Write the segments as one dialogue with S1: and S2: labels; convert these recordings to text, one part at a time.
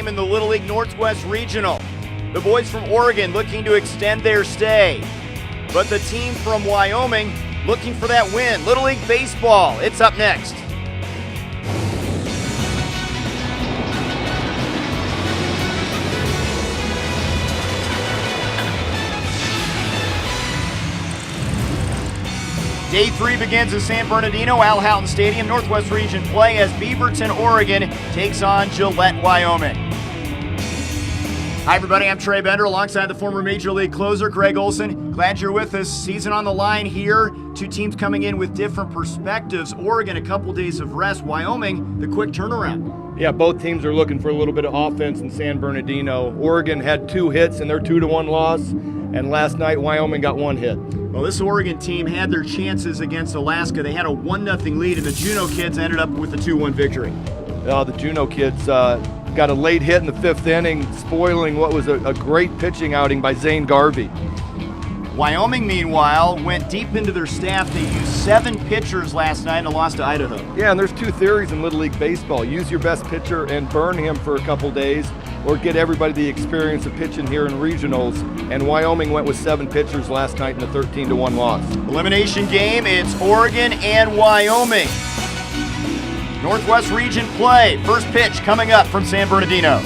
S1: in the Little League Northwest Regional. The boys from Oregon looking to extend their stay. But the team from Wyoming looking for that win. Little League Baseball, it's up next. Day 3 begins at San Bernardino, Al Houghton Stadium, Northwest Region play as Beaverton, Oregon takes on Gillette, Wyoming. Hi everybody, I'm Trey Bender alongside the former Major League closer, Greg Olson. Glad you're with us. Season on the line here. Two teams coming in with different perspectives. Oregon, a couple days of rest. Wyoming, the quick turnaround.
S2: Yeah, both teams are looking for a little bit of offense in San Bernardino. Oregon had 2 hits in their 2-1 loss, and last night Wyoming got 1 hit.
S1: Well, this Oregon team had their chances against Alaska. They had a 1-0 lead, and the Juneau kids ended up with a 2-1 victory.
S2: The Juneau kids got a late hit in the 5th inning, spoiling what was a great pitching outing by Zane Garvey.
S1: Wyoming, meanwhile, went deep into their staff. They used 7 pitchers last night and lost to Idaho.
S2: Yeah, and there's 2 theories in Little League Baseball. Use your best pitcher and burn him for a couple days, or get everybody the experience of pitching here in regionals. And Wyoming went with 7 pitchers last night in a 13-1 loss.
S1: Elimination game, it's Oregon and Wyoming. Northwest Region play. First pitch coming up from San Bernardino.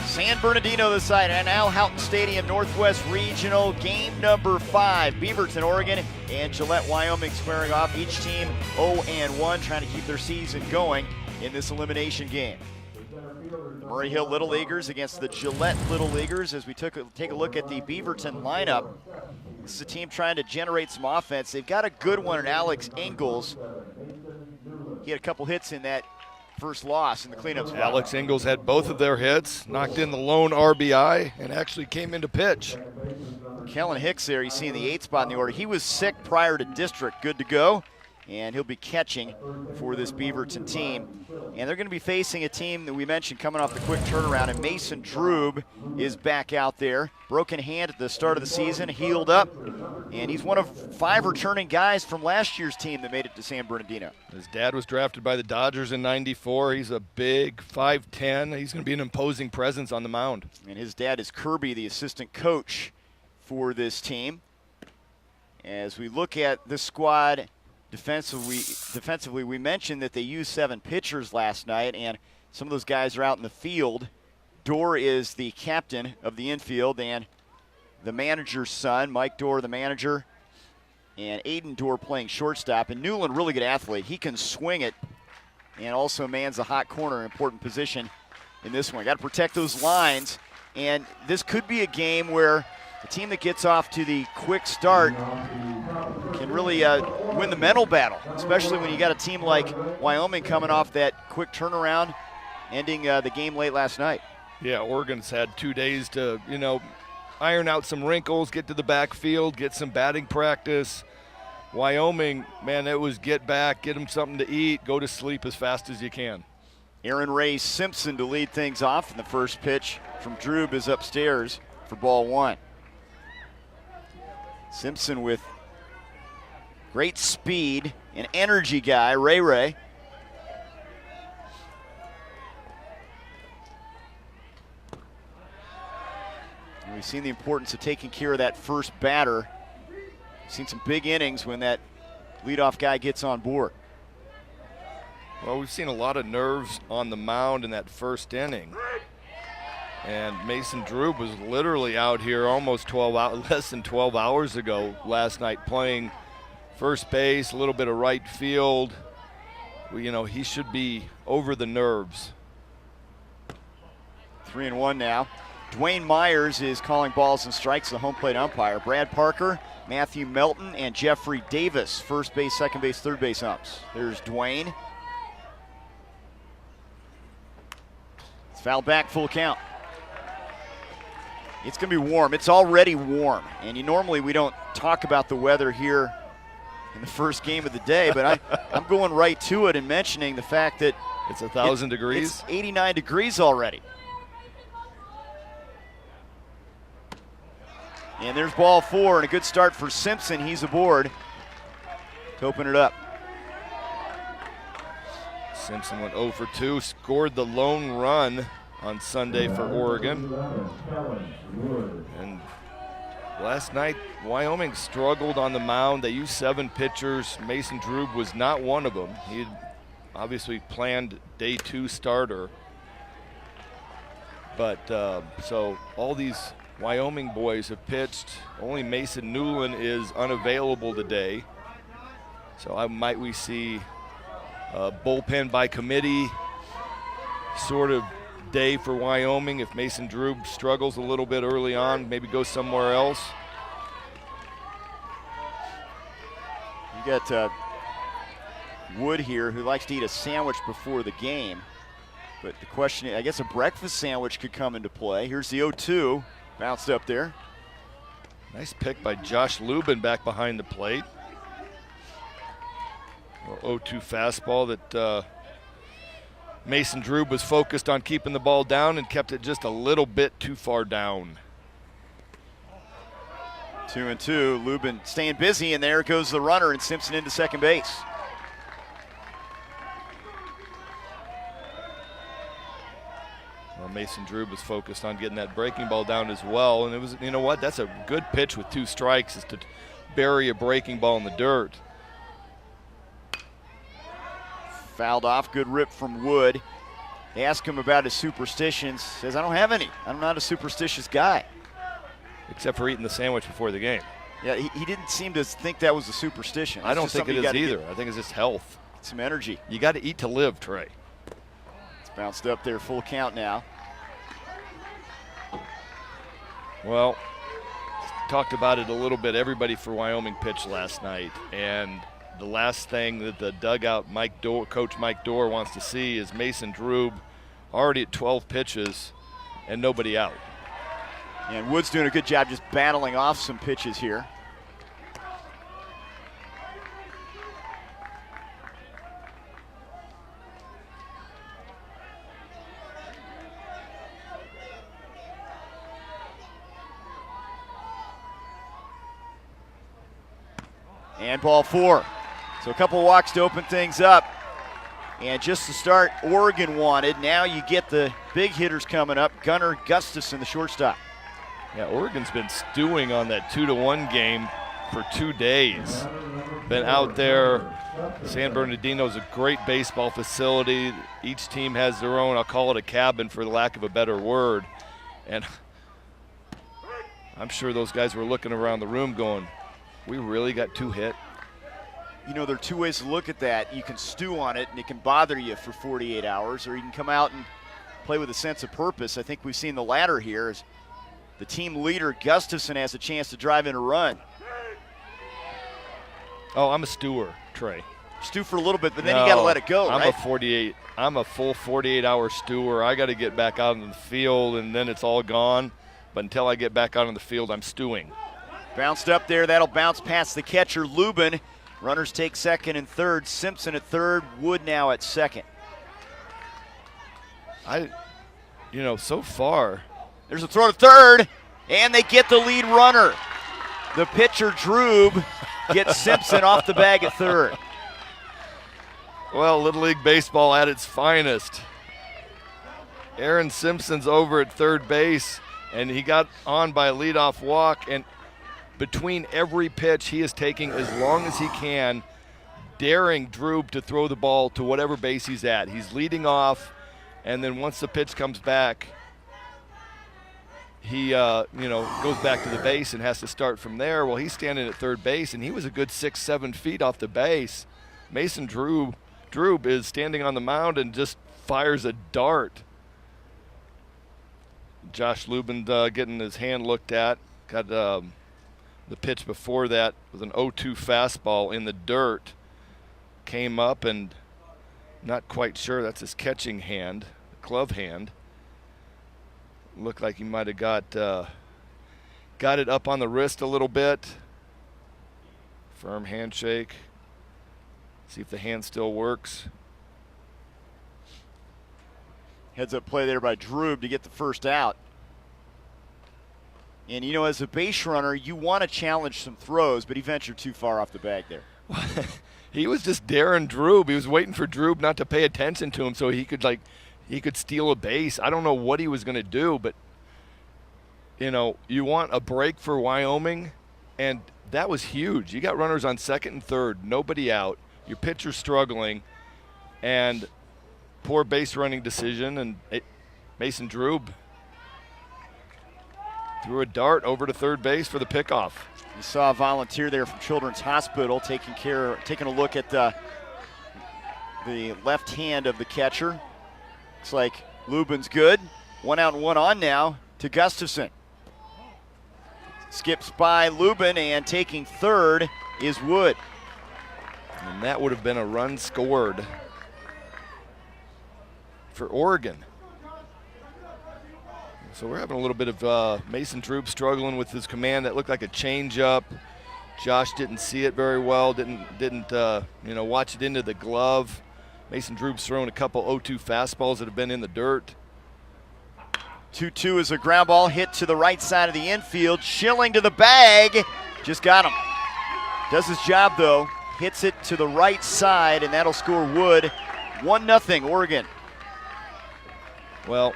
S1: San Bernardino the site at Al Houghton Stadium, Northwest Regional, game number 5. Beaverton, Oregon, and Gillette, Wyoming squaring off. Each team 0-1, trying to keep their season going in this elimination game. Murray Hill Little Leaguers against the Gillette Little Leaguers as we take a look at the Beaverton lineup. This is a team trying to generate some offense. They've got a good one in Alex Ingalls. He had a couple hits in that first loss in the cleanup spot.
S2: Alex Ingalls had both of their hits, knocked in the lone RBI, and actually came into pitch.
S1: Kellen Hicks there, you see in the 8th spot in the order. He was sick prior to district, good to go. and he'll be catching for this Beaverton team. And they're going to be facing a team that we mentioned coming off the quick turnaround, and Mason Drube is back out there. Broken hand at the start of the season, healed up, and he's one of 5 returning guys from last year's team that made it to San Bernardino.
S2: His dad was drafted by the Dodgers in '94. He's a big 5'10". He's going to be an imposing presence on the mound.
S1: And his dad is Kirby, the assistant coach for this team. As we look at this squad defensively, we mentioned that they used 7 pitchers last night, and some of those guys are out in the field. Dorr is the captain of the infield, and the manager's son, Mike Dorr, the manager, and Aiden Dorr playing shortstop. And Newland, really good athlete. He can swing it and also mans the hot corner, important position in this one. Got to protect those lines, and this could be a game where the team that gets off to the quick start can really win the mental battle, especially when you got a team like Wyoming coming off that quick turnaround, ending the game late last night.
S2: Yeah, Oregon's had 2 days to, iron out some wrinkles, get to the backfield, get some batting practice. Wyoming, man, it was get back, get them something to eat, go to sleep as fast as you can.
S1: Aaron Ray Simpson to lead things off, and the first pitch from Drube is upstairs for ball 1. Simpson with great speed, an energy guy, Ray. And we've seen the importance of taking care of that first batter. We've seen some big innings when that leadoff guy gets on board.
S2: Well, we've seen a lot of nerves on the mound in that first inning. And Mason Drube was literally out here almost less than 12 hours ago last night playing first base, a little bit of right field. He should be over the nerves.
S1: 3-1 now. Dwayne Myers is calling balls and strikes, the home plate umpire. Brad Parker, Matthew Melton, and Jeffrey Davis, first base, second base, third base umps. There's Dwayne. It's fouled back, full count. It's going to be warm. It's already warm. And normally we don't talk about the weather here in the first game of the day, but I'm going right to it and mentioning the fact that
S2: it's 1,000 degrees.
S1: It's 89 degrees already. And there's ball 4, and a good start for Simpson. He's aboard to open it up.
S2: Simpson went 0 for 2, scored the lone run on Sunday for Oregon. And last night, Wyoming struggled on the mound. They used 7 pitchers. Mason Drube was not one of them. He had obviously planned day 2 starter. But so all these Wyoming boys have pitched. Only Mason Newland is unavailable today. So might we see a bullpen by committee sort of day for Wyoming if Mason Drube struggles a little bit early on, maybe go somewhere else.
S1: You got Wood here, who likes to eat a sandwich before the game. But the question, I guess a breakfast sandwich could come into play. Here's the 0-2, bounced up there.
S2: Nice pick by Josh Lubin back behind the plate. 0-2 fastball that Mason Drube was focused on keeping the ball down and kept it just a little bit too far down.
S1: 2-2, Lubin staying busy, and there goes the runner, and Simpson into second base.
S2: Well, Mason Drube was focused on getting that breaking ball down as well, and it was, you know what, that's a good pitch with 2 strikes, is to bury a breaking ball in the dirt.
S1: Fouled off, good rip from Wood. They ask him about his superstitions. Says, I don't have any. I'm not a superstitious guy.
S2: Except for eating the sandwich before the game.
S1: Yeah, he didn't seem to think that was a superstition.
S2: I don't think it is either. I think it's just health.
S1: Some energy.
S2: You got to eat to live, Trey.
S1: It's bounced up there, full count now.
S2: Well, talked about it a little bit. Everybody for Wyoming pitched last night, and the last thing that the dugout Coach Mike Dorr wants to see is Mason Drube already at 12 pitches and nobody out.
S1: And Wood's doing a good job just battling off some pitches here. And ball 4. So a couple walks to open things up. And just to start, Oregon wanted. Now you get the big hitters coming up. Gunnar Gustafson, the shortstop.
S2: Yeah, Oregon's been stewing on that 2-1 game for 2 days. Been out there. San Bernardino's a great baseball facility. Each team has their own, I'll call it a cabin for the lack of a better word. And I'm sure those guys were looking around the room going, we really got 2 hit?
S1: You know, there are 2 ways to look at that. You can stew on it, and it can bother you for 48 hours, or you can come out and play with a sense of purpose. I think we've seen the latter here as the team leader, Gustafson, has a chance to drive in a run.
S2: Oh, I'm a stewer, Trey.
S1: Stew for a little bit, but then you got to let it go,
S2: I'm
S1: right?
S2: I'm a full 48-hour stewer. I got to get back out in the field, and then it's all gone. But until I get back out on the field, I'm stewing.
S1: Bounced up there. That'll bounce past the catcher, Lubin. Runners take second and third. Simpson at third. Wood now at second.
S2: So far.
S1: There's a throw to third, and they get the lead runner. The pitcher, Droob, gets Simpson off the bag at third.
S2: Well, Little League Baseball at its finest. Aaron Simpson's over at third base, and he got on by a leadoff walk, and between every pitch, he is taking as long as he can, daring Droob to throw the ball to whatever base he's at. He's leading off, and then once the pitch comes back, he goes back to the base and has to start from there. Well, he's standing at third base, and he was a good 6-7 feet off the base. Mason Droob is standing on the mound and just fires a dart. Josh Lubin getting his hand looked at. Got the pitch before that was an 0-2 fastball in the dirt. Came up and not quite sure that's his catching hand, glove hand. Looked like he might have got it up on the wrist a little bit. Firm handshake. See if the hand still works.
S1: Heads up play there by Droob to get the first out. And, as a base runner, you want to challenge some throws, but he ventured too far off the bag there.
S2: He was just daring Droob. He was waiting for Droob not to pay attention to him so he could steal a base. I don't know what he was going to do, but, you want a break for Wyoming, and that was huge. You got runners on second and third, nobody out. Your pitcher's struggling, and poor base running decision, and Mason Droob threw a dart over to third base for the pickoff.
S1: You saw a volunteer there from Children's Hospital taking a look at the left hand of the catcher. Looks like Lubin's good. 1 out and 1 on now to Gustafson. Skips by Lubin, and taking third is Wood.
S2: And that would have been a run scored for Oregon. So we're having a little bit of Mason Droob struggling with his command. That looked like a changeup. Josh didn't see it very well. Didn't watch it into the glove. Mason Droob's thrown a couple 0-2 fastballs that have been in the dirt.
S1: 2-2 is a ground ball hit to the right side of the infield. Schilling to the bag. Just got him. Does his job, though. Hits it to the right side, and that'll score Wood. 1-0 Oregon.
S2: Well,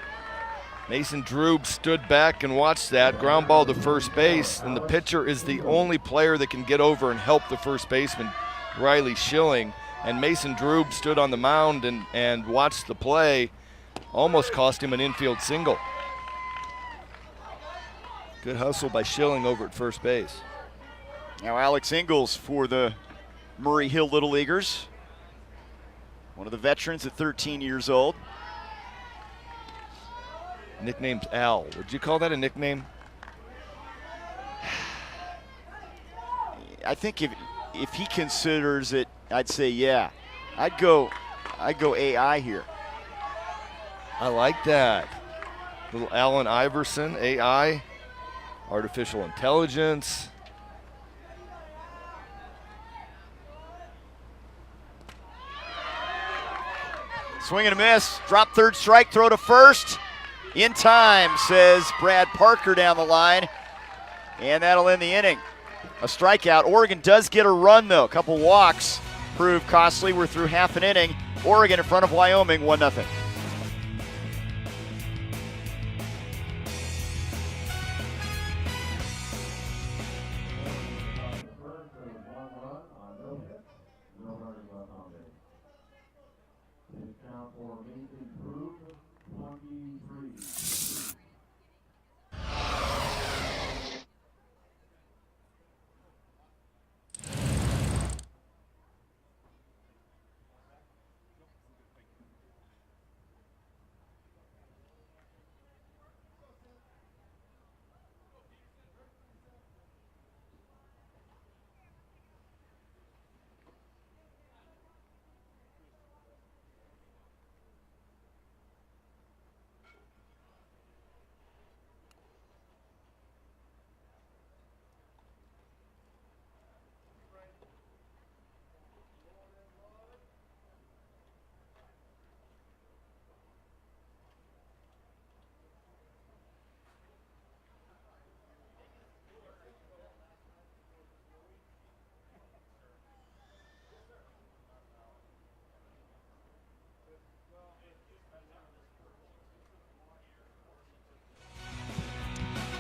S2: Mason Droob stood back and watched that. Ground ball to first base, and the pitcher is the only player that can get over and help the first baseman, Riley Schilling. And Mason Droob stood on the mound and watched the play. Almost cost him an infield single. Good hustle by Schilling over at first base.
S1: Now Alex Ingalls for the Murray Hill Little Leaguers. One of the veterans at 13 years old.
S2: Nickname's Al. Would you call that a nickname?
S1: I think if he considers it, I'd say yeah. I'd go AI here.
S2: I like that. Little Allen Iverson, AI, artificial intelligence.
S1: Swing and a miss. Drop third strike, throw to first. In time, says Brad Parker down the line. And that'll end the inning. a strikeout. Oregon does get a run, though. A couple walks prove costly. We're through half an inning. Oregon in front of Wyoming, 1-0.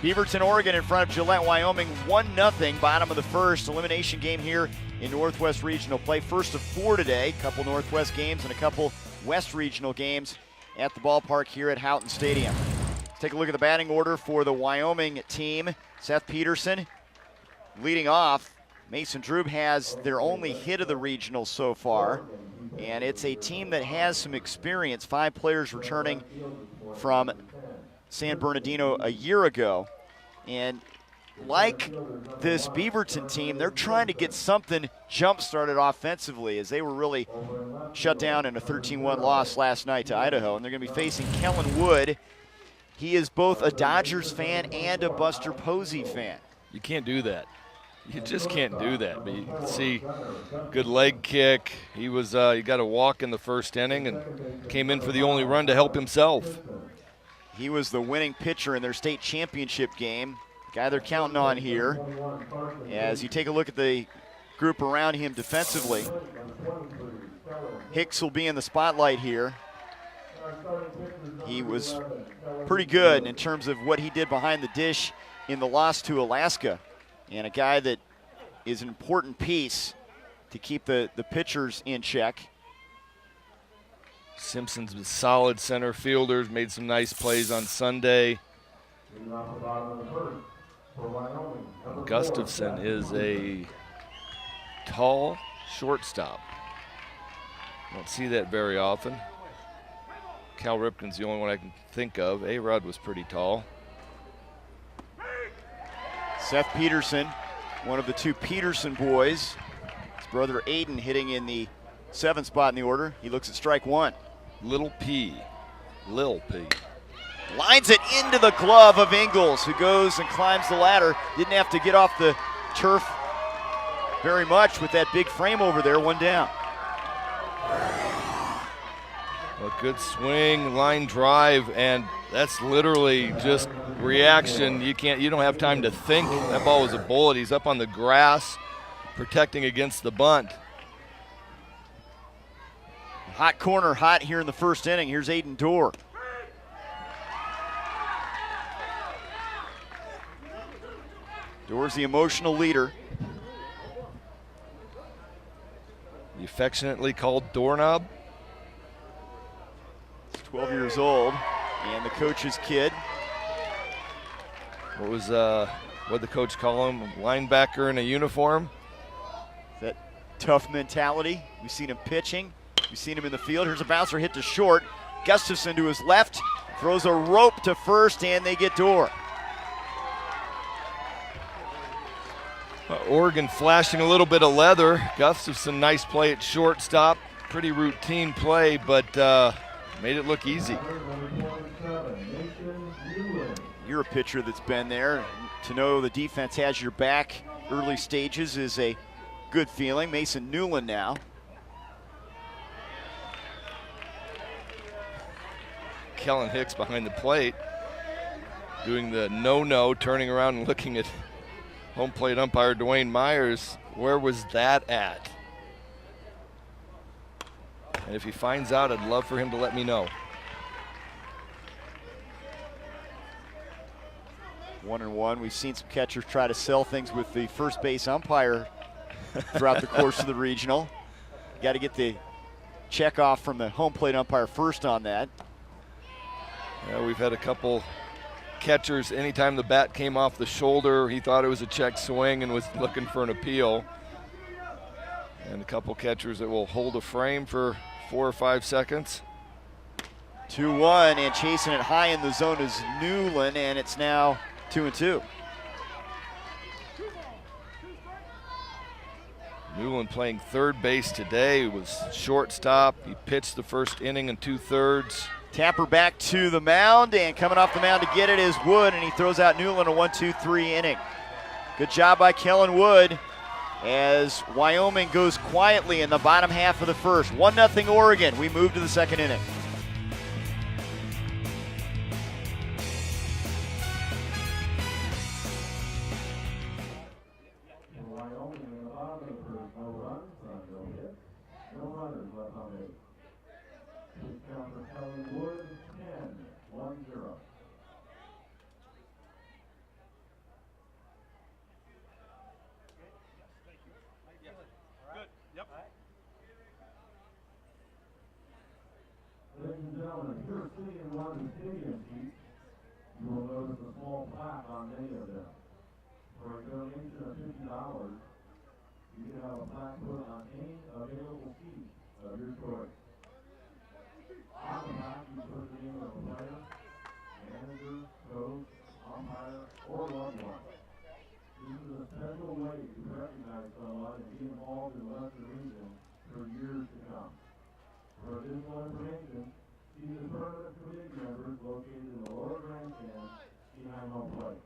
S1: Beaverton, Oregon in front of Gillette, Wyoming, 1-0, bottom of the first. Elimination game here in Northwest Regional play. First of 4 today, a couple Northwest games and a couple West Regional games at the ballpark here at Houghton Stadium. Let's take a look at the batting order for the Wyoming team. Seth Peterson leading off. Mason Drube has their only hit of the regional so far, and it's a team that has some experience. 5 players returning from San Bernardino a year ago, and like this Beaverton team, they're trying to get something jump-started offensively, as they were really shut down in a 13-1 loss last night to Idaho, and they're going to be facing Kellen Wood. He is both a Dodgers fan and a Buster Posey fan.
S2: You can't do that. You just can't do that. But you can see good leg kick. He got a walk in the first inning and came in for the only run to help himself.
S1: He was the winning pitcher in their state championship game, the guy they're counting on here. As you take a look at the group around him defensively, Hicks will be in the spotlight here. He was pretty good in terms of what he did behind the dish in the loss to Alaska, and a guy that is an important piece to keep the pitchers in check.
S2: Simpson's with solid center fielders, made some nice plays on Sunday. Gustafson is a tall shortstop. Don't see that very often. Cal Ripken's the only one I can think of. A-Rod was pretty tall.
S1: Seth Peterson, one of the 2 Peterson boys. His brother Aiden hitting in the 7th spot in the order. He looks at strike 1.
S2: Lil P.
S1: Lines it into the glove of Ingles, who goes and climbs the ladder. Didn't have to get off the turf very much with that big frame over there, 1 down.
S2: A good swing, line drive, and that's literally just reaction. You don't have time to think. That ball was a bullet. He's up on the grass, protecting against the bunt.
S1: Hot corner, hot here in the first inning. Here's Aiden Dorr. Dorr's the emotional leader.
S2: The affectionately called doorknob.
S1: He's 12 years old, and the coach's kid.
S2: What'd the coach call him? A linebacker in a uniform?
S1: That tough mentality. We've seen him pitching. We've seen him in the field. Here's a bouncer hit to short. Gustafson to his left, throws a rope to first, and they get Dorr.
S2: Oregon flashing a little bit of leather. Gustafson, nice play at shortstop. Pretty routine play, but made it look easy.
S1: You're a pitcher that's been there. To know the defense has your back early stages is a good feeling. Mason Newland now.
S2: Kellen Hicks behind the plate, doing the no-no, turning around and looking at Home plate umpire Dwayne Myers, where was that at? And if he finds out, I'd love for him to let me know.
S1: 1-1. We've seen some catchers try to sell things with the first base umpire throughout the course of the regional. Got to get the check off from the home plate umpire first on that.
S2: Yeah, we've had a couple catchers, anytime the bat came off the shoulder, he thought it was a check swing and was looking for an appeal. And a couple catchers that will hold a frame for 4 or 5 seconds.
S1: 2-1, and chasing it high in the zone is Newland, and it's now 2-2.
S2: Newland playing third base today, was shortstop. He pitched the first inning and 2/3.
S1: Tapper back to the mound, and coming off the mound to get it is Wood, and he throws out Newland a 1-2-3 inning. Good job by Kellen Wood as Wyoming goes quietly in the bottom half of the first. 1-0 Oregon. We move to the second inning.
S3: Ladies and gentlemen, if you're sitting in one of the stadium seats, you will notice a small plaque on many of them. For a donation of $50, you can have a plaque put on any available seat of your choice. On the plaque, you put the name of a player, manager, coach, umpire, or loved one. This is a special way to recognize someone and be involved in the Western region for years to come. For additional information, see the permanent committee members located in the lower grandstand behind home plate.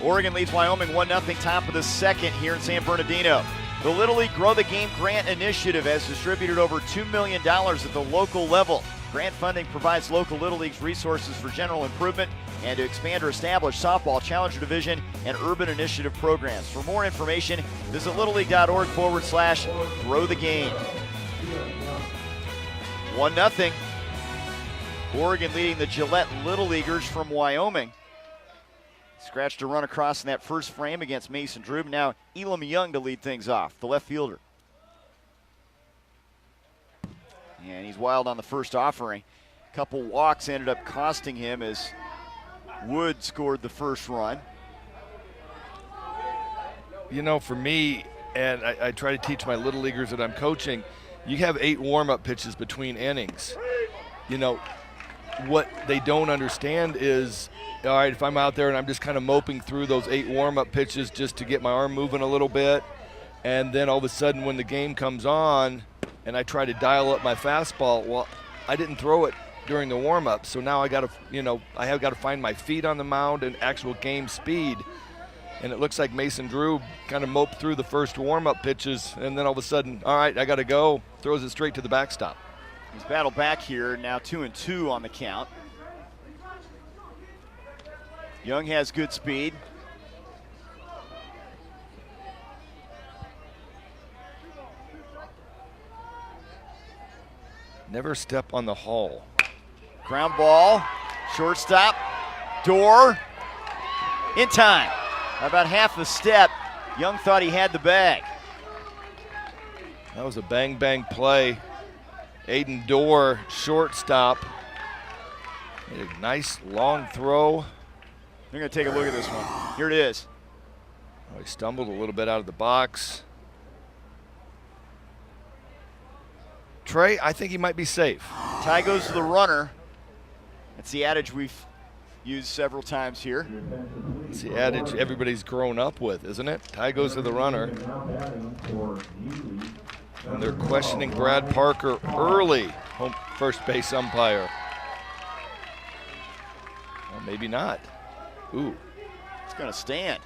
S1: Oregon leads Wyoming 1-0, top of the second here in San Bernardino. The Little League Grow the Game Grant Initiative has distributed over $2 million at the local level. Grant funding provides local Little Leagues resources for general improvement and to expand or establish softball, challenger division, and urban initiative programs. For more information, visit littleleague.org/grow the game. 1-0. Oregon leading the Gillette Little Leaguers from Wyoming. Scratched a run across in that first frame against Mason Drew. Now Elam Young to lead things off, the left fielder. And he's wild on the first offering. A couple walks ended up costing him as Wood scored the first run.
S2: You know, for me, and I try to teach my little leaguers that I'm coaching, you have 8 warm-up pitches between innings. You know, what they don't understand is, all right, if I'm out there and I'm just kind of moping through those 8 warm-up pitches just to get my arm moving a little bit, and then all of a sudden when the game comes on and I try to dial up my fastball, well, I didn't throw it during the warm-up, so now I got to, I have got to find my feet on the mound and actual game speed. And it looks like Mason Drew kind of moped through the first warm-up pitches, and then all of a sudden, all right, I got to go, throws it straight to the backstop.
S1: He's battled back here, now 2-2 on the count. Young has good speed.
S2: Never step on the hole.
S1: Ground ball, shortstop, door, in time. About half a step. Young thought he had the bag.
S2: That was a bang-bang play. Aiden Dorr, shortstop. Made a nice long throw.
S1: They're going to take a look at this one. Here it is.
S2: Oh, he stumbled a little bit out of the box. Trey, I think he might be safe.
S1: Tie goes to the runner. That's the adage we've used several times here.
S2: It's the adage everybody's grown up with, isn't it? Tie goes to the runner. And they're questioning Brad Parker early, home first base umpire. Well, maybe not. Ooh.
S1: It's going to stand.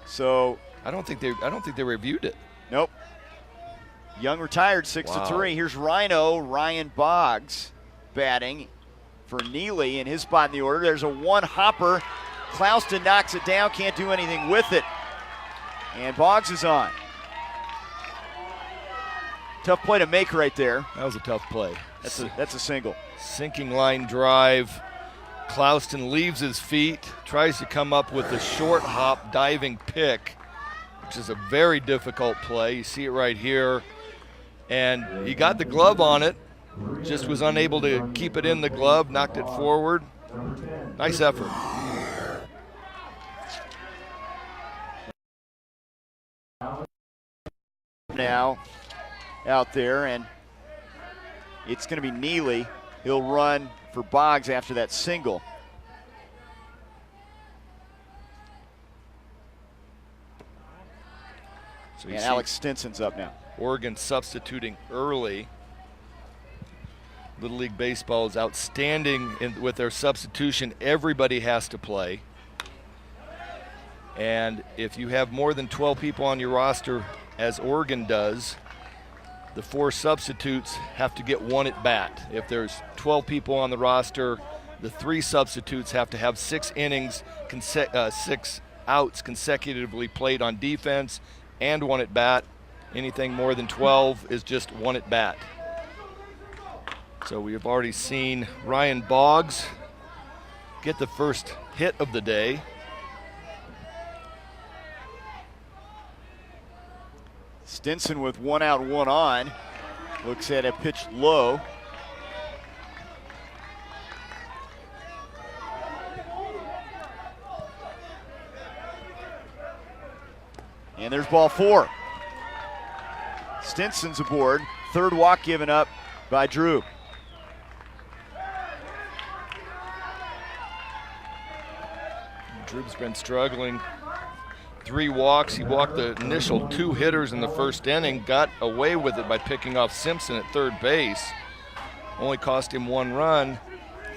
S1: So
S2: I don't think they reviewed it.
S1: nope. Young retired 6-3. Here's Ryan Boggs batting for Neely in his spot in the order. There's a one hopper. Clouston knocks it down, can't do anything with it. And Boggs is on. Tough play to make right there.
S2: That was a tough play.
S1: That's a single.
S2: Sinking line drive. Clouston leaves his feet, tries to come up with a short hop diving pick, which is a very difficult play. You see it right here. And he got the glove on it, just was unable to keep it in the glove, knocked it forward. Nice effort.
S1: Now out there, and it's going to be Neely. He'll run for Boggs after that single.
S2: So
S1: and Alex Stinson's up now.
S2: Oregon substituting early. Little League Baseball is outstanding with their substitution. Everybody has to play. And if you have more than 12 people on your roster, as Oregon does, the 4 substitutes have to get one at bat. If there's 12 people on the roster, the 3 substitutes have to have 6 innings, 6 outs consecutively played on defense and one at bat. Anything more than 12 is just one at bat. So we have already seen Ryan Boggs get the first hit of the day.
S1: Stinson with 1 out, 1 on. Looks at a pitch low. And there's ball 4. Stinson's aboard. 3rd walk given up by Drew.
S2: Drew's been struggling. 3 walks. He walked the initial 2 hitters in the first inning, got away with it by picking off Simpson at 3rd base. Only cost him 1 run.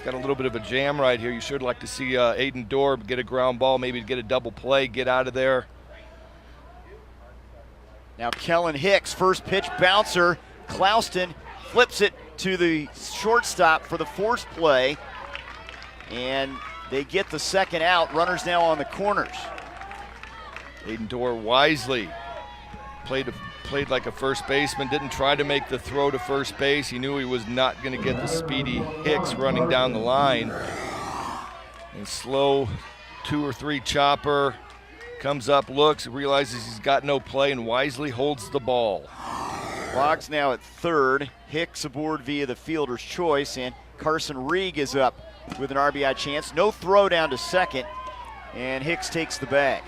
S2: Got a little bit of a jam right here. You should like to see Aiden Dorb get a ground ball, maybe get a double play, get out of there.
S1: Now Kellen Hicks, first pitch bouncer. Clouston flips it to the shortstop for the force play. And they get the 2nd out. Runners now on the corners.
S2: Aiden Dorr wisely played like a first baseman, didn't try to make the throw to first base. He knew he was not going to get the speedy Hicks running down the line. And slow 2 or 3 chopper, comes up, looks, realizes he's got no play, and wisely holds the ball.
S1: Boggs now at 3rd. Hicks aboard via the fielder's choice, and Carson Rieg is up with an RBI chance. No throw down to 2nd, and Hicks takes the bag.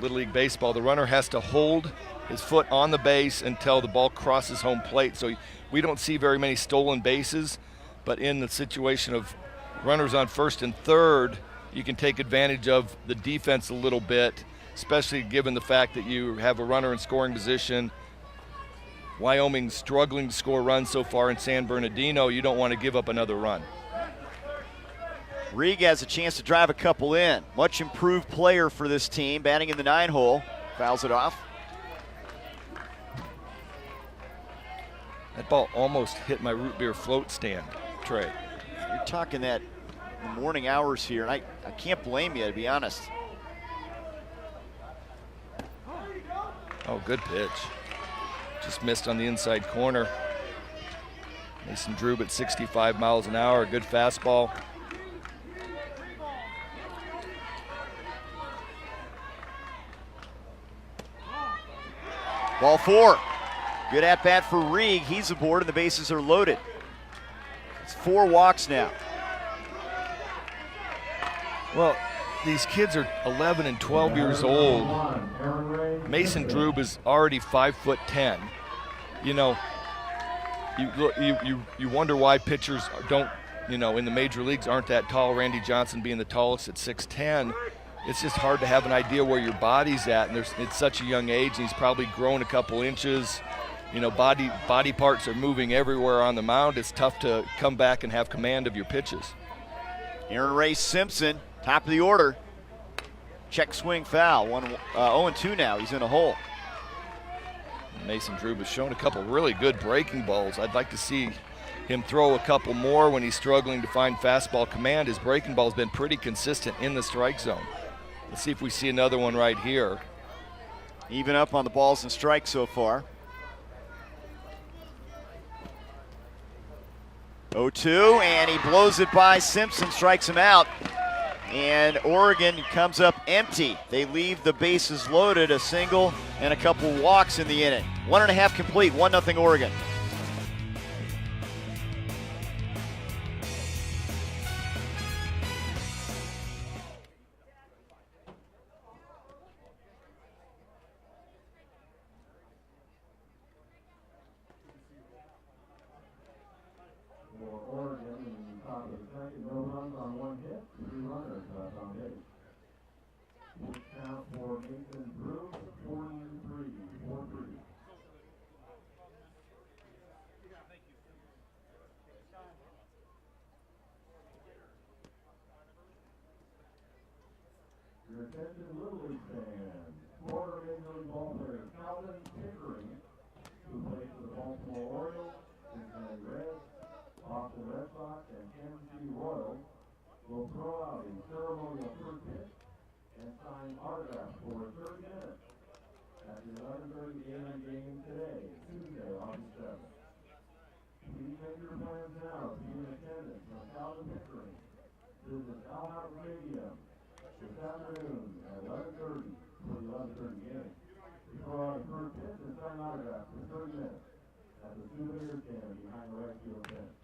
S2: Little League Baseball, the runner has to hold his foot on the base until the ball crosses home plate. So we don't see very many stolen bases, but in the situation of runners on 1st and 3rd, you can take advantage of the defense a little bit, especially given the fact that you have a runner in scoring position. Wyoming struggling to score runs so far in San Bernardino. You don't want to give up another run.
S1: Rieg has a chance to drive a couple in. Much improved player for this team, batting in the 9-hole. Fouls it off.
S2: That ball almost hit my root beer float stand, Trey.
S1: You're talking that morning hours here, and I can't blame you, to be honest.
S2: Oh, good pitch. Just missed on the inside corner. Mason Drube at 65 miles an hour, good fastball.
S1: Ball 4. Good at bat for Rieg. He's aboard and the bases are loaded. It's 4 walks now.
S2: Well, these kids are 11 and 12 years old. Mason Drube is already 5'10". You know, you wonder why pitchers don't in the major leagues aren't that tall, Randy Johnson being the tallest at 6'10", it's just hard to have an idea where your body's at. And it's such a young age, and he's probably grown a couple inches. Body parts are moving everywhere on the mound. It's tough to come back and have command of your pitches.
S1: Aaron Ray Simpson, top of the order. Check swing foul. 0-2 now. He's in a hole.
S2: Mason Drew has shown a couple really good breaking balls. I'd like to see him throw a couple more when he's struggling to find fastball command. His breaking ball's been pretty consistent in the strike zone. Let's see if we see another one right here.
S1: Even up on the balls and strikes so far. 0-2, and he blows it by. Simpson strikes him out. And Oregon comes up empty. They leave the bases loaded, a single and a couple walks in the inning. 1.5 complete, 1-0 Oregon.
S3: For Oregon, in the top of the second, no runs on 1 hit, 3 runners left on base. Pitch count for Mason Drew, 4-3. Your attention, Little League fans. Former Major League ball player Calvin Pickering, who plays for the Baltimore Orioles, Cincinnati Reds, Boston Red Sox, and Kansas City Royals, will throw out a ceremonial third pitch and sign autographs for 30 minutes at the 11:30 a.m. game today, Tuesday, August 7th. Please make your plans now to be in attendance from Calvin Pickering. Visit LLWS Stadium this afternoon at 11:30 for the 11:30 game. We throw out a third pitch and sign autographs for 30 minutes at the souvenir stand behind the right field fence.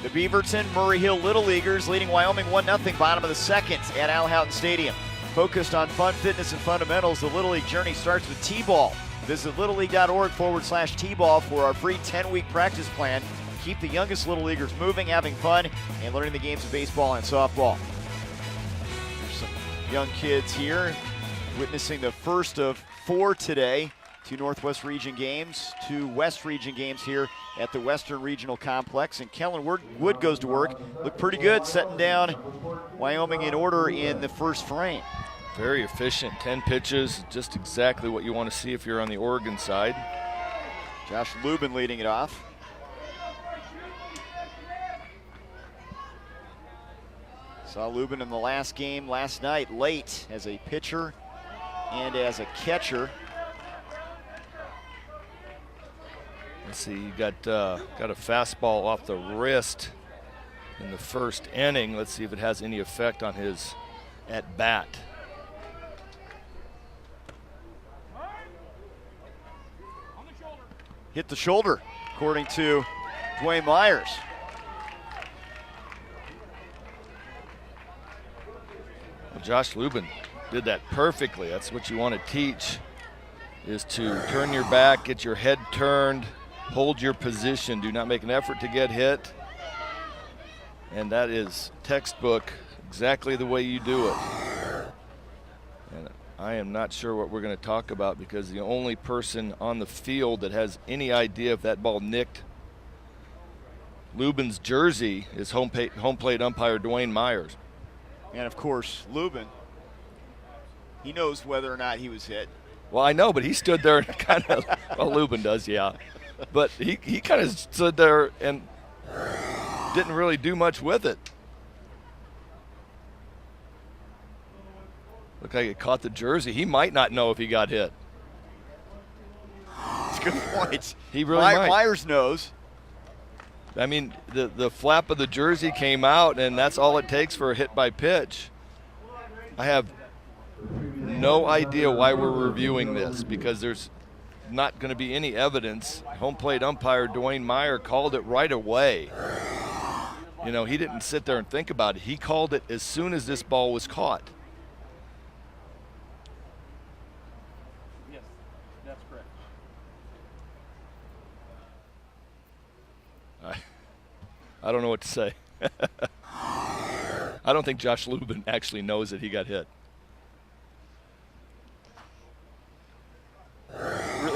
S1: The Beaverton Murray Hill Little Leaguers leading Wyoming 1-0, bottom of the second at Al Houghton Stadium. Focused on fun, fitness, and fundamentals, the Little League journey starts with T-ball. Visit littleleague.org/T-ball for our free 10-week practice plan. Keep the youngest Little Leaguers moving, having fun, and learning the games of baseball and softball. There's some young kids here witnessing the first of 4 today. 2 Northwest Region games, 2 West Region games here at the Western Regional Complex. And Kellen Wood goes to work. Looked pretty good, setting down Wyoming in order in the first frame.
S2: Very efficient, 10 pitches, just exactly what you want to see if you're on the Oregon side.
S1: Josh Lubin leading it off. Saw Lubin in the last game last night, late as a pitcher and as a catcher.
S2: Let's see, you got a fastball off the wrist in the first inning. Let's see if it has any effect on his at-bat.
S1: Hit the shoulder, according to Dwayne Myers.
S2: Well, Josh Lubin did that perfectly. That's what you want to teach, is to turn your back, get your head turned, hold your position. Do not make an effort to get hit. And that is textbook, exactly the way you do it. And I am not sure what we're going to talk about, because the only person on the field that has any idea if that ball nicked Lubin's jersey is home plate umpire Dwayne Myers.
S1: And of course, Lubin, he knows whether or not he was hit.
S2: Well, I know, but he stood there and kind of, well, Lubin does, yeah. But he kind of stood there and didn't really do much with it. Looked like it caught the jersey. He might not know if he got hit.
S1: That's a good point.
S2: He really might.
S1: Myers knows.
S2: I mean, the flap of the jersey came out, and that's all it takes for a hit by pitch. I have no idea why we're reviewing this, because there's not going to be any evidence. Home plate umpire Dwayne Meyer called it right away. You know, he didn't sit there and think about it. He called it as soon as this ball was caught.
S4: Yes, that's correct.
S2: I don't know what to say. I don't think Josh Lubin actually knows that he got hit.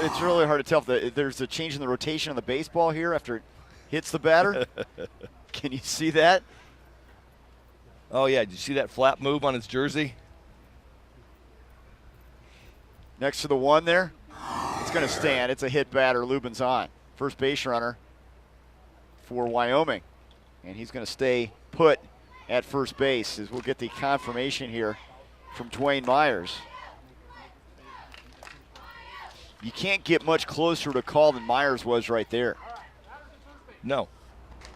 S1: It's really hard to tell if there's a change in the rotation of the baseball here after it hits the batter. Can you see that?
S2: Oh, yeah. Did you see that flap move on his jersey?
S1: Next to the one there. It's going to stand. It's a hit batter. Lubin's on. First base runner for Wyoming. And he's going to stay put at first base as we'll get the confirmation here from Dwayne Myers. You can't get much closer to call than Myers was right there.
S2: No.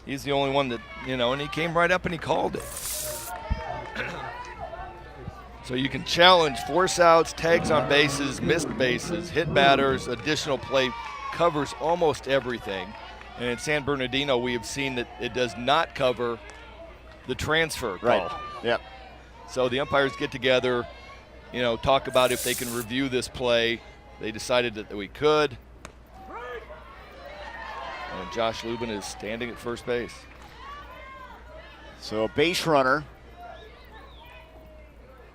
S2: He's the only one that, you know, and he came right up and he called it. So you can challenge force outs, tags on bases, missed bases, hit batters, additional play, covers almost everything. And in San Bernardino, we have seen that it does not cover the transfer call.
S1: Right. Yep.
S2: So the umpires get together, you know, talk about if they can review this play. They decided that we could. And Josh Lubin is standing at first base.
S1: So a base runner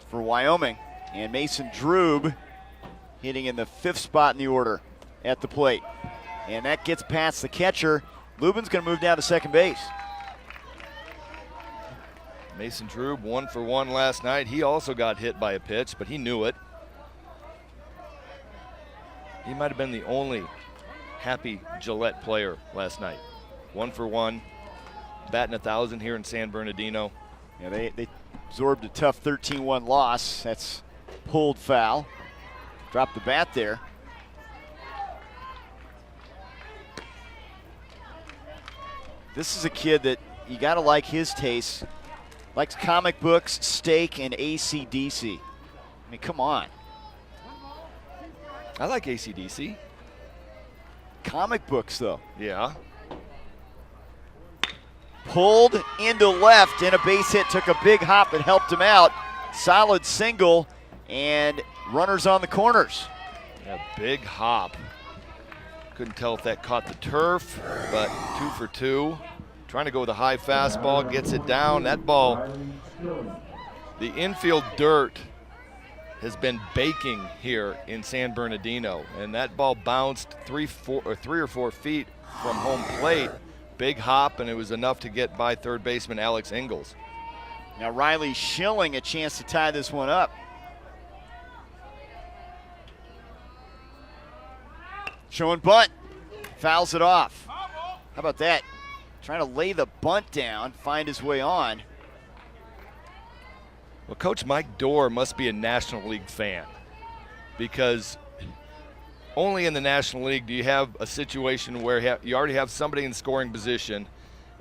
S1: for Wyoming. And Mason Drube hitting in the 5th spot in the order at the plate. And that gets past the catcher. Lubin's going to move down to second base.
S2: Mason Drube 1 for 1 last night. He also got hit by a pitch, but he knew it. He might have been the only happy Gillette player last night. 1 for 1, batting 1,000 here in San Bernardino.
S1: Yeah, they absorbed a tough 13-1 loss. That's pulled foul. Dropped the bat there. This is a kid that you got to like his taste. Likes comic books, steak, and AC/DC. I mean, come on.
S2: I like AC/DC.
S1: Comic books, though.
S2: Yeah.
S1: Pulled into left, and a base hit took a big hop and helped him out. Solid single, and runners on the corners.
S2: A big hop. Couldn't tell if that caught the turf, but 2 for 2. Trying to go with a high fastball, gets it down. That ball, the infield dirt has been baking here in San Bernardino, and that ball bounced 3 or 4 feet from home plate. Big hop, and it was enough to get by third baseman Alex Ingalls.
S1: Now Riley Schilling a chance to tie this one up. Showing bunt, fouls it off. How about that? Trying to lay the bunt down, find his way on.
S2: Well, Coach Mike Dorr must be a National League fan, because only in the National League do you have a situation where you already have somebody in scoring position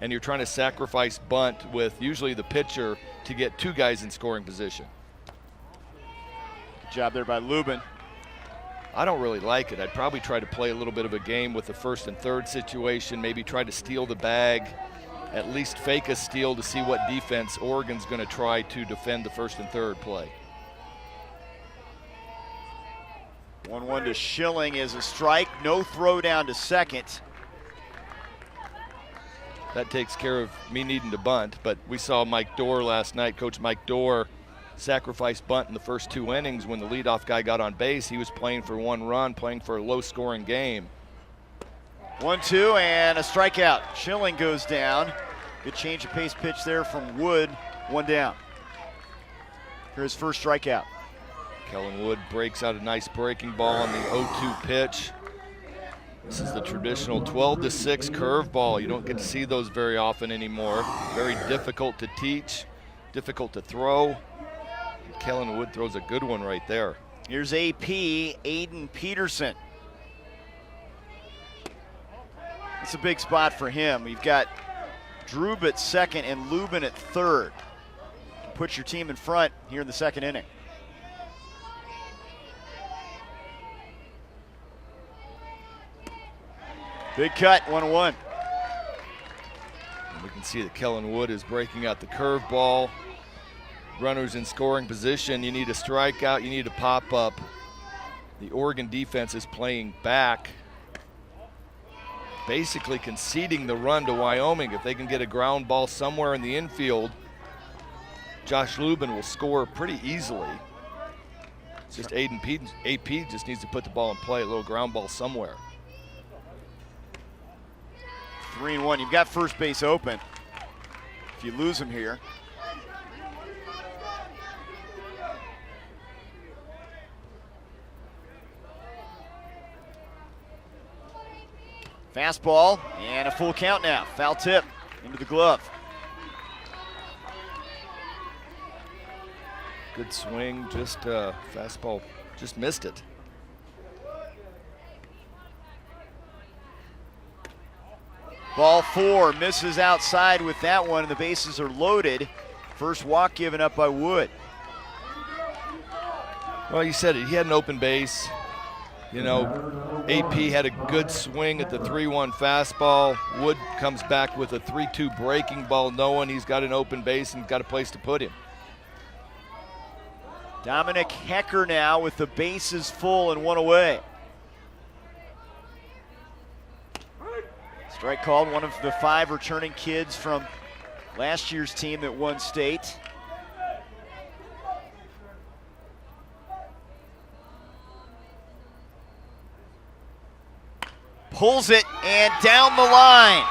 S2: and you're trying to sacrifice bunt with usually the pitcher to get 2 guys in scoring position.
S1: Good job there by Lubin.
S2: I don't really like it. I'd probably try to play a little bit of a game with the first and third situation, maybe try to steal the bag, at least fake a steal to see what defense Oregon's going to try to defend the first and third play.
S1: 1-1 to Schilling is a strike. No throw down to second.
S2: That takes care of me needing to bunt, but we saw Mike Dorr last night. Coach Mike Dorr sacrificed bunt in the first 2 innings when the leadoff guy got on base. He was playing for 1 run, playing for a low-scoring game.
S1: 1-2 and a strikeout. Schilling goes down. Good change of pace pitch there from Wood. 1 down. Here's his first strikeout.
S2: Kellen Wood breaks out a nice breaking ball on the 0-2 pitch. This is the traditional 12-6 curveball. You don't get to see those very often anymore. Very difficult to teach, difficult to throw. Kellen Wood throws a good one right there.
S1: Here's AP, Aiden Peterson. It's a big spot for him. We've got Drube at second and Lubin at third. Put your team in front here in the second inning. Big cut, 1-1.
S2: And we can see that Kellen Wood is breaking out the curveball. Runners in scoring position. You need a strikeout. You need a pop up. The Oregon defense is playing back, basically conceding the run to Wyoming. If they can get a ground ball somewhere in the infield, Josh Lubin will score pretty easily. It's just AP just needs to put the ball in play, a little ground ball somewhere.
S1: 3-1. You've got first base open. If you lose him here. Fastball and a full count now. Foul tip into the glove.
S2: Good swing, just fastball, just missed it.
S1: Ball 4 misses outside with that one, and the bases are loaded. First walk given up by Wood.
S2: Well, you said it, he had an open base. You know, AP had a good swing at the 3-1 fastball. Wood comes back with a 3-2 breaking ball, knowing he's got an open base and got a place to put him.
S1: Dominic Hecker now with the bases full and one away. Strike called, one of the 5 returning kids from last year's team that won state. Pulls it and down the line.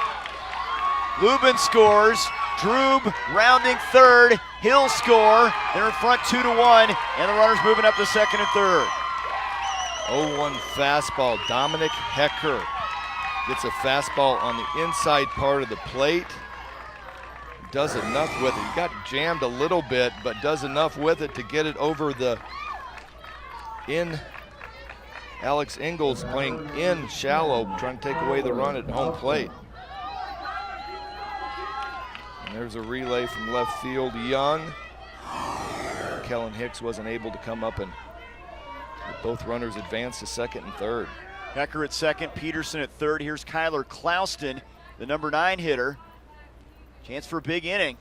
S1: Lubin scores. Drube rounding third. He'll score. They're in front 2-1, and the runners moving up to second and third.
S2: 0-1 fastball. Dominic Hecker gets a fastball on the inside part of the plate. Does enough with it. He got jammed a little bit, but does enough with it to get it over the in. Alex Ingalls playing in shallow, trying to take away the run at home plate. And there's a relay from left field, Young. Kellen Hicks wasn't able to come up, and both runners advanced to second and third.
S1: Hecker at second, Peterson at third. Here's Kyler Clouston, the number 9 hitter. Chance for a big inning.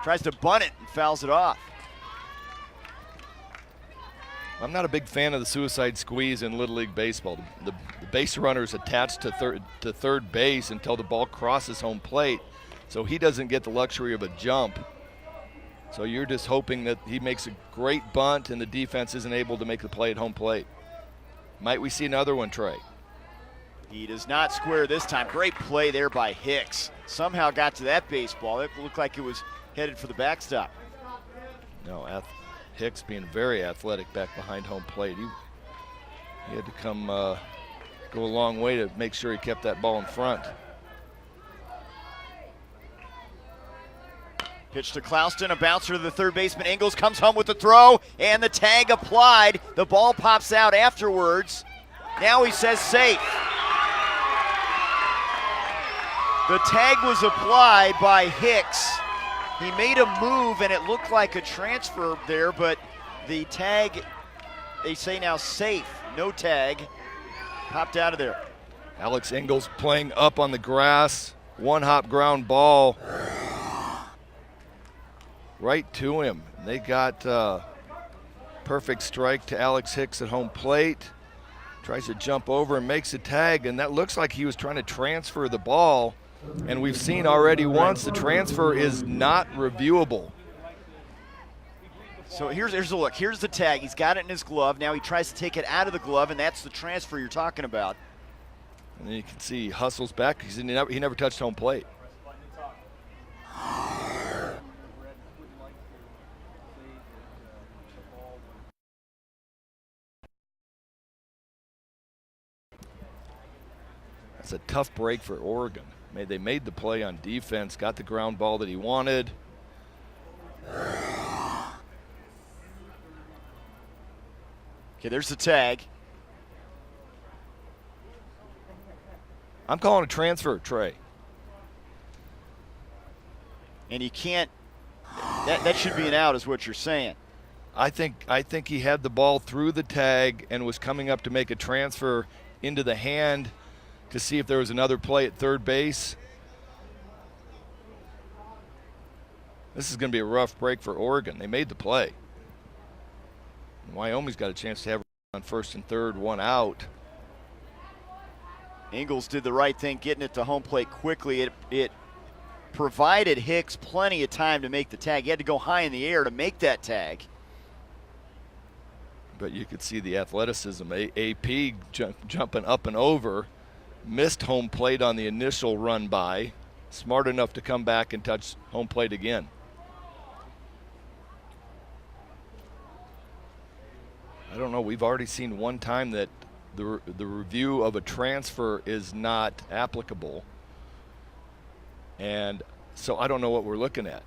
S1: Tries to bunt it and fouls it off.
S2: I'm not a big fan of the suicide squeeze in Little League Baseball. The base runner is attached to third base until the ball crosses home plate, so he doesn't get the luxury of a jump. So you're just hoping that he makes a great bunt and the defense isn't able to make the play at home plate. Might we see another one, Trey?
S1: He does not square this time. Great play there by Hicks. Somehow got to that baseball. It looked like it was headed for the backstop.
S2: No, Hicks being very athletic back behind home plate. He had to go a long way to make sure he kept that ball in front.
S1: Pitch to Clouston, a bouncer to the third baseman. Ingalls comes home with the throw, and the tag applied. The ball pops out afterwards. Now he says safe. The tag was applied by Hicks. He made a move, and it looked like a transfer there, but the tag, they say now safe. No tag. Popped out of there.
S2: Alex Ingalls playing up on the grass. One-hop ground ball right to him. They got perfect strike to Alex Hicks at home plate. Tries to jump over and makes a tag, and that looks like he was trying to transfer the ball. And we've seen already once the transfer is not reviewable.
S1: So here's a look. Here's the tag. He's got it in his glove. Now he tries to take it out of the glove, and that's the transfer you're talking about.
S2: And then you can see he hustles back because he never touched home plate. That's a tough break for Oregon. They made the play on defense, got the ground ball that he wanted.
S1: Okay, there's the tag.
S2: I'm calling a transfer, Trey.
S1: And you can't, that should be an out is what you're saying.
S2: I think he had the ball through the tag and was coming up to make a transfer into the hand to see if there was another play at third base. This is going to be a rough break for Oregon. They made the play. And Wyoming's got a chance to have on first and third, one out.
S1: Ingles did the right thing, getting it to home plate quickly. It provided Hicks plenty of time to make the tag. He had to go high in the air to make that tag.
S2: But you could see the athleticism. AP jumping up and over, missed home plate on the initial run by, smart enough to come back and touch home plate again. I don't know, we've already seen one time that the review of a transfer is not applicable. And so I don't know what we're looking at.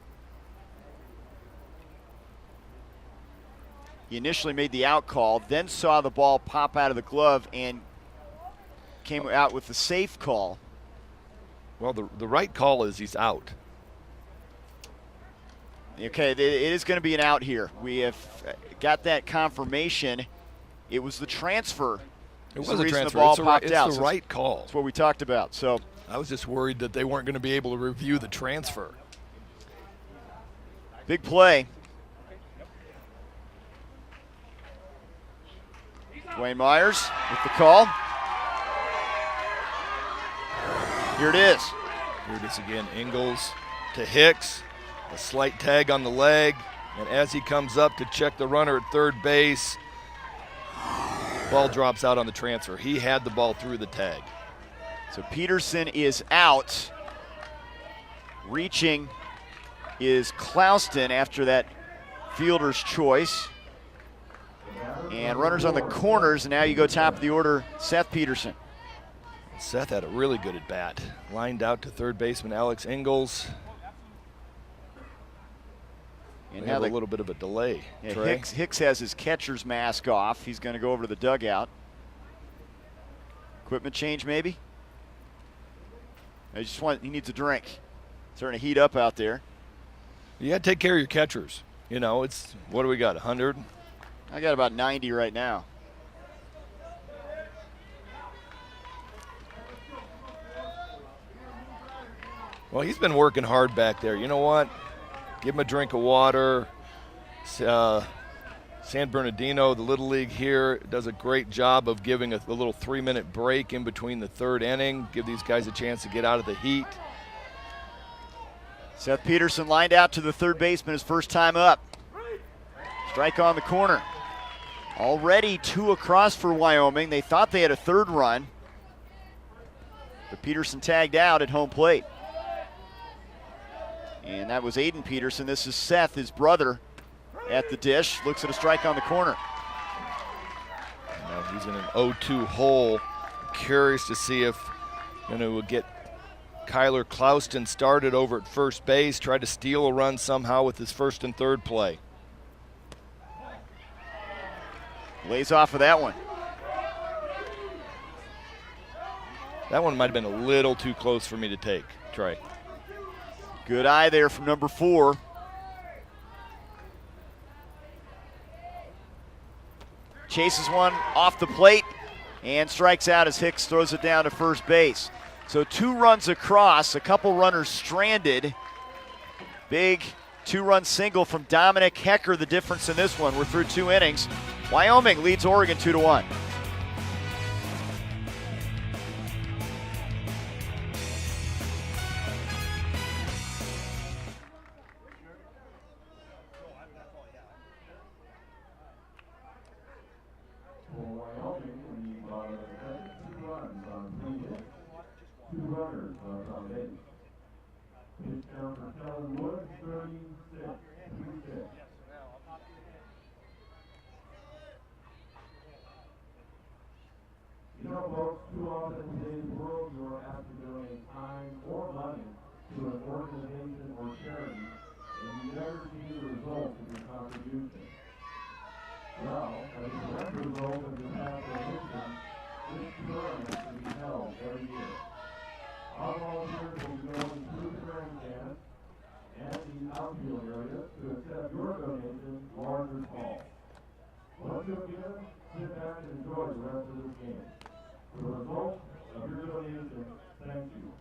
S1: He initially made the out call, then saw the ball pop out of the glove and came out with the safe call.
S2: Well, the right call is he's out.
S1: Okay, it is going to be an out here. We have got that confirmation. It was the transfer.
S2: It was a transfer.
S1: The ball popped
S2: it's
S1: out.
S2: the right call.
S1: That's what we talked about. So
S2: I was just worried that they weren't going to be able to review the transfer.
S1: Big play. Dwayne Myers with the call. Here it is.
S2: Here it is again. Ingles to Hicks. A slight tag on the leg. And as he comes up to check the runner at third base, ball drops out on the transfer. He had the ball through the tag.
S1: So Peterson is out. Reaching is Clouston after that fielder's choice. And runners on the corners, and now you go top of the order, Seth Peterson.
S2: Seth had a really good at bat. Lined out to third baseman Alex Ingles. And now a little bit of a delay.
S1: Yeah, Hicks has his catcher's mask off. He's going to go over to the dugout. Equipment change, maybe? He needs a drink. Starting to heat up out there.
S2: You got to take care of your catchers. You know, it's, what do we got, 100?
S1: I got about 90 right now.
S2: Well, he's been working hard back there. You know what? Give him a drink of water. San Bernardino, the Little League here, does a great job of giving a little 3-minute break in between the third inning. Give these guys a chance to get out of the heat.
S1: Seth Peterson lined out to the third baseman his first time up. Strike on the corner. Already 2 across for Wyoming. They thought they had a third run, but Peterson tagged out at home plate. And that was Aiden Peterson. This is Seth, his brother, at the dish. Looks at a strike on the corner.
S2: Now he's in an 0-2 hole. Curious to see if we'll get Kyler Clouston started over at first base. Tried to steal a run somehow with his first and third play.
S1: Lays off of that one.
S2: That one might have been a little too close for me to take, Trey.
S1: Good eye there from number 4. Chases one off the plate and strikes out as Hicks throws it down to first base. So 2 runs across, a couple runners stranded. Big 2-run single from Dominic Hecker, the difference in this one. We're through 2 innings. Wyoming leads Oregon 2-1.
S3: You know, folks, too often in today's world, you are asked to donate time or money to an organization or charity, and you never see the results of your contribution. Well, as a direct result of your past donation, this tournament will be held every year. Our volunteers will be going through the grandstand and the outfield area to accept your donation, large or small. Once you've given, sit back and enjoy the rest of this game. The results Of your donation, thank you.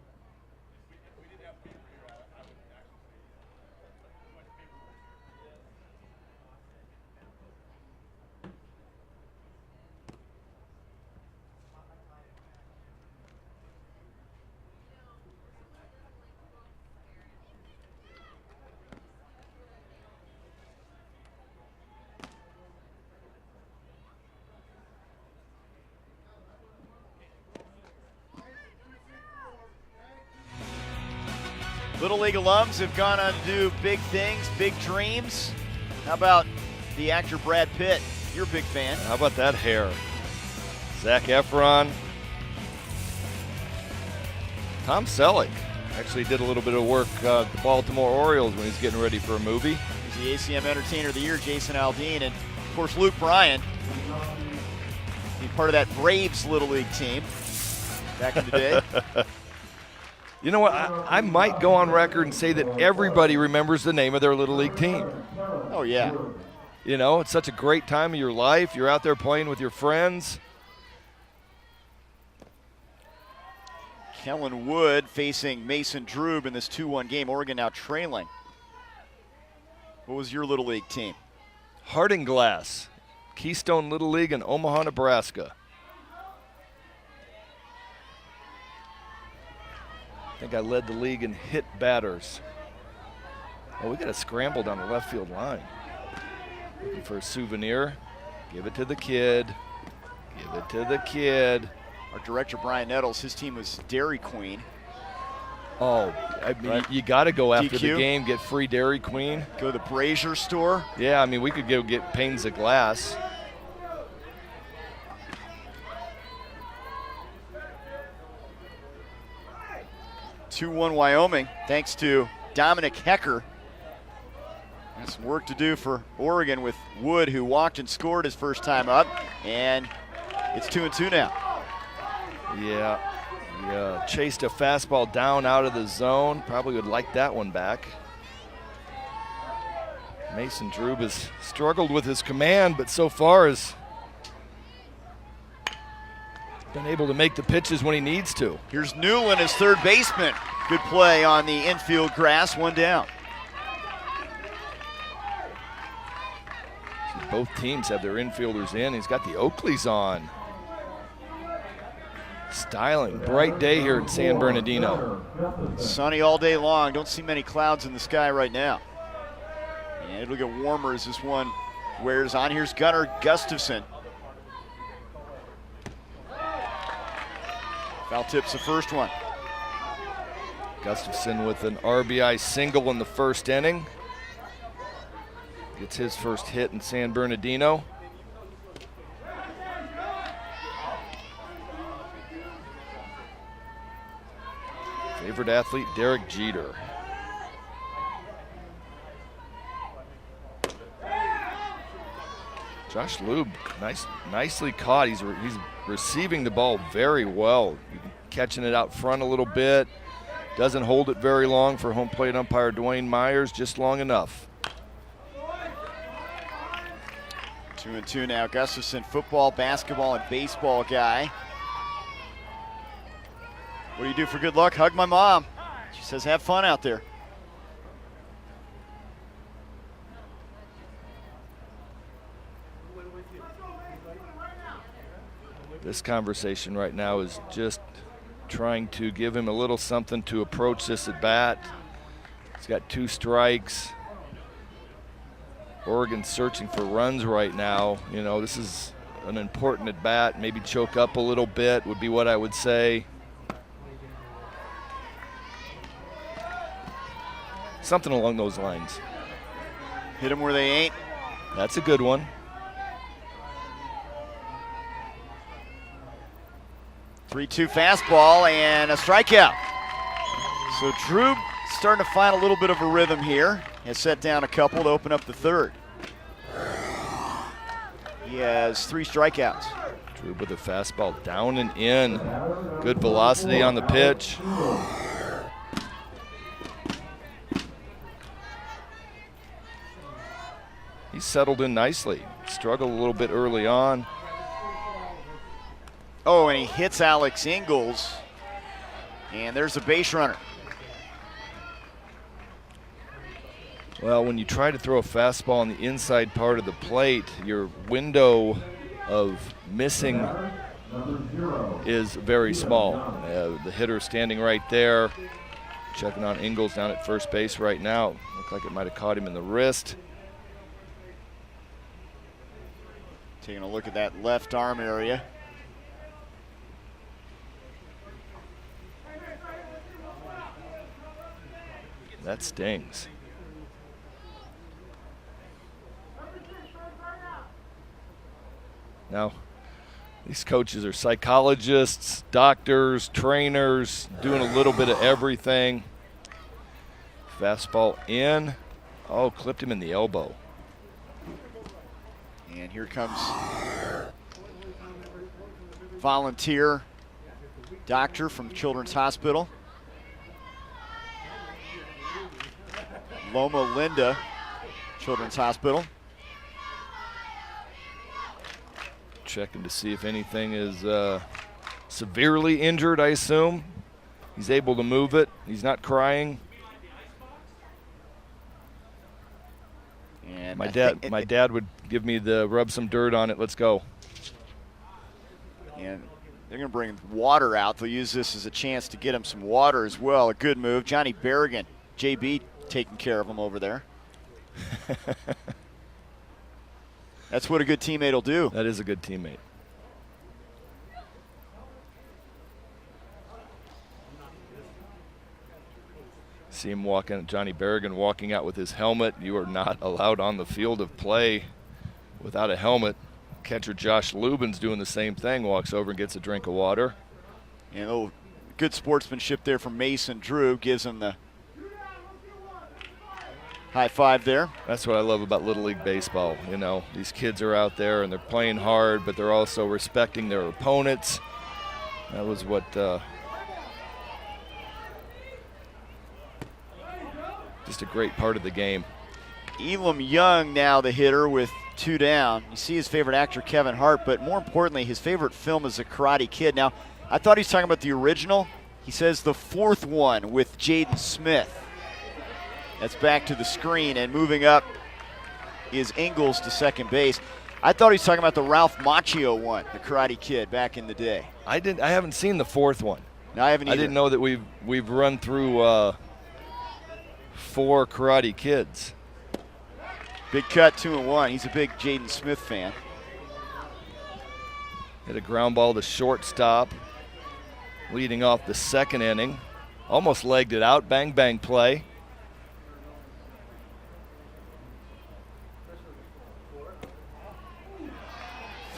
S1: Little League alums have gone on to do big things, big dreams. How about the actor Brad Pitt? You're a big fan.
S2: How about that hair? Zac Efron. Tom Selleck actually did a little bit of work at the Baltimore Orioles when he's getting ready for a movie.
S1: He's the ACM Entertainer of the Year, Jason Aldean, and of course Luke Bryan. He's part of that Braves Little League team back in the day.
S2: You know what? I might go on record and say that everybody remembers the name of their Little League team.
S1: Oh, yeah.
S2: You know, it's such a great time of your life. You're out there playing with your friends.
S1: Kellen Wood facing Mason Drube in this 2-1 game. Oregon now trailing. What was your Little League team?
S2: Harding Glass, Keystone Little League in Omaha, Nebraska. I think I led the league in hit batters. Oh, we got a scramble down the left field line. Looking for a souvenir. Give it to the kid. Give it to the kid.
S1: Our director, Brian Nettles, his team was Dairy Queen.
S2: Oh, I mean,
S1: Right.
S2: you got to go after
S1: DQ?
S2: the game, get free Dairy Queen.
S1: Go to the Brazier store.
S2: Yeah, I mean, we could go get panes of glass.
S1: (2-1) Wyoming, thanks to Dominic Hecker. Got some work to do for Oregon with Wood, who walked and scored his first time up, and it's 2-2 now.
S2: Yeah, chased a fastball down out of the zone. Probably would like that one back. Mason Drube has struggled with his command, but so far has been able to make the pitches when he needs to.
S1: Here's Newland as third baseman. Good play on the infield grass, one down.
S2: Both teams have their infielders in. He's got the Oakleys on. Styling, bright day here in San Bernardino.
S1: Sunny all day long. Don't see many clouds in the sky right now. And it'll get warmer as this one wears on. Here's Gunnar Gustafson. Foul tips the first one.
S2: Gustafson with an RBI single in the first inning. Gets his first hit in San Bernardino. Favorite athlete, Derek Jeter. Josh Lube, nicely caught. He's receiving the ball very well. Catching it out front a little bit. Doesn't hold it very long for home plate umpire Dwayne Myers, just long enough.
S1: 2-2 now. Gustafson, football, basketball, and baseball guy. What do you do for good luck? Hug my mom. She says have fun out there.
S2: This conversation right now is just trying to give him a little something to approach this at bat. He's got 2 strikes. Oregon's searching for runs right now. You know, this is an important at bat. Maybe choke up a little bit would be what I would say. Something along those lines.
S1: Hit them where they ain't.
S2: That's a good one.
S1: 3-2 fastball and a strikeout. So Drube starting to find a little bit of a rhythm here. Has set down a couple to open up the third. He has 3 strikeouts.
S2: Drube with a fastball down and in. Good velocity on the pitch. He's settled in nicely. Struggled a little bit early on.
S1: Oh, and he hits Alex Ingalls. And there's a base runner.
S2: Well, when you try to throw a fastball on the inside part of the plate, your window of missing is very small. The hitter standing right there, checking on Ingalls down at first base right now. Looked like it might have caught him in the wrist.
S1: Taking a look at that left arm area.
S2: That stings. Now, these coaches are psychologists, doctors, trainers, doing a little bit of everything. Fastball in. Oh, clipped him in the elbow.
S1: And here comes volunteer doctor from Children's Hospital. Loma Linda Children's Hospital.
S2: Checking to see if anything is severely injured, I assume. He's able to move it. He's not crying.
S1: And
S2: my dad would give me the rub some dirt on it. Let's go.
S1: And they're going to bring water out. They'll use this as a chance to get him some water as well. A good move. Johnny Berrigan, JB, taking care of him over there. That's what a good teammate will do.
S2: That is a good teammate. See him walking, Johnny Berrigan walking out with his helmet. You are not allowed on the field of play without a helmet. Catcher Josh Lubin's doing the same thing, walks over and gets a drink of water.
S1: And oh, good sportsmanship there from Mason Drew, gives him the high five there.
S2: That's what I love about Little League Baseball. You know, these kids are out there and they're playing hard, but they're also respecting their opponents. That was what just a great part of the game.
S1: Elam Young now the hitter with 2 down. You see his favorite actor, Kevin Hart, but more importantly, his favorite film is The Karate Kid. Now, I thought he was talking about the original. He says the 4th one with Jaden Smith. That's back to the screen, and moving up is Ingalls to second base. I thought he was talking about the Ralph Macchio one, The Karate Kid, back in the day.
S2: I haven't seen the 4th one.
S1: No, I haven't either.
S2: I didn't know that we've run through 4 Karate Kids.
S1: Big cut, 2-1. He's a big Jaden Smith fan.
S2: Hit a ground ball to shortstop, leading off the 2nd inning. Almost legged it out, bang, bang play.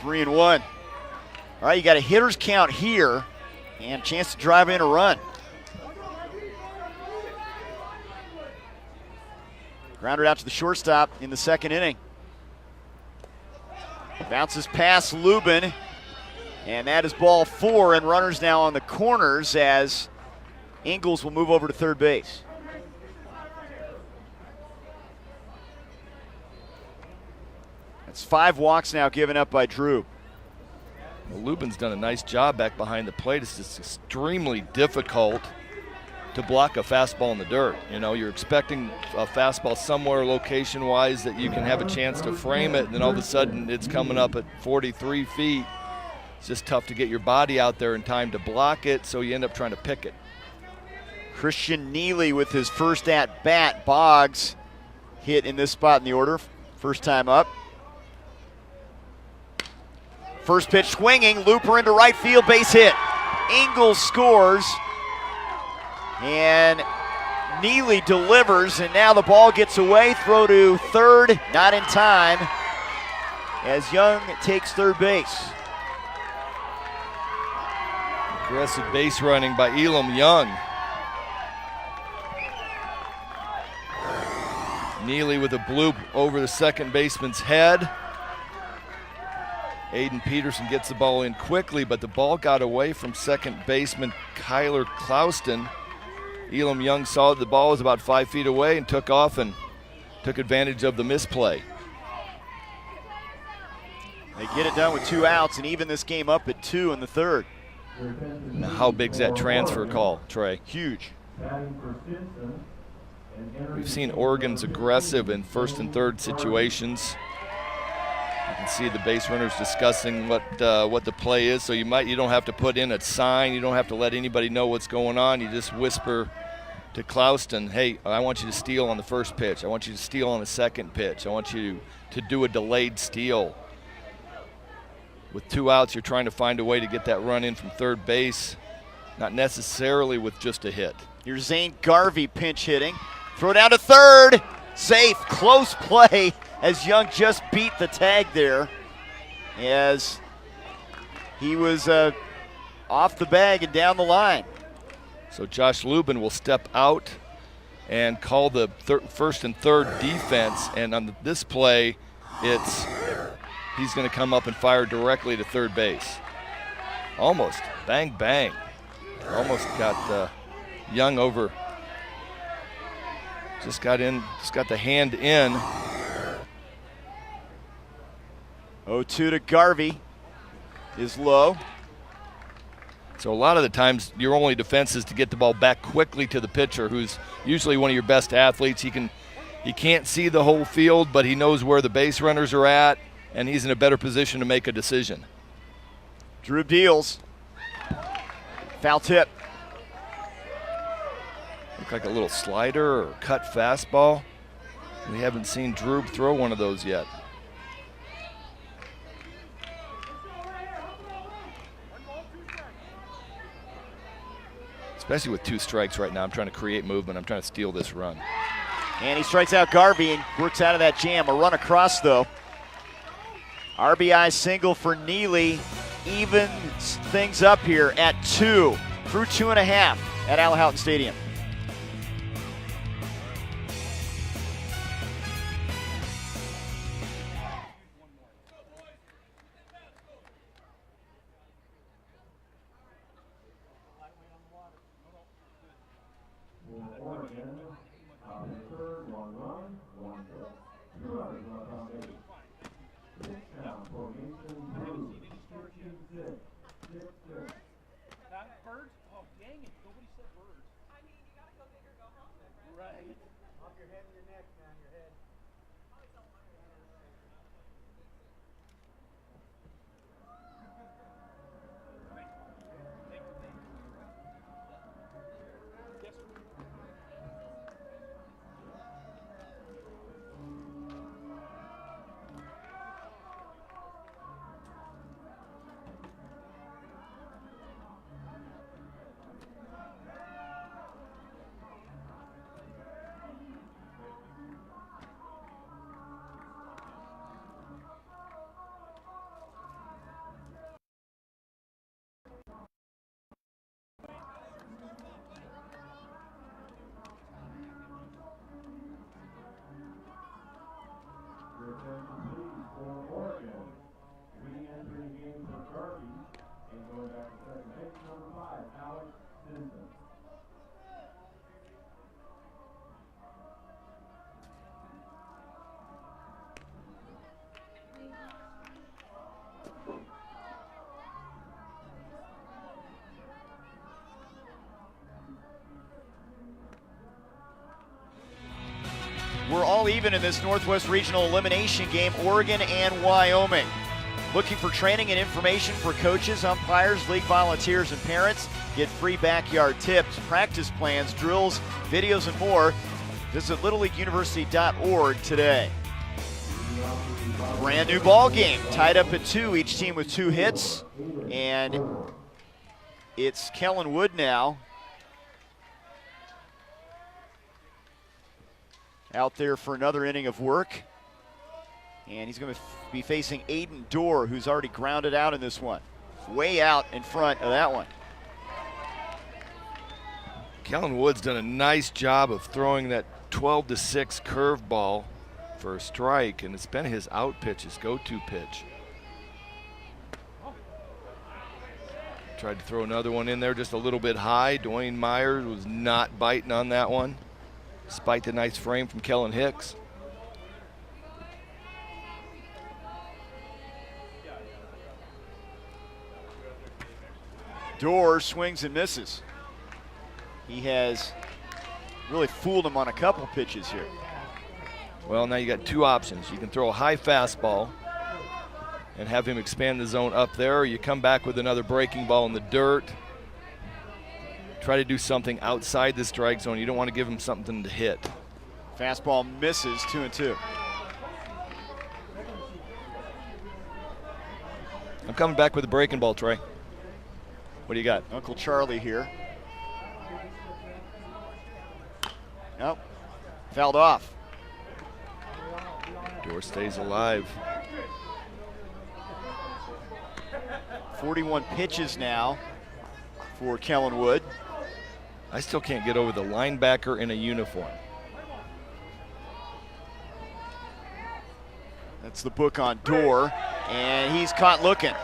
S1: Three and 1. All right, you got a hitter's count here and a chance to drive in a run. Grounded out to the shortstop in the 2nd inning. Bounces past Lubin, and that is ball 4, and runners now on the corners as Ingalls will move over to third base. That's 5 walks now given up by Drew.
S2: Well, Lubin's done a nice job back behind the plate. It's just extremely difficult to block a fastball in the dirt. You know, you're expecting a fastball somewhere location-wise that you can have a chance to frame it, and then all of a sudden it's coming up at 43 feet. It's just tough to get your body out there in time to block it, so you end up trying to pick it.
S1: Christian Neely with his first at-bat. Boggs hit in this spot in the order. First time up. First pitch swinging, looper into right field, base hit. Ingalls scores, and Neely delivers, and now the ball gets away. Throw to third, not in time, as Young takes third base.
S2: Aggressive base running by Elam Young. Neely with a bloop over the second baseman's head. Aiden Peterson gets the ball in quickly, but the ball got away from second baseman Kyler Clouston. Elam Young saw that the ball was about 5 feet away and took off and took advantage of the misplay.
S1: They get it done with 2 outs and even this game up at 2 in the third.
S2: Now, how big's that transfer call, Trey?
S1: Huge.
S2: We've seen Oregon's aggressive in first and third situations. You can see the base runners discussing what the play is. So you don't have to put in a sign. You don't have to let anybody know what's going on. You just whisper to Clouston, hey, I want you to steal on the first pitch. I want you to steal on the second pitch. I want you to do a delayed steal. With 2 outs, you're trying to find a way to get that run in from third base, not necessarily with just a hit.
S1: Here's Zane Garvey pinch hitting. Throw down to third. Safe. Close play as Young just beat the tag there as he was off the bag and down the line.
S2: So Josh Lubin will step out and call the first and third defense. And on this play, he's going to come up and fire directly to third base. Almost. Bang, bang. Almost got Young over. Just got the hand in.
S1: 0-2 to Garvey is low.
S2: So a lot of the times your only defense is to get the ball back quickly to the pitcher, who's usually one of your best athletes. He can't see the whole field, but he knows where the base runners are at, and he's in a better position to make a decision.
S1: Drew deals. Foul tip.
S2: Looked like a little slider or cut fastball. We haven't seen Drew throw one of those yet. Especially with 2 strikes right now. I'm trying to create movement. I'm trying to steal this run.
S1: And he strikes out Garvey and works out of that jam. A run across, though. RBI single for Neely evens things up here at 2 through 2.5 at Al Houghton Stadium. We're all even in this Northwest Regional Elimination game, Oregon and Wyoming. Looking for training and information for coaches, umpires, league volunteers, and parents? Get free backyard tips, practice plans, drills, videos, and more. Visit littleleagueuniversity.org today. Brand new ball game, tied up at 2, each team with 2 hits. And it's Kellen Wood now out there for another inning of work. And he's going to be facing Aiden Dorr, who's already grounded out in this one. Way out in front of that one.
S2: Kellen Wood's done a nice job of throwing that 12-6 curveball for a strike, and it's been his out pitch, his go-to pitch. Tried to throw another one in there just a little bit high. Dwayne Myers was not biting on that one, despite the nice frame from Kellen Hicks.
S1: Dorr swings and misses. He has really fooled him on a couple pitches here.
S2: Well, now you got two options. You can throw a high fastball and have him expand the zone up there, or you come back with another breaking ball in the dirt. Try to do something outside the strike zone. You don't want to give him something to hit.
S1: Fastball misses, 2-2.
S2: I'm coming back with a breaking ball, Trey. What do you got?
S1: Uncle Charlie here. Nope, fouled off.
S2: Dorr stays alive.
S1: 41 pitches now for Kellen Wood.
S2: I still can't get over the linebacker in a uniform.
S1: That's the book on Dorr, and he's caught looking.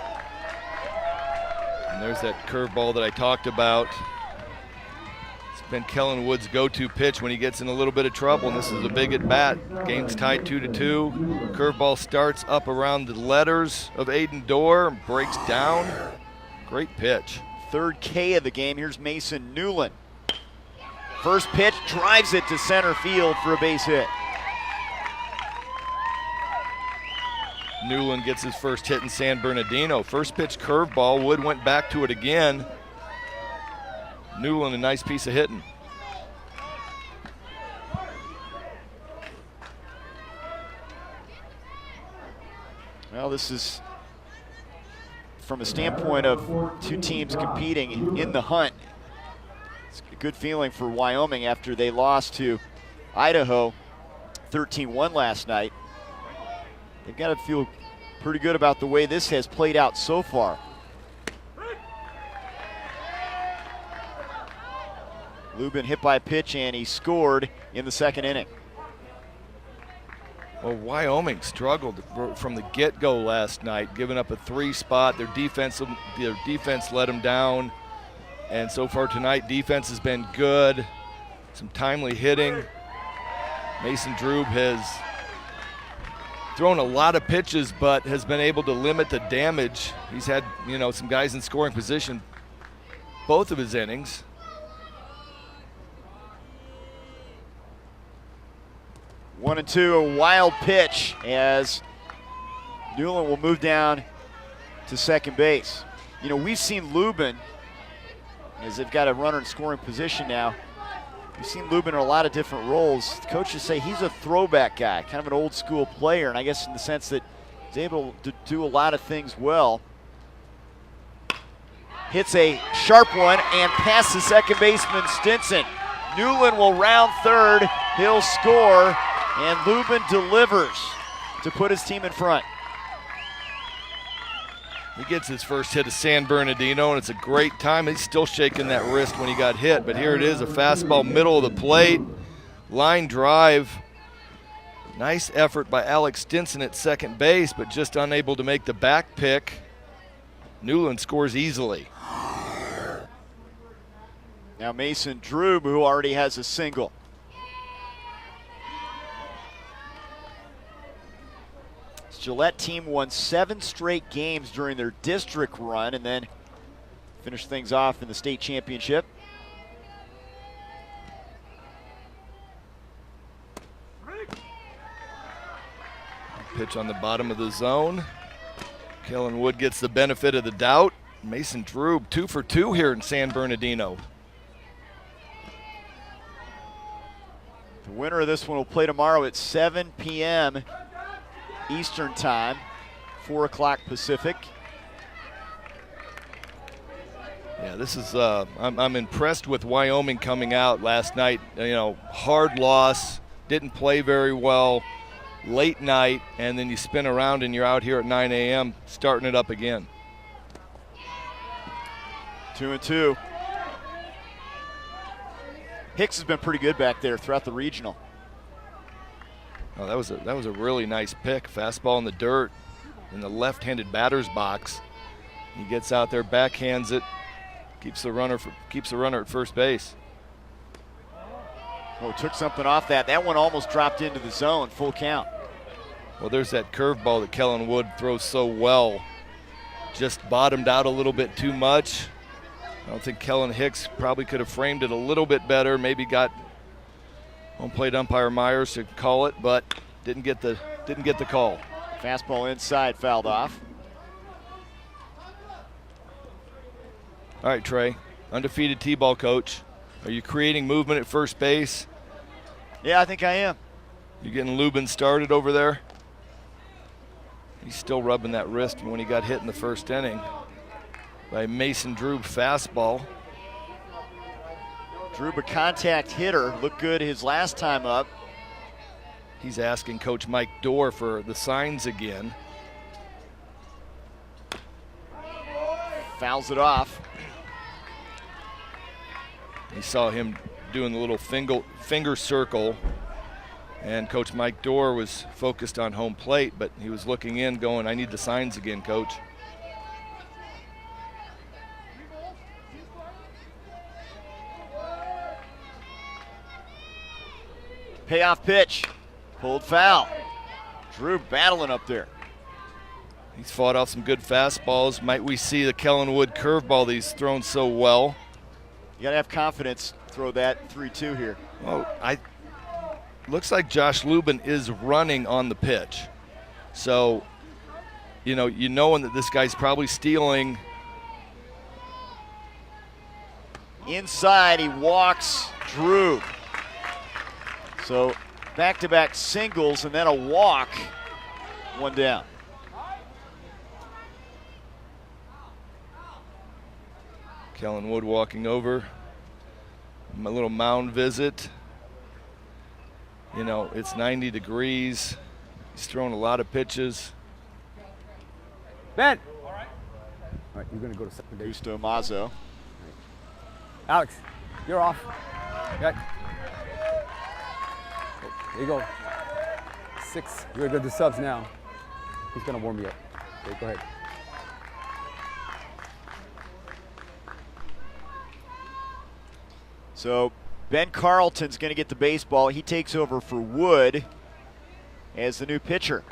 S2: And there's that curveball that I talked about. It's been Kellen Wood's go-to pitch when he gets in a little bit of trouble, and this is a big at-bat. Game's tied 2-2. Curveball starts up around the letters of Aiden Dorr, breaks down. Great pitch.
S1: Third K of the game. Here's Mason Newland. First pitch, drives it to center field for a base hit.
S2: Newland gets his first hit in San Bernardino. First pitch curveball. Wood went back to it again. Newland, a nice piece of hitting.
S1: Well, this is from a standpoint of two teams competing in the hunt. It's a good feeling for Wyoming after they lost to Idaho 13-1 last night. They've got to feel pretty good about the way this has played out so far. Lubin hit by a pitch, and he scored in the second inning.
S2: Well, Wyoming struggled from the get-go last night, giving up a 3 spot. Their defense let them down. And so far tonight, defense has been good. Some timely hitting. Mason Drube has thrown a lot of pitches, but has been able to limit the damage. He's had, some guys in scoring position both of his innings.
S1: One and two, a wild pitch as Newland will move down to second base. We've seen Lubin, as they've got a runner in scoring position now, we've seen Lubin in a lot of different roles. The coaches say he's a throwback guy, kind of an old school player, and I guess in the sense that he's able to do a lot of things well. Hits a sharp one and past the second baseman Stinson. Newland will round third, he'll score, and Lubin delivers to put his team in front.
S2: He gets his first hit of San Bernardino, and it's a great time. He's still shaking that wrist when he got hit, but here it is, a fastball middle of the plate, line drive. Nice effort by Alex Stinson at second base, but just unable to make the back pick. Newland scores easily.
S1: Now Mason Drube, who already has a single. Gillette team won 7 straight games during their district run and then finished things off in the state championship.
S2: Pitch on the bottom of the zone. Kellen Wood gets the benefit of the doubt. Mason Drube 2 for 2 here in San Bernardino.
S1: The winner of this one will play tomorrow at 7 p.m. Eastern time, 4 o'clock Pacific.
S2: Yeah, this is, I'm impressed with Wyoming coming out last night. Hard loss, didn't play very well, late night, and then you spin around and you're out here at 9 a.m. starting it up again.
S1: 2-2. Hicks has been pretty good back there throughout the regional.
S2: Oh, that was a really nice pick. Fastball in the dirt in the left-handed batter's box. He gets out there, backhands it, keeps the runner at first base.
S1: Oh, took something off that. That one almost dropped into the zone, full count.
S2: Well, there's that curveball that Kellen Wood throws so well. Just bottomed out a little bit too much. I don't think Kellen Hicks probably could have framed it a little bit better, maybe got home plate umpire Myers to call it, but didn't get the call.
S1: Fastball inside, fouled off.
S2: All right, Trey, undefeated T-ball coach. Are you creating movement at first base?
S1: Yeah, I think I am.
S2: You getting Lubin started over there? He's still rubbing that wrist when he got hit in the first inning by Mason Drube fastball.
S1: Drube, a contact hitter, looked good his last time up.
S2: He's asking Coach Mike Dorr for the signs again.
S1: Fouls it off.
S2: You saw him doing the little finger circle, and Coach Mike Dorr was focused on home plate, but he was looking in going, I need the signs again, Coach.
S1: Payoff pitch, pulled foul. Drew battling up there.
S2: He's fought off some good fastballs. Might we see the Kellen Wood curveball that he's thrown so well?
S1: You gotta have confidence, throw that 3-2 here.
S2: Well, looks like Josh Lubin is running on the pitch. So, knowing that this guy's probably stealing.
S1: Inside, he walks Drew. So back-to-back singles and then a walk, one down.
S2: Kellen Wood walking over. My little mound visit. It's 90 degrees. He's throwing a lot of pitches.
S5: Ben! All right, you're going to go to second base.
S1: Gusto Mazzo.
S5: Alex, you're off. Got. There you go. 6. You're going to do subs now. He's going to warm you up. Okay, go ahead.
S1: So Ben Carlton's going to get the baseball. He takes over for Wood as the new pitcher.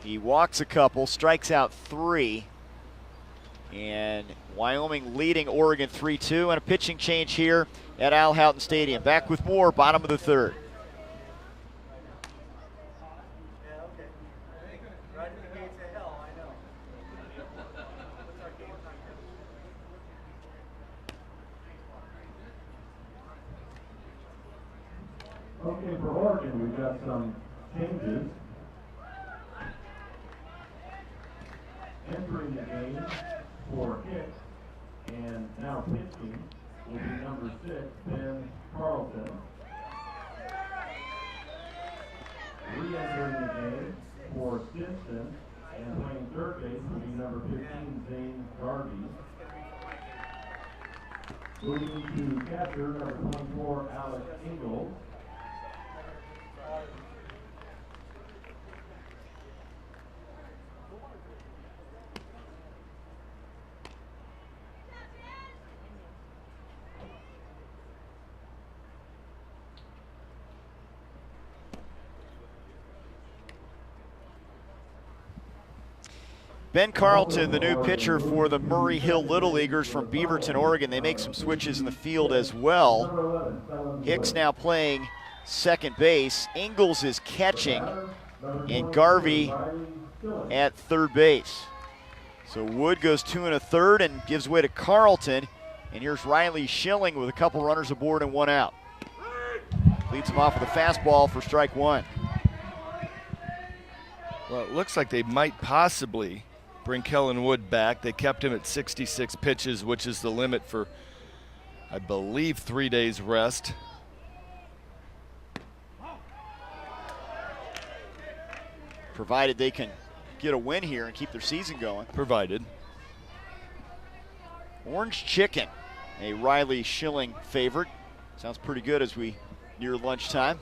S1: He walks a couple, strikes out 3. And Wyoming leading Oregon 3-2, and a pitching change here at Al Houghton Stadium. Back with more, bottom of the third.
S3: Okay, for Oregon, we've got some changes. Entering the game for Hicks and now pitching will be number 6, Ben Carlton. Re-entering the game for Stinson and playing third base will be number 15, Zane Garvey. Moving to catcher, number 24, Alex Ingalls.
S1: Ben Carlton, the new pitcher for the Murray Hill Little Leaguers from Beaverton, Oregon. They make some switches in the field as well. Hicks now playing second base. Ingalls is catching, and Garvey at third base. So Wood goes 2 1/3 and gives way to Carlton. And here's Riley Schilling with a couple runners aboard and 1 out. Leads him off with a fastball for strike 1.
S2: Well, it looks like they might possibly bring Kellen Wood back. They kept him at 66 pitches, which is the limit for, I believe, 3 days rest.
S1: Provided they can get a win here and keep their season going.
S2: Provided.
S1: Orange Chicken, a Riley Schilling favorite. Sounds pretty good as we near lunchtime.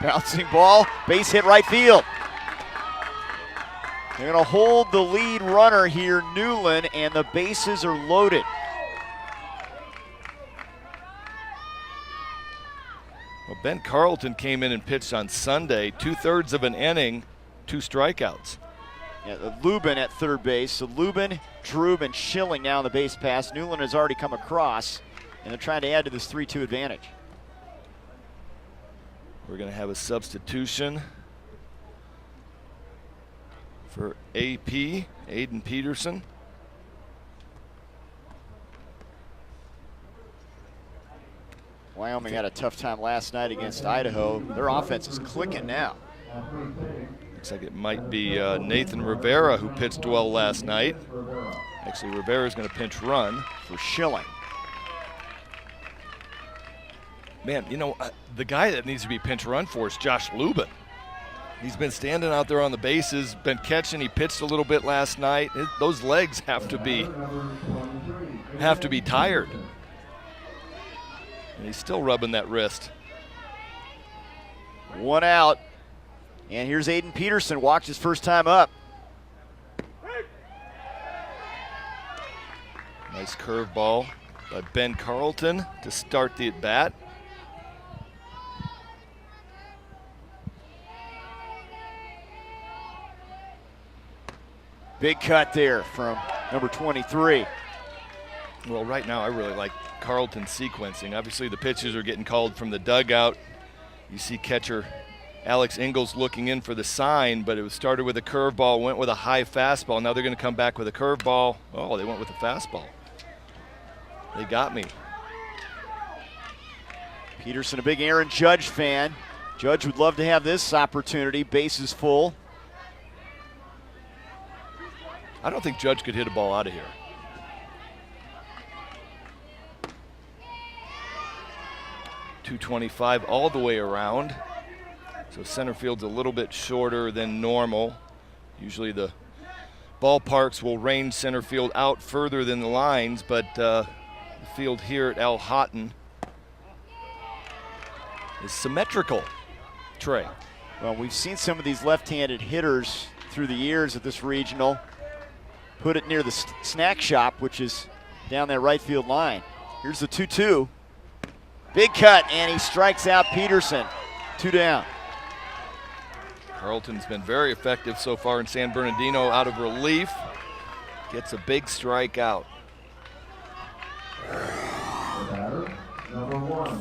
S1: Bouncing ball, base hit right field. They're going to hold the lead runner here, Newland, and the bases are loaded.
S2: Well, Ben Carlton came in and pitched on Sunday, 2/3 of an inning, 2 strikeouts.
S1: Yeah, Lubin at third base. So Lubin, Drube, and Schilling now on the base pass. Newland has already come across, and they're trying to add to this 3-2 advantage.
S2: We're going to have a substitution for AP, Aiden Peterson.
S1: Wyoming had a tough time last night against Idaho. Their offense is clicking now.
S2: Looks like it might be Nathan Rivera who pitched well last night. Actually, Rivera's going to pinch run
S1: For Schilling.
S2: Man, you know, the guy that needs to be pinch run for is Josh Lubin. He's been standing out there on the bases, been catching. He pitched a little bit last night. Those legs have to be tired. And he's still rubbing that wrist.
S1: 1 out. And here's Aiden Peterson. Walked his first time up.
S2: Nice curveball by Ben Carlton to start the at-bat.
S1: Big cut there from number 23.
S2: Well, right now I really like Carlton's sequencing. Obviously the pitches are getting called from the dugout. You see catcher Alex Ingalls looking in for the sign, but it was started with a curveball, went with a high fastball. Now they're going to come back with a curveball. Oh, they went with a fastball. They got me.
S1: Peterson, a big Aaron Judge fan. Judge would love to have this opportunity. Bases full.
S2: I don't think Judge could hit a ball out of here. .225 all the way around. So center field's a little bit shorter than normal. Usually the ballparks will range center field out further than the lines, but the field here at Al Houghton is symmetrical. Trey.
S1: Well, we've seen some of these left-handed hitters through the years at this regional put it near the snack shop, which is down that right field line. Here's the 2-2. Big cut, and he strikes out Peterson. 2 down.
S2: Carlton's been very effective so far in San Bernardino out of relief. Gets a big strikeout.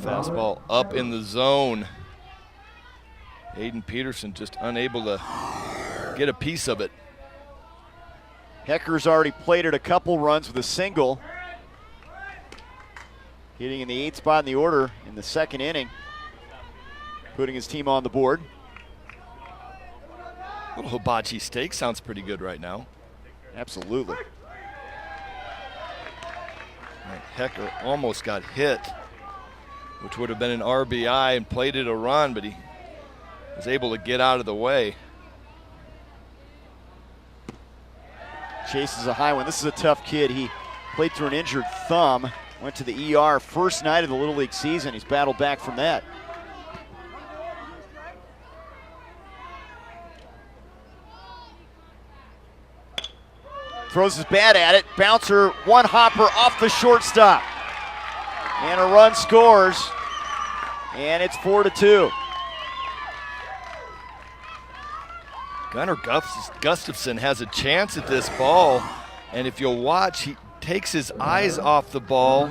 S2: Fastball up in the zone. Aiden Peterson just unable to get a piece of it.
S1: Hecker's already plated a couple runs with a single. Hitting in the 8th spot in the order in the 2nd inning. Putting his team on the board.
S2: Little hibachi steak sounds pretty good right now.
S1: Absolutely.
S2: Hecker almost got hit, which would have been an RBI, and plated a run, but he was able to get out of the way.
S1: Chases a high one. This is a tough kid. He played through an injured thumb. Went to the ER first night of the Little League season. He's battled back from that. Throws his bat at it. Bouncer, one hopper off the shortstop. And a run scores. And it's 4-2.
S2: Gunnar Gustafson has a chance at this ball. And if you'll watch, he takes his eyes off the ball.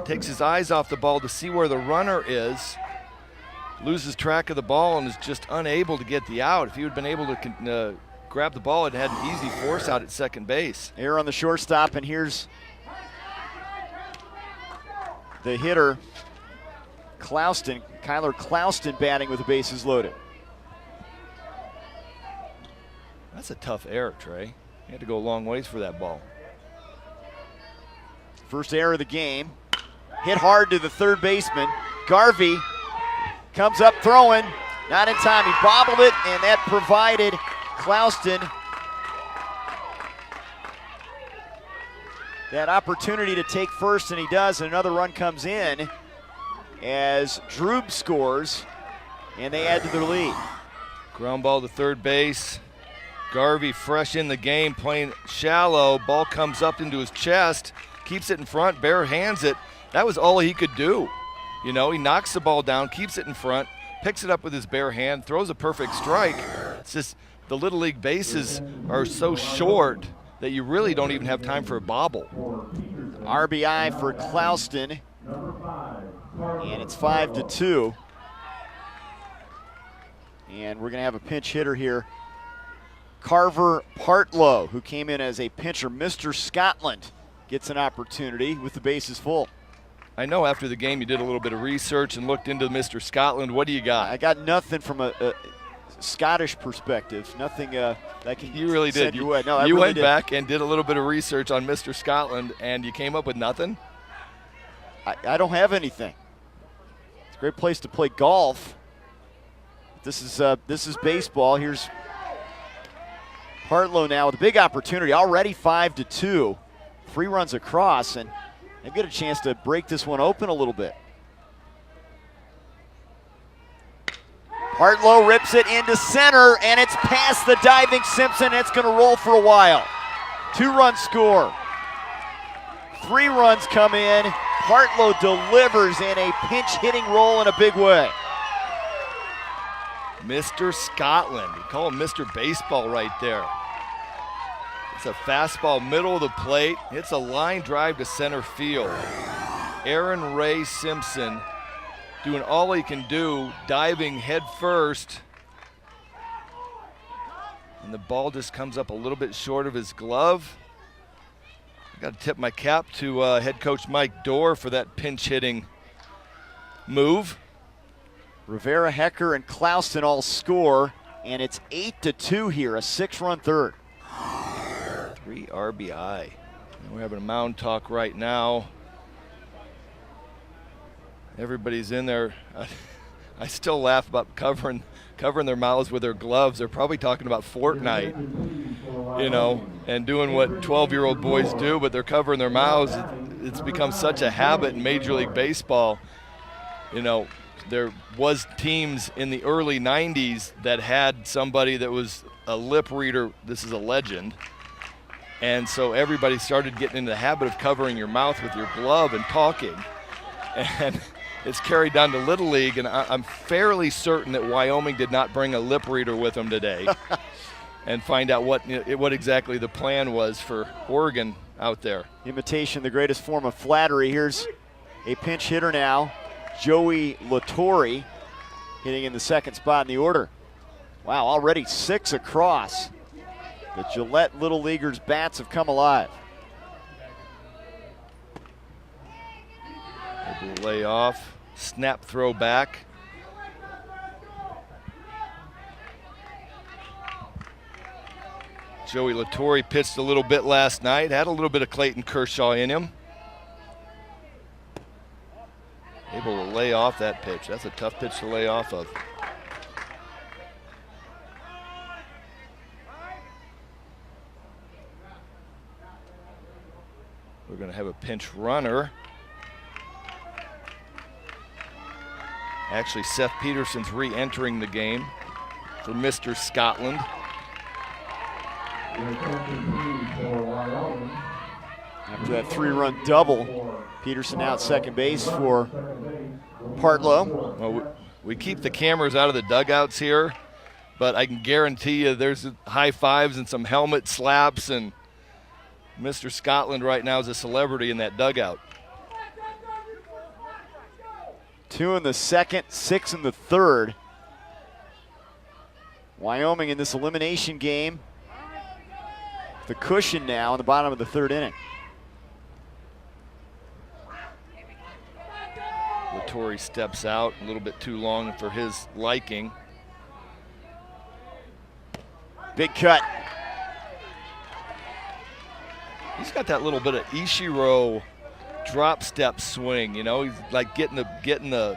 S2: Takes his eyes off the ball to see where the runner is. Loses track of the ball and is just unable to get the out. If he would have been able to grab the ball, it had an easy force out at second base.
S1: Error on the shortstop, and here's the hitter, Clouston, Kyler Clouston, batting with the bases loaded.
S2: That's a tough error, Trey. You had to go a long ways for that ball.
S1: First error of the game. Hit hard to the third baseman. Garvey comes up throwing. Not in time. He bobbled it, and that provided Clouston that opportunity to take first, and he does, and another run comes in as Drube scores, and they add to their lead.
S2: Ground ball to third base. Garvey fresh in the game, playing shallow. Ball comes up into his chest, keeps it in front, bare hands it. That was all he could do. You know, he knocks the ball down, keeps it in front, picks it up with his bare hand, throws a perfect strike. It's just the Little League bases are so short that you really don't even have time for a bobble.
S1: RBI for Clouston, and it's 5-2. And we're going to have a pinch hitter here. Carver Partlow, who came in as a pitcher. Mr. Scotland gets an opportunity with the bases full.
S2: I know after the game you did a little bit of research and looked into Mr. Scotland. What do you got?
S1: I got nothing from a Scottish perspective. Nothing that can.
S2: You really did.
S1: You went
S2: back and did a little bit of research on Mr. Scotland, and you came up with nothing?
S1: I don't have anything. It's a great place to play golf. This is baseball. Here's Partlow now with a big opportunity. Already 5-2. 3 runs across, and they've got a chance to break this one open a little bit. Partlow rips it into center, and it's past the diving Simpson. It's going to roll for a while. 2-run score. 3 runs come in. Partlow delivers in a pinch-hitting roll in a big way.
S2: Mr. Scotland. You call him Mr. Baseball right there. It's a fastball middle of the plate. It's a line drive to center field. Aaron Ray Simpson doing all he can do, diving head first. And the ball just comes up a little bit short of his glove. I got to tip my cap to head coach Mike Dorr for that pinch hitting move.
S1: Rivera, Hecker, and Clouston all score, and it's 8-2 here, a 6-run third.
S2: 3 RBI. And we're having a mound talk right now. Everybody's in there. I still laugh about covering their mouths with their gloves. They're probably talking about Fortnite, you know, and doing what 12-year-old boys do, but they're covering their mouths. It's become such a habit in Major League Baseball. You know, there was teams in the early 90s that had somebody that was a lip reader. This is a legend. And so everybody started getting into the habit of covering your mouth with your glove and talking. And it's carried down to Little League, and I'm fairly certain that Wyoming did not bring a lip reader with them today and find out what exactly the plan was for Oregon out there.
S1: Imitation, the greatest form of flattery. Here's a pinch hitter now, Joey Latore, hitting in the second spot in the order. Wow, already 6 across. The Gillette Little Leaguers' bats have come alive.
S2: Able to lay off, snap throw back. Joey Latore pitched a little bit last night, had a little bit of Clayton Kershaw in him. Able to lay off that pitch. That's a tough pitch to lay off of. We're going to have a pinch runner. Actually, Seth Peterson's re-entering the game for Mr. Scotland.
S1: After that 3-run double, Peterson now at second base for Partlow.
S2: Well, we keep the cameras out of the dugouts here, but I can guarantee you there's high fives and some helmet slaps, and Mr. Scotland right now is a celebrity in that dugout.
S1: 2 in the second, 6 in the third. Wyoming in this elimination game. The cushion now in the bottom of the third inning.
S2: Latore steps out a little bit too long for his liking.
S1: Big cut.
S2: He's got that little bit of Ichiro drop step swing, you know. He's like getting out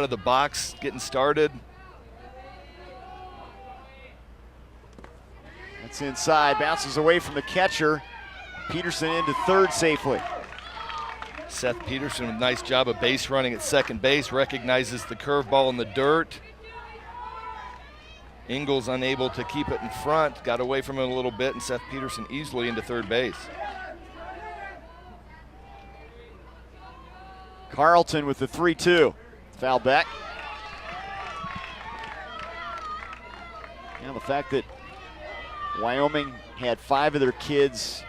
S2: of the box, getting started.
S1: That's inside, bounces away from the catcher. Peterson into third safely.
S2: Seth Peterson with a nice job of base running at second base, recognizes the curveball in the dirt. Ingles unable to keep it in front, got away from it a little bit, and Seth Peterson easily into third base.
S1: Carlton with the 3-2. Foul back. And the fact that Wyoming had 5 of their kids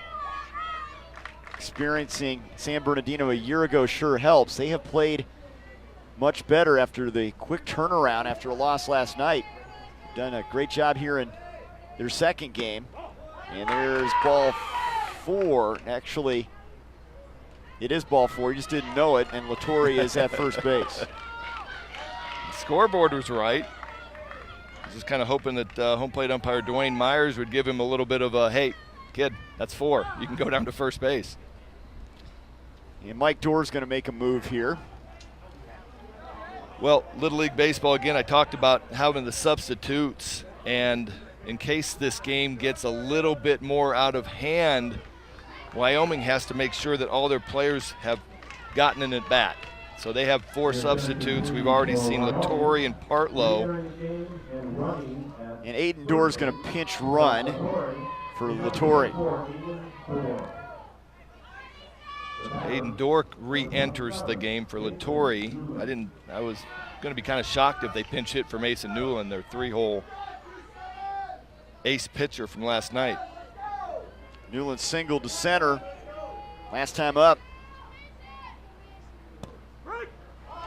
S1: experiencing San Bernardino a year ago sure helps. They have played much better after the quick turnaround after a loss last night. Done a great job here in their second game. And there's ball 4. Actually, it is ball 4. You just didn't know it. And Latore is at first base.
S2: The scoreboard was right. Just kind of hoping that home plate umpire Dwayne Myers would give him a little bit of a, hey, kid, that's 4. You can go down to first base.
S1: And Mike Doerr's going to make a move here.
S2: Well, Little League Baseball, again, I talked about having the substitutes, and in case this game gets a little bit more out of hand, Wyoming has to make sure that all their players have gotten an at-bat. So they have 4 substitutes. We've already seen Latore and Partlow.
S1: And Aiden Doerr's going to pinch run for Latore.
S2: Aiden Doerr re-enters the game for Latore. I was going to be kind of shocked if they pinch hit for Mason Newland, their 3-hole ace pitcher from last night.
S1: Newland singled to center. Last time up.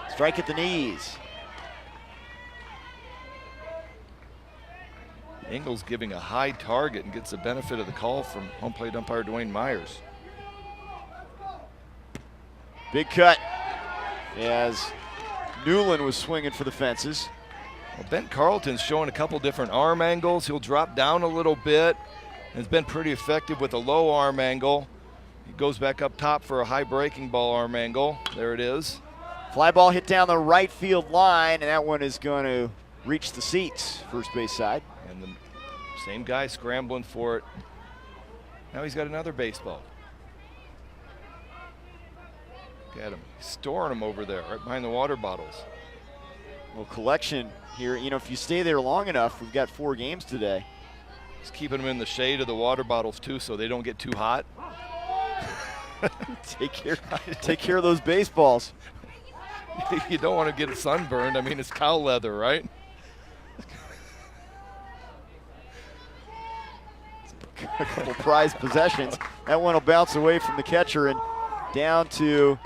S1: Strike at the knees.
S2: Ingles giving a high target and gets the benefit of the call from home plate umpire Dwayne Myers.
S1: Big cut as Newland was swinging for the fences.
S2: Well, Ben Carlton's showing a couple different arm angles. He'll drop down a little bit. Has been pretty effective with a low arm angle. He goes back up top for a high breaking ball arm angle. There it is.
S1: Fly ball hit down the right field line, and that one is going to reach the seats, first base side.
S2: And the same guy scrambling for it. Now he's got another baseball. Look at him, he's storing them over there, right behind the water bottles.
S1: Well, collection here, you know, if you stay there long enough, we've got 4 games today.
S2: He's keeping them in the shade of the water bottles too, so they don't get too hot.
S1: Take care of those baseballs.
S2: You don't want to get sunburned. I mean, it's cow leather, right?
S1: A couple prized possessions. That one will bounce away from the catcher and down to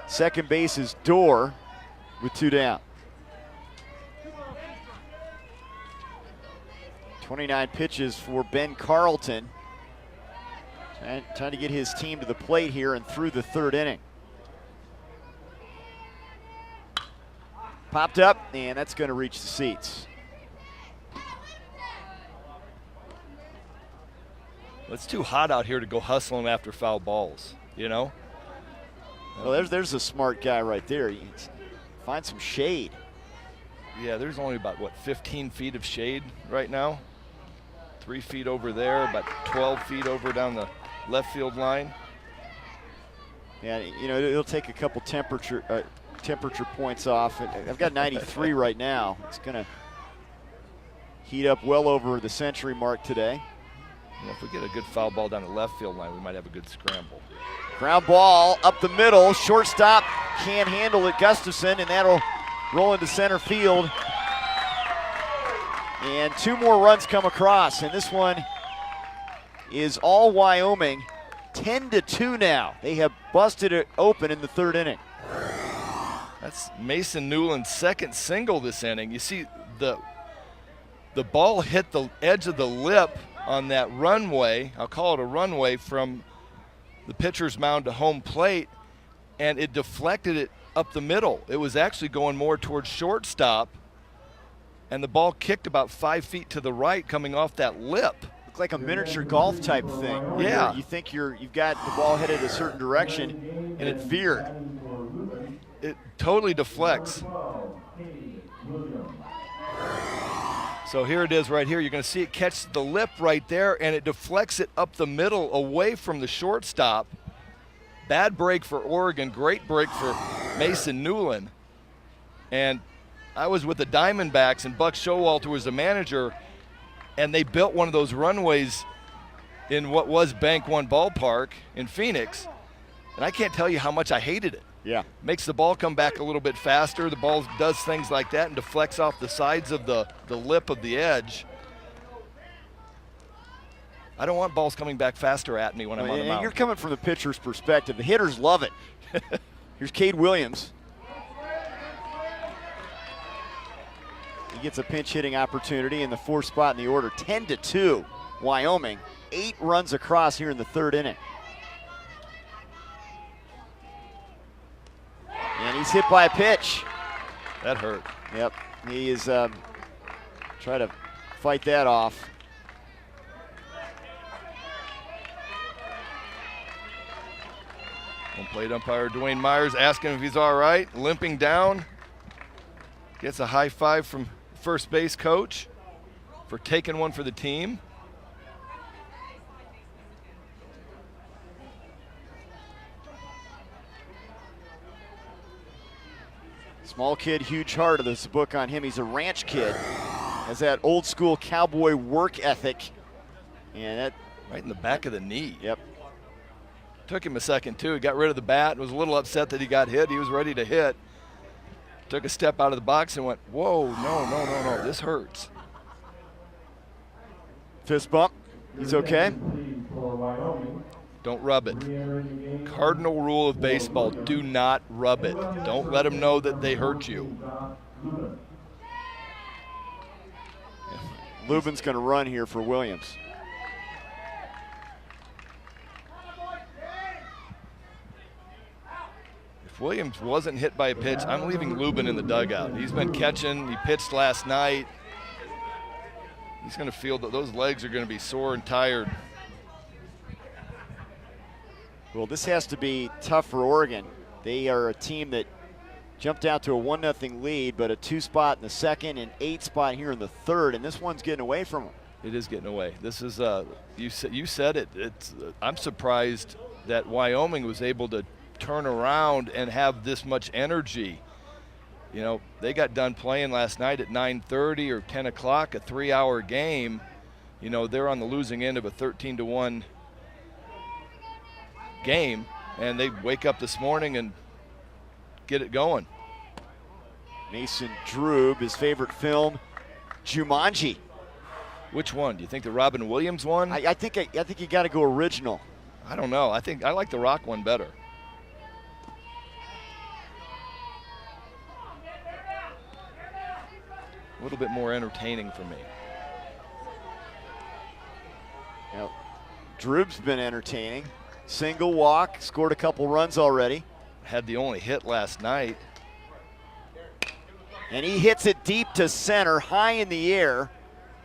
S1: second base is Doerr with 2 down. 29 pitches for Ben Carlton. Trying to get his team to the plate here and through the 3rd inning. Popped up, and that's going to reach the seats.
S2: Well, it's too hot out here to go hustling after foul balls, you know?
S1: Well, there's a smart guy right there. You find some shade.
S2: Yeah, there's only about, 15 feet of shade right now? 3 feet over there, about 12 feet over down the left field line.
S1: Yeah, you know, it'll take a couple temperature points off. I've got 93 right now. It's going to heat up well over the century mark today.
S2: You know, if we get a good foul ball down the left field line, we might have a good scramble.
S1: Ground ball up the middle. Shortstop can't handle it, Gustafson, and that'll roll into center field. And 2 more runs come across, and this one is all Wyoming. 10-2 now. They have busted it open in the 3rd inning.
S2: That's Mason Newland's 2nd single this inning. You see the ball hit the edge of the lip on that runway. I'll call it a runway from the pitcher's mound to home plate, and it deflected it up the middle. It was actually going more towards shortstop, and the ball kicked about 5 feet to the right coming off that lip.
S1: Looked like a miniature golf type thing.
S2: Yeah.
S1: You think you've got the ball headed a certain direction, and it veered.
S2: It totally deflects. So here it is right here. You're going to see it catch the lip right there, and it deflects it up the middle away from the shortstop. Bad break for Oregon, great break for Mason Newland. And I was with the Diamondbacks, and Buck Showalter was the manager, and they built one of those runways in what was Bank One Ballpark in Phoenix, and I can't tell you how much I hated it.
S1: Yeah.
S2: Makes the ball come back a little bit faster. The ball does things like that and deflects off the sides of the lip of the edge. I don't want balls coming back faster at me when I'm on the mound.
S1: And you're coming from the pitcher's perspective. The hitters love it. Here's Cade Williams. He gets a pinch hitting opportunity in the 4th spot in the order. 10-2, Wyoming. 8 runs across here in the 3rd inning. And he's hit by a pitch.
S2: That hurt.
S1: Yep, he is trying to fight that off.
S2: Home plate umpire Dwayne Myers asking if he's all right, limping down. Gets a high five from first base coach for taking one for the team.
S1: Small kid, huge heart. There's a book on him. He's a ranch kid. Has that old school cowboy work ethic. And that
S2: right in the back of the knee.
S1: Yep.
S2: Took him a second too. He got rid of the bat. Was a little upset that he got hit. He was ready to hit. Took a step out of the box and went, whoa, no, this hurts.
S1: Fist bump. He's okay.
S2: Don't rub it. Cardinal rule of baseball, do not rub it. Don't let them know that they hurt you.
S1: Lubin's going to run here for Williams.
S2: If Williams wasn't hit by a pitch, I'm leaving Lubin in the dugout. He's been catching. He pitched last night. He's going to feel that those legs are going to be sore and tired.
S1: Well, this has to be tough for Oregon. They are a team that jumped out to a 1-0 lead, but a 2 spot in the 2nd and 8 spot here in the 3rd, and this one's getting away from them.
S2: It is getting away. This is you said it. I'm surprised that Wyoming was able to turn around and have this much energy. You know, they got done playing last night at 9:30 or 10 o'clock, a 3-hour game. You know, they're on the losing end of a 13-1 game, and they wake up this morning and get it going.
S1: Mason Drube, his favorite film, Jumanji.
S2: Which one? Do you think the Robin Williams one?
S1: I think you got to go original.
S2: I don't know. I think I like the Rock one better. A little bit more entertaining for me.
S1: Yep. Drube's been entertaining. Single walk, scored a couple runs already.
S2: Had the only hit last night.
S1: And he hits it deep to center, high in the air.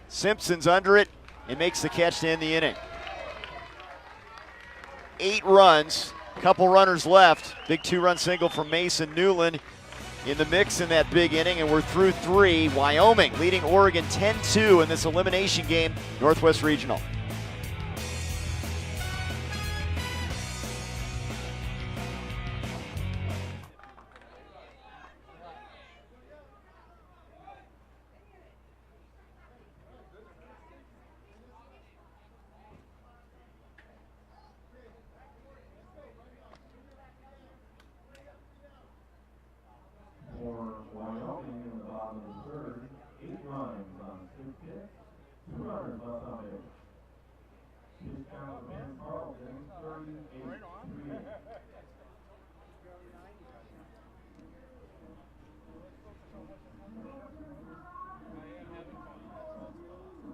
S1: Simpson's under it and makes the catch to end the inning. 8 runs, couple runners left. Big 2-run single from Mason Newland in the mix in that big inning, and we're through 3. Wyoming leading Oregon 10-2 in this elimination game, Northwest Regional.
S3: For Wyoming in the bottom of the 3rd, 8 runs on 6 hits, 2 runners left on base. Pitch count of Ben Carlton, 38-3.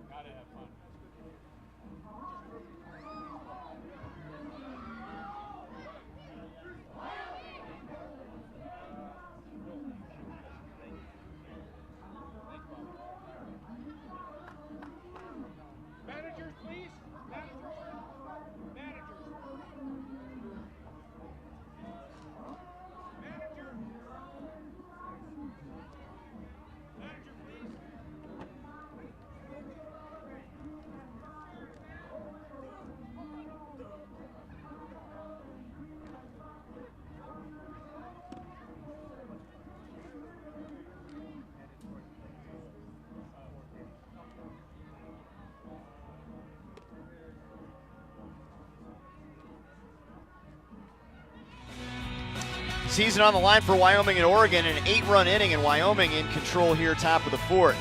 S4: Gotta have fun. Managers, please. Managers. Managers. Manager. Manager, please.
S1: Season on the line for Wyoming and Oregon, an 8-run inning, and Wyoming in control here, top of the 4th.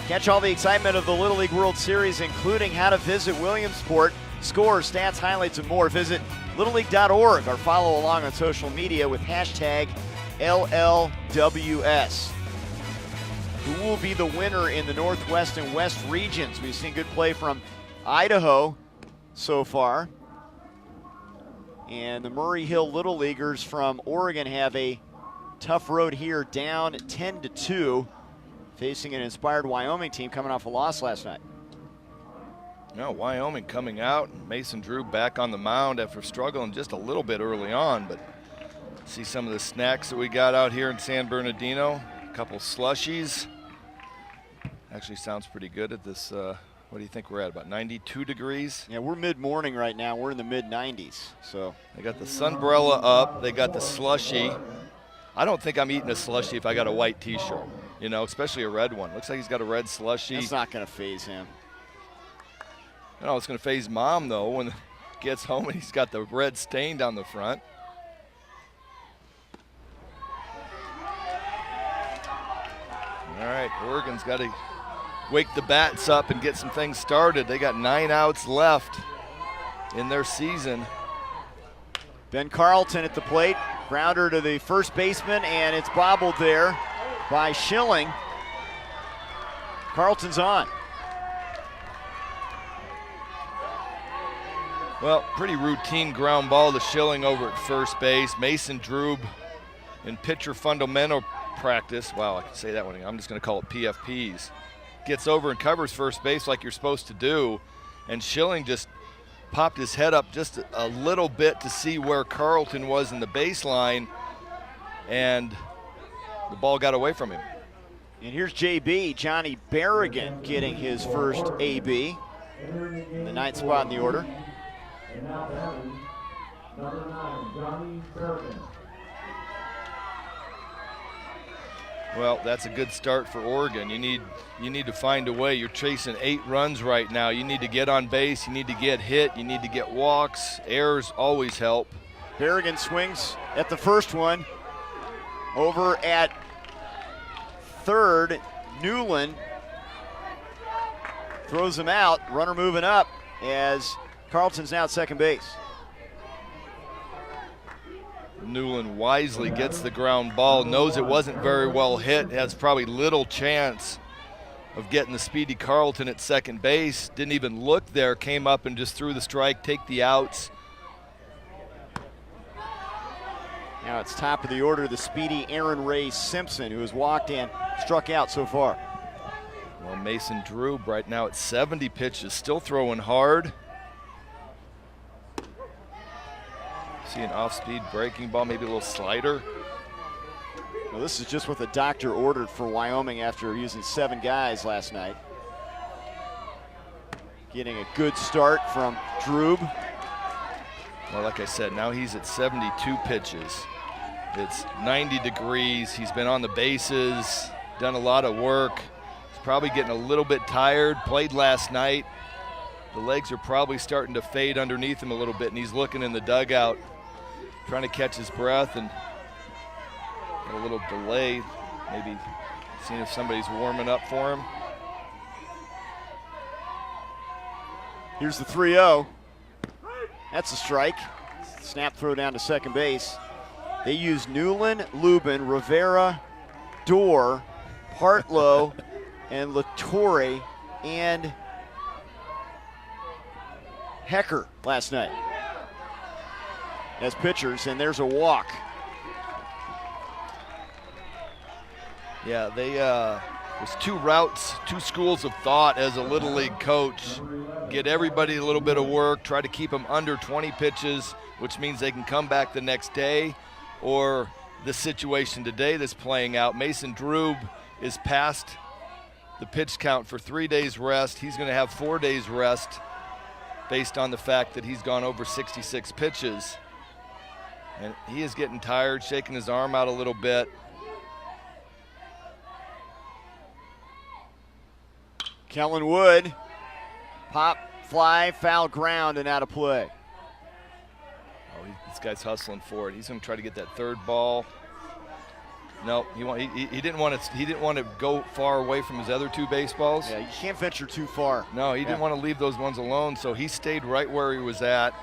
S1: Catch all the excitement of the Little League World Series, including how to visit Williamsport, scores, stats, highlights, and more. Visit littleleague.org or follow along on social media with hashtag LLWS. Who will be the winner in the Northwest and West regions? We've seen good play from Idaho so far. And the Murray Hill Little Leaguers from Oregon have a tough road here, down 10-2, facing an inspired Wyoming team coming off a loss last night.
S2: No, Wyoming coming out. Mason Drew back on the mound after struggling just a little bit early on, but see some of the snacks that we got out here in San Bernardino. A couple slushies. Actually sounds pretty good at this, what do you think we're at, about 92 degrees?
S1: Yeah, we're mid-morning right now. We're in the mid-90s. So
S2: they got the sunbrella up. They got the slushy. I don't think I'm eating a slushy if I got a white t-shirt, you know, especially a red one. Looks like he's got a red slushy.
S1: That's not going to faze him.
S2: No, it's going to faze Mom, though, when he gets home and he's got the red stain down the front. All right, Oregon's got to wake the bats up and get some things started. They got 9 outs left in their season.
S1: Ben Carlton at the plate, grounder to the first baseman, and it's bobbled there by Schilling. Carlton's on.
S2: Well, pretty routine ground ball to Schilling over at first base. Mason Drube in pitcher fundamental practice. Wow, I can say that one. I'm just going to call it PFPs. Gets over and covers first base like you're supposed to do, and Schilling just popped his head up just a little bit to see where Carlton was in the baseline, and the ball got away from him.
S1: And here's JB, Johnny Berrigan, getting his first AB in the 9th spot in the order.
S3: And now batting, number 9, Johnny Berrigan.
S2: Well, that's a good start for Oregon. You need to find a way. You're chasing 8 runs right now. You need to get on base. You need to get hit. You need to get walks. Errors always help.
S1: Berrigan swings at the first one. Over at third, Newland throws him out. Runner moving up as Carlton's now at second base.
S2: Newland wisely gets the ground ball, knows it wasn't very well hit, has probably little chance of getting the speedy Carlton at second base. Didn't even look there, came up and just threw the strike, take the outs.
S1: Now it's top of the order, the speedy Aaron Ray Simpson, who has walked and struck out so far.
S2: Well, Mason Drew right now at 70 pitches, still throwing hard. See an off-speed breaking ball, maybe a little slider.
S1: Well, this is just what the doctor ordered for Wyoming after using 7 guys last night. Getting a good start from Drube.
S2: Well, like I said, now he's at 72 pitches. It's 90 degrees. He's been on the bases, done a lot of work. He's probably getting a little bit tired, played last night. The legs are probably starting to fade underneath him a little bit, and he's looking in the dugout, trying to catch his breath and got a little delay, maybe seeing if somebody's warming up for him.
S1: Here's the 3-0. That's a strike. Snap throw down to second base. They use Newland, Lubin, Rivera, Dorr, Partlow, and Latore, and Hecker last night as pitchers, and there's a walk.
S2: Yeah, there's 2 routes, 2 schools of thought as a Little League coach. Get everybody a little bit of work, try to keep them under 20 pitches, which means they can come back the next day, or the situation today that's playing out. Mason Drube is past the pitch count for 3 days rest. He's going to have 4 days rest based on the fact that he's gone over 66 pitches. And he is getting tired, shaking his arm out a little bit.
S1: Kellen Wood, pop, fly, foul ground, and out of play.
S2: Oh, this guy's hustling for it. He's going to try to get that third ball. No, he didn't want to. He didn't want to go far away from his other two baseballs.
S1: Yeah, you can't venture too far.
S2: No, he didn't want to leave those ones alone, so he stayed right where he was at.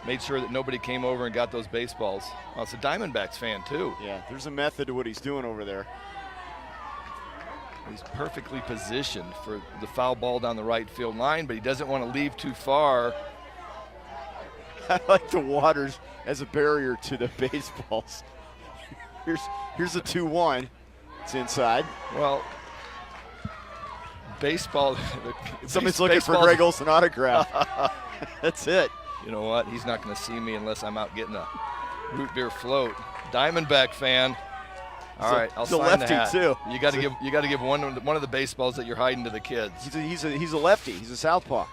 S2: Made sure that nobody came over and got those baseballs. Oh, it's a Diamondbacks fan too.
S1: Yeah, there's a method to what he's doing over there.
S2: He's perfectly positioned for the foul ball down the right field line, but he doesn't want to leave too far.
S1: I like the waters as a barrier to the baseballs. Here's a 2-1. It's inside.
S2: Well, baseball.
S1: Somebody's looking for Greg Olson autograph. That's it.
S2: You know what? He's not going to see me unless I'm out getting a root beer float. Diamondback fan. All right, I'll sign the hat.
S1: Too.
S2: You got to give one of the baseballs that you're hiding to the kids.
S1: He's a lefty. He's a southpaw.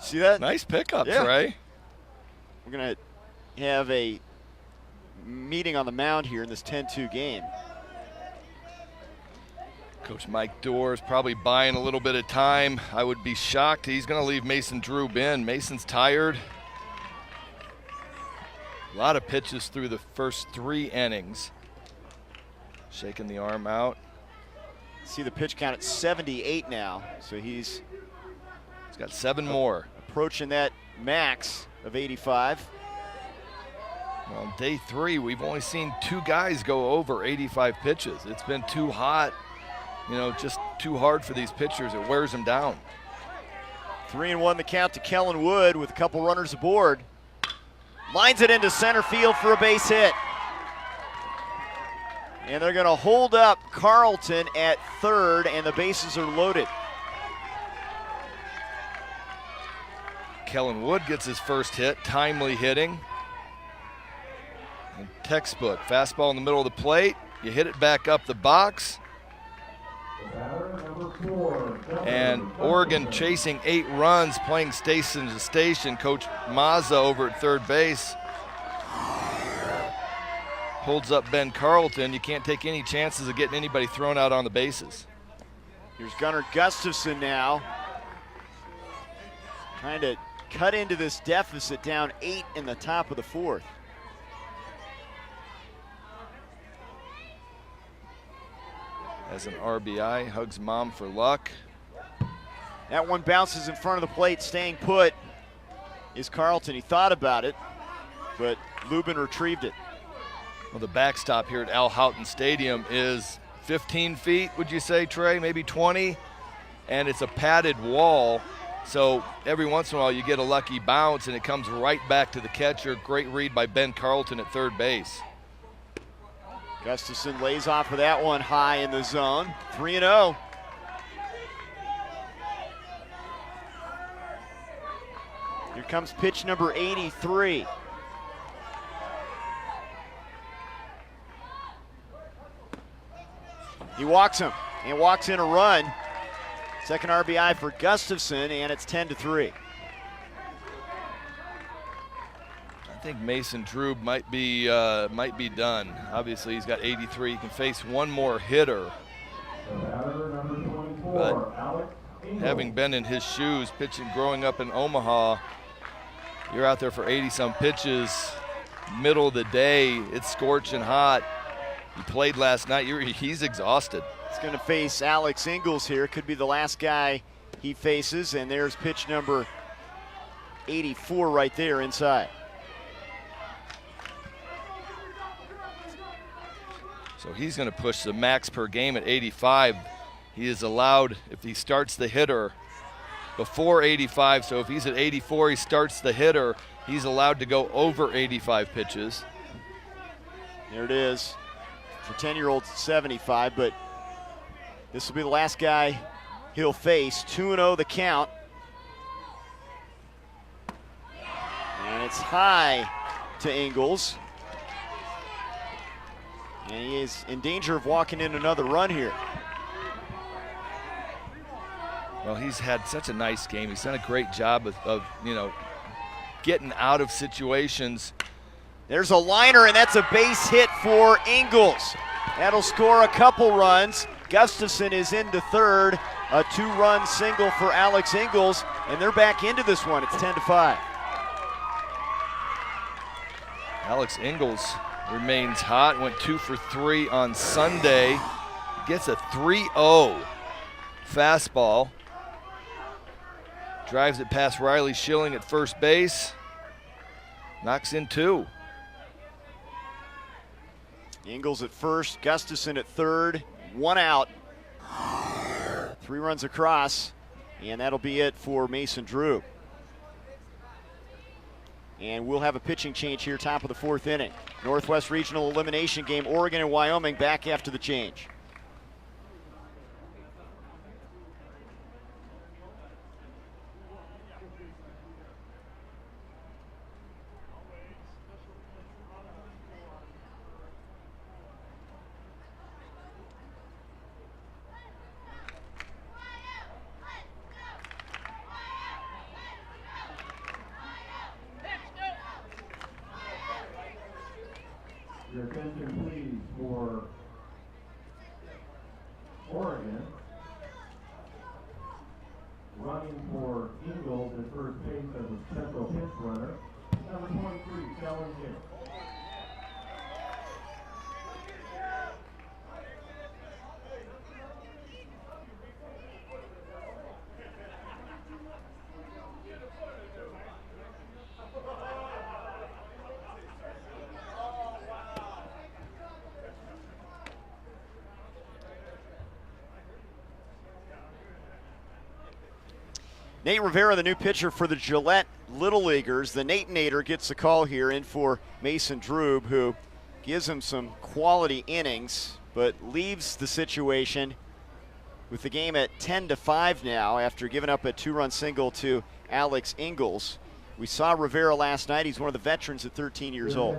S1: See that?
S2: Nice pickup,
S1: yeah.
S2: Trey.
S1: We're gonna have a meeting on the mound here in this 10-2 game.
S2: Coach Mike Doerr is probably buying a little bit of time. I would be shocked. He's going to leave Mason Drube in. Mason's tired. A lot of pitches through the first 3 innings. Shaking the arm out.
S1: See the pitch count at 78 now, so he's
S2: got 7 more.
S1: Approaching that max of 85.
S2: Well, on day 3, we've only seen 2 guys go over 85 pitches. It's been too hot, just too hard for these pitchers. It wears them down.
S1: 3-1 the count to Kellen Wood with a couple runners aboard. Lines it into center field for a base hit. And they're going to hold up Carlton at third, and the bases are loaded.
S2: Kellen Wood gets his first hit, timely hitting. And textbook, fastball in the middle of the plate. You hit it back up the box. And Oregon chasing 8 runs, playing station to station. Coach Mazza over at third base holds up Ben Carlton. You can't take any chances of getting anybody thrown out on the bases.
S1: Here's Gunnar Gustafson now, trying to cut into this deficit, down 8 in the top of the 4th.
S2: As an RBI, hugs mom for luck.
S1: That one bounces in front of the plate, staying put is Carlton. He thought about it, but Lubin retrieved it.
S2: Well, the backstop here at Al Houghton Stadium is 15 feet, would you say, Trey? Maybe 20? And it's a padded wall, so every once in a while you get a lucky bounce and it comes right back to the catcher. Great read by Ben Carlton at third base.
S1: Gustafson lays off of that one high in the zone. 3-0. Here comes pitch number 83. He walks him and walks in a run. Second RBI for Gustafson, and it's 10-3.
S2: I think Mason Drube might be done. Obviously, he's got 83. He can face one more hitter. But having been in his shoes, pitching, growing up in Omaha, you're out there for 80-some pitches, middle of the day. It's scorching hot. He played last night. He's exhausted.
S1: He's going to face Alex Ingalls here. Could be the last guy he faces, and there's pitch number 84 right there inside.
S2: So he's going to push the max per game at 85. He is allowed, if he starts the hitter before 85, so if he's at 84, he starts the hitter, he's allowed to go over 85 pitches.
S1: There it is. For 10-year-olds, 75, but this will be the last guy he'll face. 2-0 the count. And it's high to Ingalls. And he is in danger of walking in another run here.
S2: Well, he's had such a nice game. He's done a great job of getting out of situations.
S1: There's a liner, and that's a base hit for Ingalls. That'll score a couple runs. Gustafson is into third. A 2-run single for Alex Ingalls, and they're back into this one. It's 10-5.
S2: Alex Ingalls remains hot. Went 2 for 3 on Sunday. Gets a 3-0 fastball. Drives it past Riley Schilling at first base. Knocks in 2.
S1: Ingles at first, Gustafson at third, 1 out. 3 runs across, and that'll be it for Mason Drew. And we'll have a pitching change here, top of the 4th inning. Northwest Regional Elimination Game, Oregon and Wyoming back after the change.
S3: Your attention please for Oregon. Running for Ingles at first base as a central pitch runner. Number 23, Kellen Hill.
S1: Nate Rivera, the new pitcher for the Gillette Little Leaguers. The Natanator gets the call here in for Mason Drew, who gives him some quality innings, but leaves the situation with the game at 10-5 now after giving up a 2-run single to Alex Ingles. We saw Rivera last night. He's one of the veterans at 13 years old.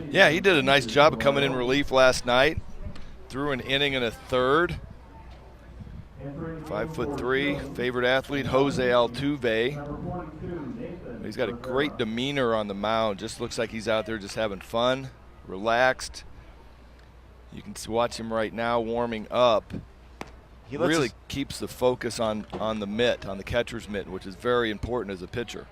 S2: Yeah, he did a nice job of coming in relief last night. Threw an inning and a third. 5'3", favorite athlete, Jose Altuve. He's got a great demeanor on the mound. Just looks like he's out there just having fun, relaxed. You can watch him right now warming up. He really keeps the focus on the mitt, on the catcher's mitt, which is very important as a pitcher.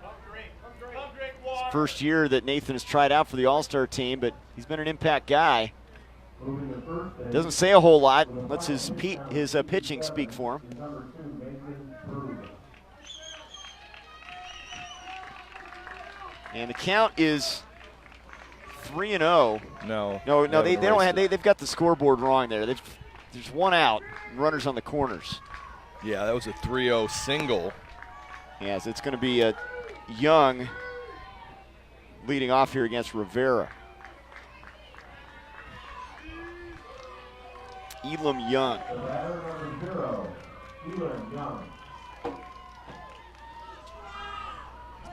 S1: It's first year that Nathan has tried out for the All-Star team, but he's been an impact guy. Doesn't say a whole lot. Lets his pitching speak for him. And the count is 3-0.
S2: No,
S1: they don't have. They've got the scoreboard wrong there. There's 1 out. Runners on the corners.
S2: Yeah, that was a 3-0 single.
S1: Yes, it's going to be a Young leading off here against Rivera. Elam Young.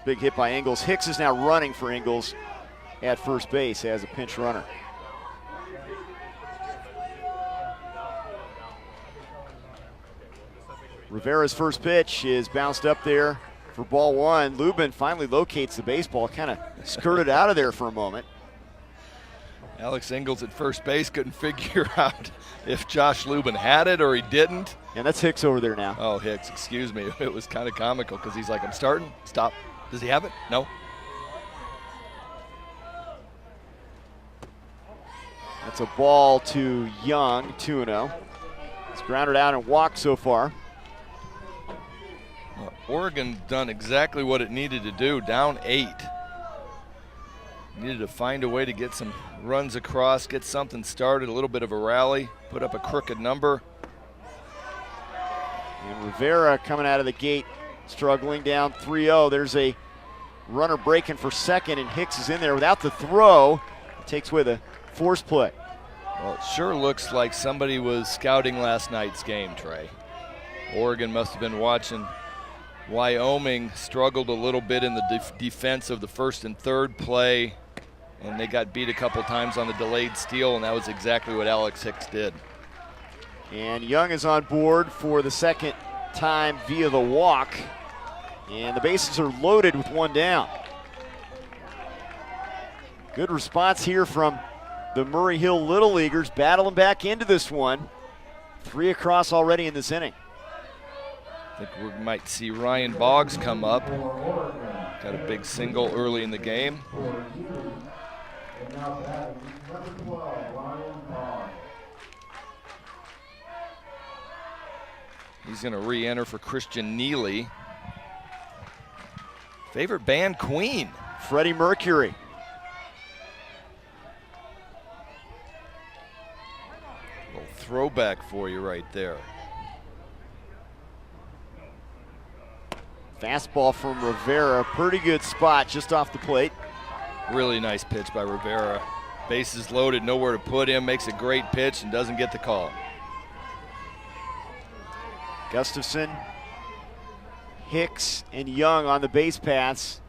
S1: Big hit by Ingles. Hicks is now running for Ingles at first base as a pinch runner. Rivera's first pitch is bounced up there for ball 1. Lubin finally locates the baseball, kind of skirted out of there for a moment.
S2: Alex Ingles at first base couldn't figure out if Josh Lubin had it or he didn't.
S1: And that's Hicks over there now.
S2: Oh, Hicks, excuse me. It was kind of comical because he's like, I'm starting, stop. Does he have it? No.
S1: That's a ball to Young, 2-0. It's grounded out and walked so far.
S2: Well, Oregon done exactly what it needed to do, down 8. Needed to find a way to get some runs across, get something started, a little bit of a rally, put up a crooked number.
S1: And Rivera coming out of the gate, struggling down 3-0. There's a runner breaking for second, and Hicks is in there without the throw. He takes with a force play.
S2: Well, it sure looks like somebody was scouting last night's game, Trey. Oregon must have been watching. Wyoming struggled a little bit in the defense of the first and third play, and they got beat a couple times on the delayed steal, and that was exactly what Alex Hicks did.
S1: And Young is on board for the second time via the walk, and the bases are loaded with 1 down. Good response here from the Murray Hill Little Leaguers, battling back into this one. 3 across already in this inning.
S2: I think we might see Ryan Boggs come up. Got a big single early in the game.
S3: And now batting, number 12, Ryan Boggs.
S2: He's going to re-enter for Christian Neely. Favorite band, Queen.
S1: Freddie Mercury.
S2: Little throwback for you right there.
S1: Fastball from Rivera, pretty good spot just off the plate.
S2: Really nice pitch by Rivera. Bases loaded, nowhere to put him, makes a great pitch and doesn't get the call.
S1: Gustafson, Hicks, and Young on the base paths.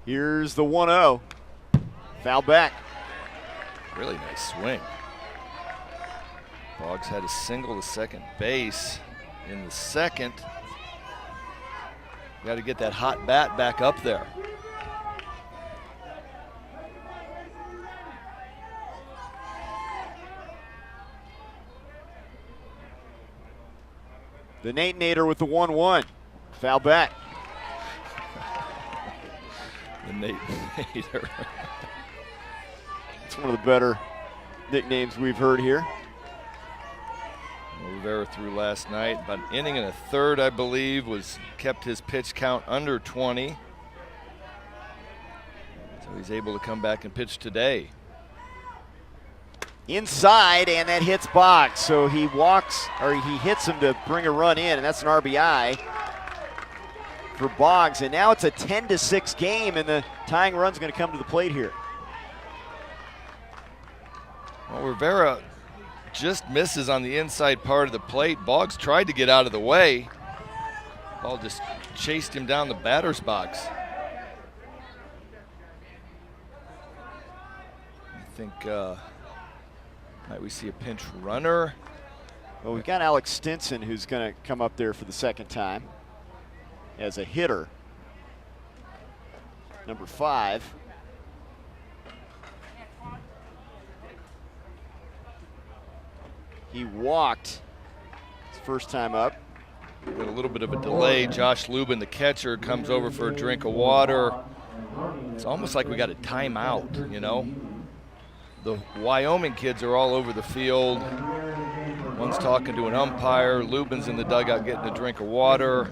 S1: Here's the 1-0. Foul back.
S2: Really nice swing. Boggs had a single to second base in the second. Got to get that hot bat back up there.
S1: The Nate Nader with the 1-1. Foul back.
S2: The Nate Nader.
S1: It's one of the better nicknames we've heard here.
S2: Rivera threw last night, about an inning and a third, I believe, kept his pitch count under 20. So he's able to come back and pitch today.
S1: Inside, and that hits Boggs. So he hits him to bring a run in, and that's an RBI for Boggs. And now it's a 10-6 game, and the tying run's going to come to the plate here.
S2: Well, Rivera just misses on the inside part of the plate. Boggs tried to get out of the way. Ball just chased him down the batter's box. I think, might we see a pinch runner?
S1: Well, we've got Alex Stinson, who's going to come up there for the second time as a hitter. Number 5. He walked his first time up.
S2: Got a little bit of a delay. Josh Lubin, the catcher, comes over for a drink of water. It's almost like we got a timeout, you know. The Wyoming kids are all over the field. One's talking to an umpire. Lubin's in the dugout getting a drink of water.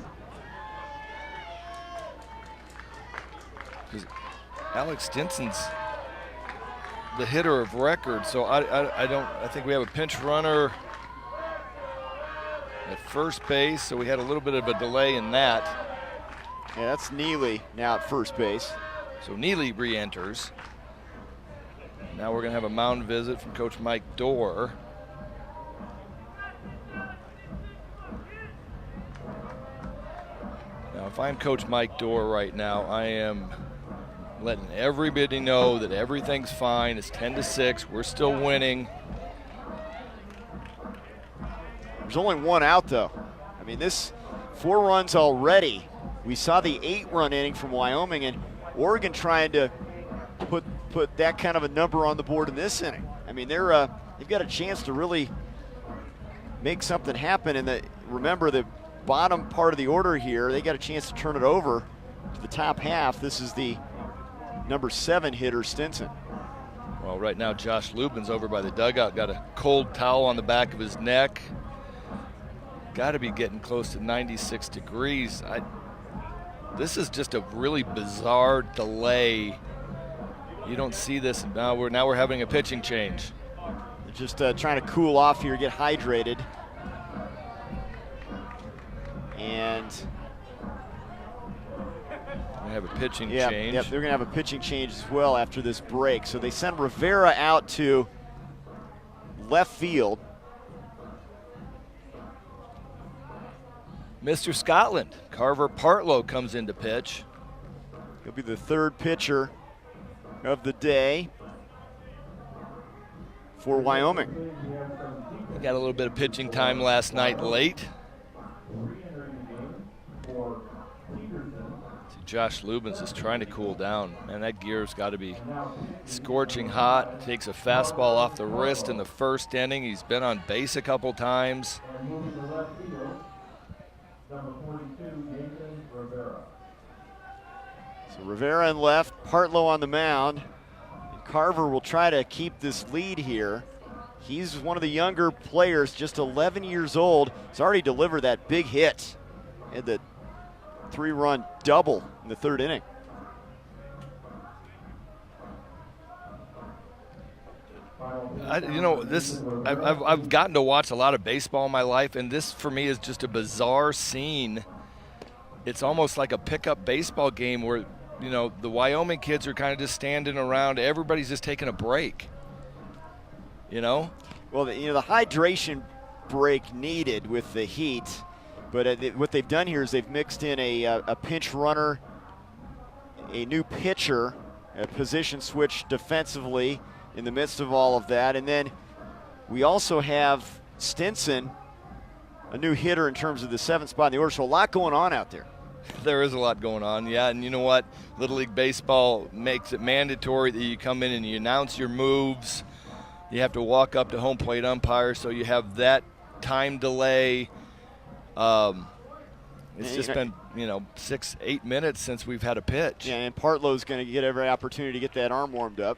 S2: Alex Stinson's the hitter of record, so I think we have a pinch runner at first base, so we had a little bit of a delay in that.
S1: Yeah, that's Neely now at first base.
S2: So Neely re-enters. Now we're going to have a mound visit from Coach Mike Dorr. Now, if I'm Coach Mike Dorr right now, I am letting everybody know that everything's fine. It's 10-6. We're still winning.
S1: There's only one out, though. I mean, this 4 runs already. We saw the 8-run inning from Wyoming, and Oregon trying to put that kind of a number on the board in this inning. I mean, they've got a chance to really make something happen. And remember, the bottom part of the order here, they got a chance to turn it over to the top half. This is the number 7 hitter, Stinson.
S2: Well, right now Josh Lubin's over by the dugout, got a cold towel on the back of his neck. Got to be getting close to 96 degrees. This is just a really bizarre delay. You don't see this, and now we're having a pitching change.
S1: Just trying to cool off here, get hydrated. And
S2: we have a pitching change.
S1: Yep, they're going to have a pitching change as well after this break. So they send Rivera out to left field.
S2: Mr. Scotland, Carver Partlow comes in to pitch.
S1: He'll be the 3rd pitcher of the day for Wyoming.
S2: He got a little bit of pitching time last night late. Josh Lubin's is trying to cool down. Man, that gear's got to be scorching hot. Takes a fastball off the wrist in the first inning. He's been on base a couple times.
S1: So Rivera in left, Partlow on the mound. And Carver will try to keep this lead here. He's one of the younger players, just 11 years old. He's already delivered that big hit and the 3-run double in the 3rd inning.
S2: I've gotten to watch a lot of baseball in my life, and this for me is just a bizarre scene. It's almost like a pickup baseball game where, the Wyoming kids are kind of just standing around. Everybody's just taking a break. Well,
S1: the hydration break needed with the heat, but what they've done here is they've mixed in a pinch runner, a new pitcher, a position switch defensively in the midst of all of that, and then we also have Stinson, a new hitter in terms of the 7th spot in the order, so a lot going on out there.
S2: There is a lot going on, yeah, and you know what? Little League Baseball makes it mandatory that you come in and you announce your moves. You have to walk up to home plate umpire, so you have that time delay. It's just been, 6-8 minutes since we've had a pitch.
S1: Yeah, and Partlow's going to get every opportunity to get that arm warmed up.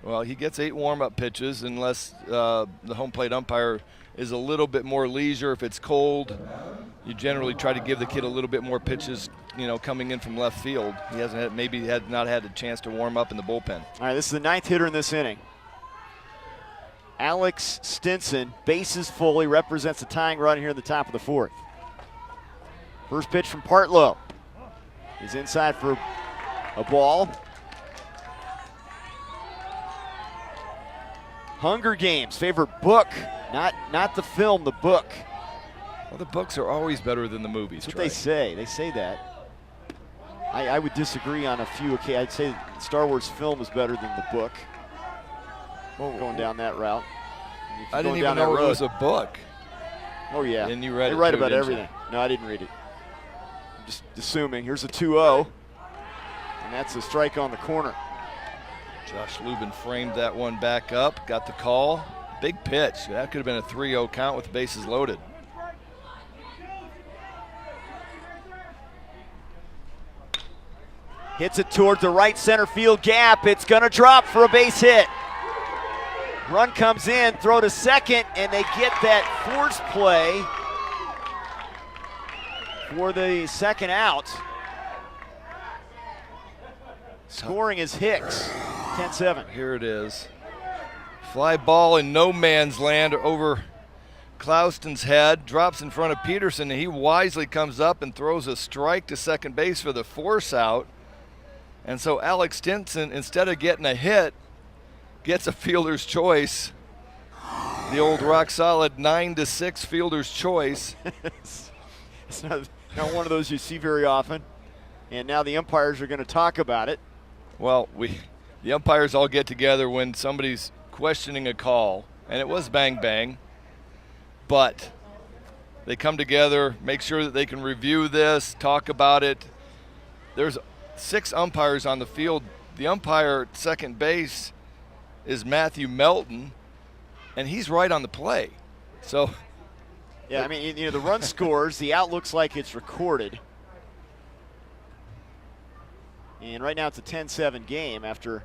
S2: Well, he gets 8 warm-up pitches unless the home plate umpire is a little bit more leisure. If it's cold, you generally try to give the kid a little bit more pitches, coming in from left field. He had not had a chance to warm up in the bullpen.
S1: All right, this is the 9th hitter in this inning. Alex Stinson, bases full. He represents the tying run here in the top of the 4th. First pitch from Partlow. He's inside for a ball. Hunger Games, favorite book, not the film, the book.
S2: Well, the books are always better than the movies.
S1: That's what they say. They say that. I would disagree on a few occasions. I'd say Star Wars film is better than the book. Well, going down that route.
S2: I didn't even know it was a book.
S1: Oh, yeah.
S2: And you read it.
S1: They write about everything. No, I didn't read it. I'm just assuming. Here's a 2-0. And that's a strike on the corner.
S2: Josh Lubin framed that one back up, got the call. Big pitch. That could have been a 3-0 count with the bases loaded.
S1: Hits it toward the right center field gap. It's going to drop for a base hit. Run comes in, throw to second, and they get that force play for the second out. Scoring is Hicks, 10-7.
S2: Here it is. Fly ball in no man's land over Clouston's head, drops in front of Peterson, and he wisely comes up and throws a strike to second base for the force out. And so Alex Stinson, instead of getting a hit, gets a fielder's choice. The old rock solid 9-6 fielder's choice.
S1: It's not one of those you see very often. And now the umpires are going to talk about it.
S2: Well, the umpires all get together when somebody's questioning a call, and it was bang bang, but they come together, make sure that they can review this, talk about it. There's 6 umpires on the field. The umpire at second base is Matthew Melton, and he's right on the play. So,
S1: yeah, I mean, the run scores, the out looks like it's recorded. And right now it's a 10-7 game after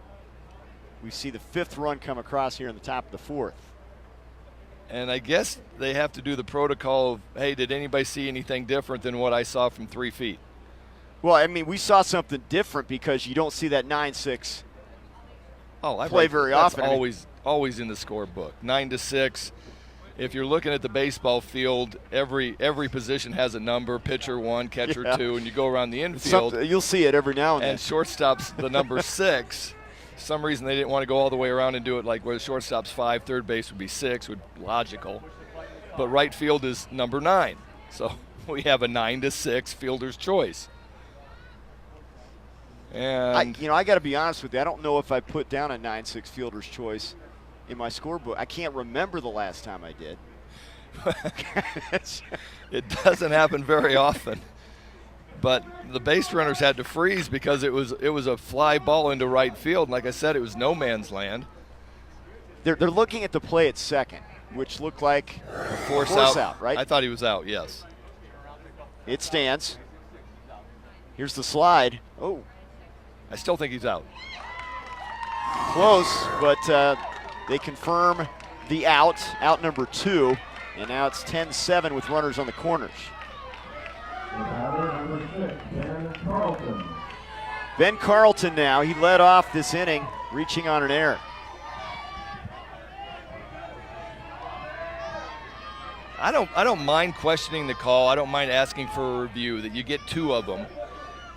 S1: we see the 5th run come across here in the top of the 4th.
S2: And I guess they have to do the protocol of, hey, did anybody see anything different than what I saw from 3 feet?
S1: Well, I mean, we saw something different because you don't see that 9-6 play very often.
S2: That's always in the scorebook. 9-6. If you're looking at the baseball field, every position has a number, pitcher 1, catcher 2, and you go around the infield.
S1: You'll see it every now and then.
S2: And shortstop's the number 6. For some reason they didn't want to go all the way around and do it like where the shortstop's 5, third base would be 6, would be logical. But right field is number 9. So we have a 9-6 fielder's choice. And
S1: I got to be honest with you. I don't know if I put down a 9-6 fielder's choice in my scorebook. I can't remember the last time I did.
S2: It doesn't happen very often. But the base runners had to freeze because it was a fly ball into right field. And like I said, it was no man's land.
S1: They're looking at the play at second, which looked like
S2: a force
S1: out, right?
S2: I thought he was out, yes.
S1: It stands. Here's the slide. Oh.
S2: I still think he's out.
S1: Close, but they confirm the out number 2, and now it's 10-7 with runners on the corners.
S3: The batter, number 6, Ben Carlton.
S1: Ben Carlton now, he led off this inning, reaching on an error.
S2: I don't mind questioning the call. I don't mind asking for a review. That you get 2 of them.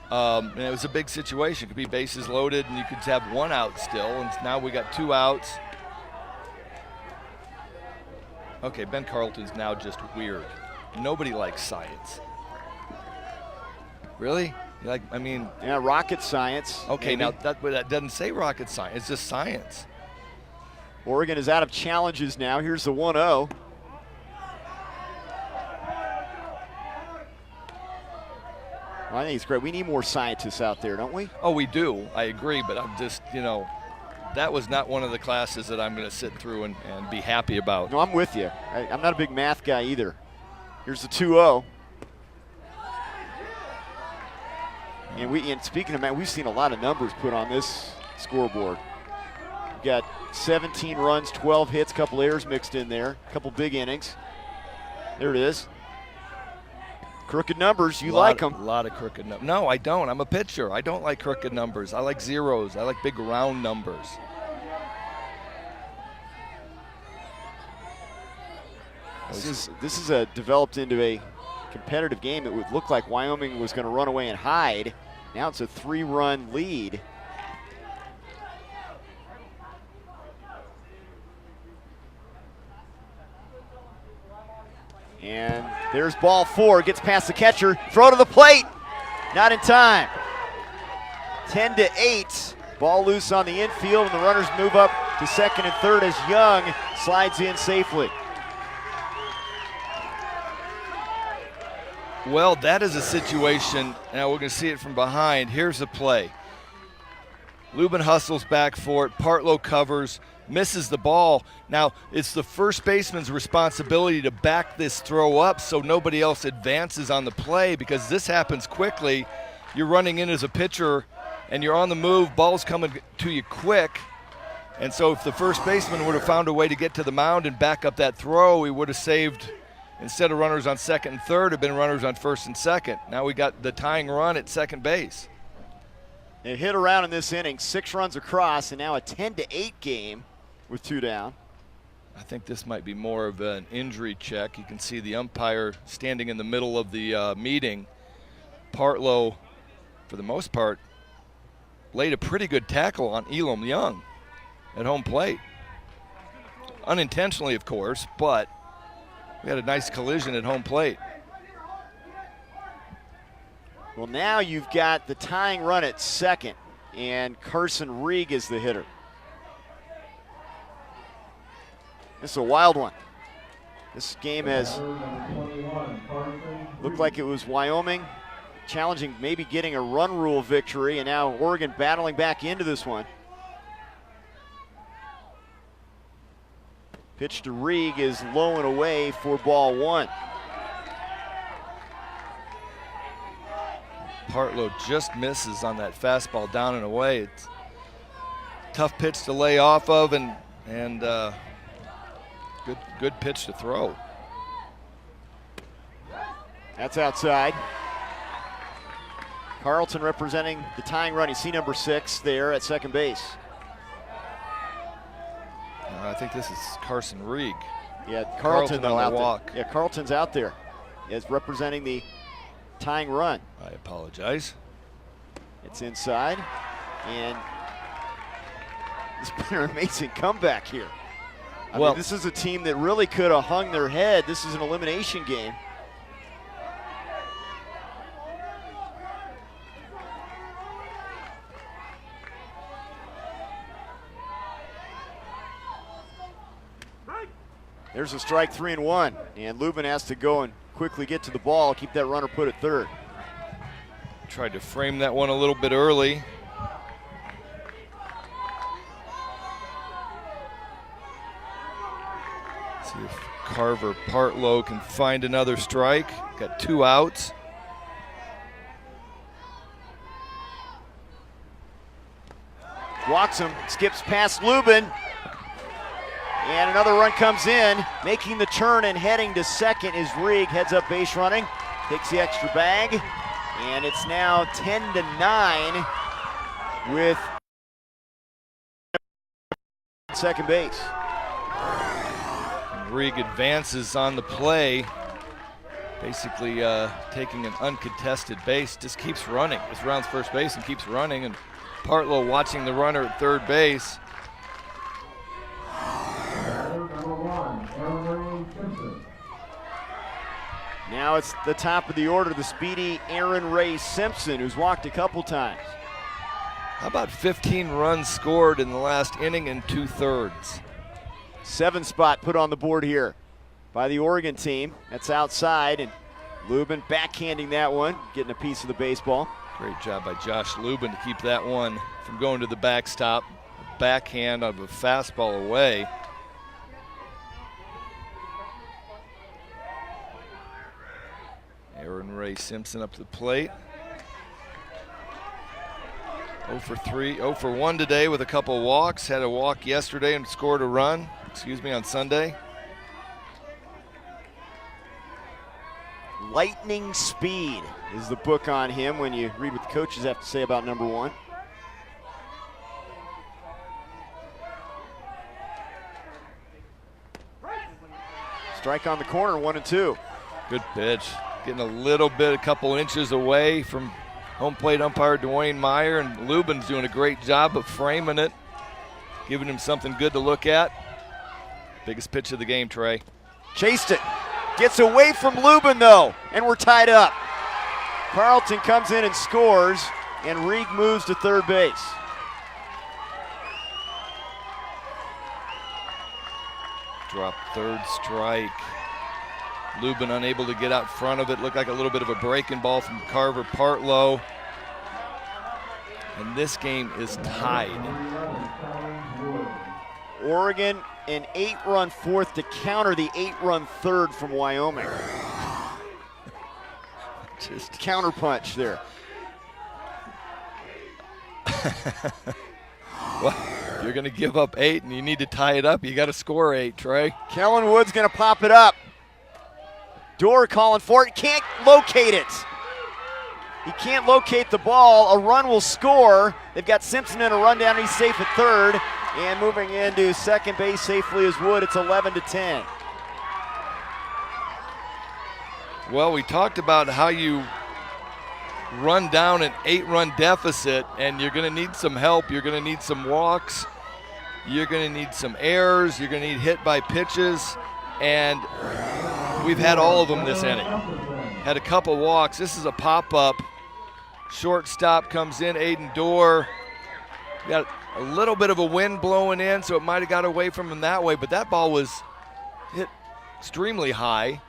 S2: And it was a big situation. It could be bases loaded, and you could have 1 out still. And now we got 2 outs. Okay, Ben Carlton's now just weird. Nobody likes science. Really?
S1: Yeah, rocket science.
S2: Okay,
S1: maybe.
S2: now that doesn't say rocket science. It's just science.
S1: Oregon is out of challenges now. Here's the 1-0. Well, I think it's great. We need more scientists out there, don't we?
S2: Oh, we do. I agree, but I'm just, that was not one of the classes that I'm going to sit through and be happy about.
S1: No, I'm with you. I'm not a big math guy either. Here's the 2-0. And speaking of math, we've seen a lot of numbers put on this scoreboard. We've got 17 runs, 12 hits, couple errors mixed in there, a couple big innings. There it is. Crooked numbers, you like them.
S2: A lot of crooked numbers. No, I don't. I'm a pitcher. I don't like crooked numbers. I like zeros. I like big round numbers.
S1: This is developed into a competitive game. It would look like Wyoming was going to run away and hide. Now it's a 3-run lead. And there's ball 4, gets past the catcher, throw to the plate, not in time. 10-8, ball loose on the infield, and the runners move up to second and third as Young slides in safely.
S2: Well, that is a situation. Now we're going to see it from behind. Here's the play. Lubin hustles back for it. Partlow covers, misses the ball. Now, it's the first baseman's responsibility to back this throw up so nobody else advances on the play, because this happens quickly. You're running in as a pitcher, and you're on the move. Ball's coming to you quick. And so if the first baseman would have found a way to get to the mound and back up that throw, he would have saved, instead of runners on second and third, have been runners on first and second. Now we got the tying run at second base.
S1: It hit around in this inning, 6 runs across, and now a 10-8 game with 2 down.
S2: I think this might be more of an injury check. You can see the umpire standing in the middle of the meeting. Partlow, for the most part, laid a pretty good tackle on Elam Young at home plate. Unintentionally, of course, but we had a nice collision at home plate.
S1: Well, now you've got the tying run at second, and Carson Rieg is the hitter. This is a wild one. This game has looked like it was Wyoming challenging, maybe getting a run rule victory, and now Oregon battling back into this one. Pitch to Rieg is low and away for ball 1.
S2: Partlow just misses on that fastball down and away. It's a tough pitch to lay off of, and good pitch to throw.
S1: That's outside. Carlton representing the tying run. You see number 6 there at second base.
S2: I think this is Carson Rieg.
S1: Yeah, Carlton though
S2: on the
S1: out
S2: walk.
S1: there. Yeah, Carlton's out there. Is representing the tying run.
S2: I apologize.
S1: It's inside, and it's been an amazing comeback here. I mean, this is a team that really could have hung their head. This is an elimination game. There's a strike, 3-1, and Lubin has to go and quickly get to the ball, keep that runner put at third.
S2: Tried to frame that one a little bit early. See if Carver Partlow can find another strike. Got 2 outs.
S1: walks him, skips past Lubin. And another run comes in. Making the turn and heading to second is Rieg. Heads up base running, takes the extra bag. And it's now 10-9 with second base.
S2: Rieg advances on the play, basically taking an uncontested base, just keeps running. Just rounds first base and keeps running, and Partlow watching the runner at third base.
S1: Now it's the top of the order, the speedy Aaron Ray Simpson, who's walked a couple times.
S2: How about 15 runs scored in the last inning and 2/3?
S1: 7 spot put on the board here by the Oregon team. That's outside, and Lubin backhanding that one, getting a piece of the baseball.
S2: Great job by Josh Lubin to keep that one from going to the backstop. A backhand of a fastball away. Aaron Ray Simpson up to the plate. 0 for 3, 0 for 1 today with a couple walks. Had a walk yesterday and scored a run, on Sunday.
S1: Lightning speed is the book on him when you read what the coaches have to say about number 1. Strike on the corner, 1-2.
S2: Good pitch. Getting a little bit, a couple inches away from home plate umpire Dwayne Meyer, and Lubin's doing a great job of framing it, giving him something good to look at. Biggest pitch of the game, Trey.
S1: Chased it. Gets away from Lubin, though, and we're tied up. Carlton comes in and scores, and Rieg moves to third base.
S2: Drop third strike. Lubin unable to get out front of it. Looked like a little bit of a breaking ball from Carver Partlow. And this game is tied.
S1: Oregon an 8-run fourth to counter the 8-run third from Wyoming. Just counterpunch there.
S2: Well, you're going to give up 8 and you need to tie it up. You got to score 8, Trey.
S1: Kellen Wood's going to pop it up. Dorr calling for it. Can't locate it. He can't locate the ball. A run will score. They've got Simpson in a rundown. He's safe at third. And moving into second base safely is Wood. It's 11-10.
S2: Well, we talked about how you run down an 8-run deficit, and you're going to need some help. You're going to need some walks. You're going to need some errors. You're going to need hit by pitches. And we've had all of them this inning. Had a couple walks. This is a pop-up. Shortstop comes in, Aiden Dorr. Got a little bit of a wind blowing in, so it might have got away from him that way, but that ball was hit extremely high.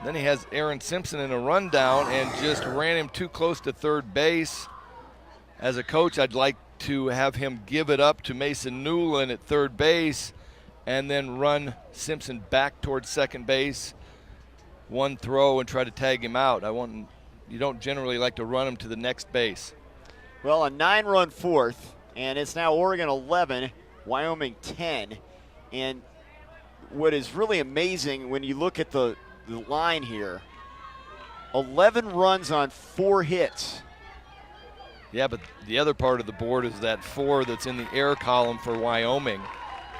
S2: Then he has Aaron Simpson in a rundown and just ran him too close to third base. As a coach, I'd like to have him give it up to Mason Newland at third base and then run Simpson back towards second base. One throw and try to tag him out. You don't generally like to run him to the next base.
S1: Well, a 9-run fourth, and it's now Oregon 11, Wyoming 10. And what is really amazing when you look at the line here, 11 runs on 4 hits.
S2: Yeah, but the other part of the board is that 4 that's in the error column for Wyoming.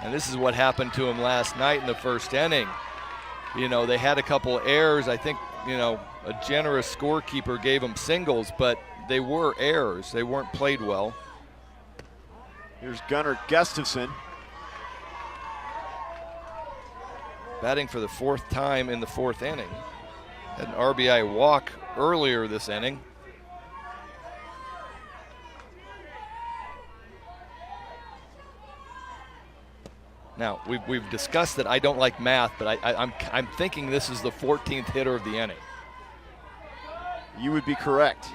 S2: And this is what happened to him last night in the first inning. You know, they had a couple errors. I think, a generous scorekeeper gave them singles, but they were errors. They weren't played well.
S1: Here's Gunnar Gustafson.
S2: Batting for the 4th time in the 4th inning. Had an RBI walk earlier this inning. Now, we've discussed that I don't like math, but I'm thinking this is the 14th hitter of the inning.
S1: You would be correct.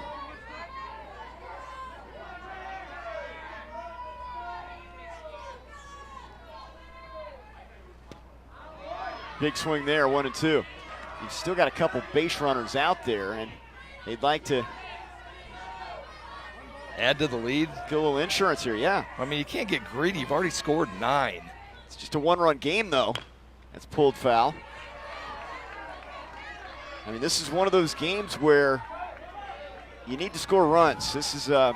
S1: Big swing there, 1-2. You've still got a couple base runners out there, and they'd like to
S6: Add to the lead.
S1: Get a little insurance here, yeah.
S6: I mean, you can't get greedy. You've already scored 9.
S1: It's just a one-run game, though. That's pulled foul. I mean, this is one of those games where you need to score runs. This is, I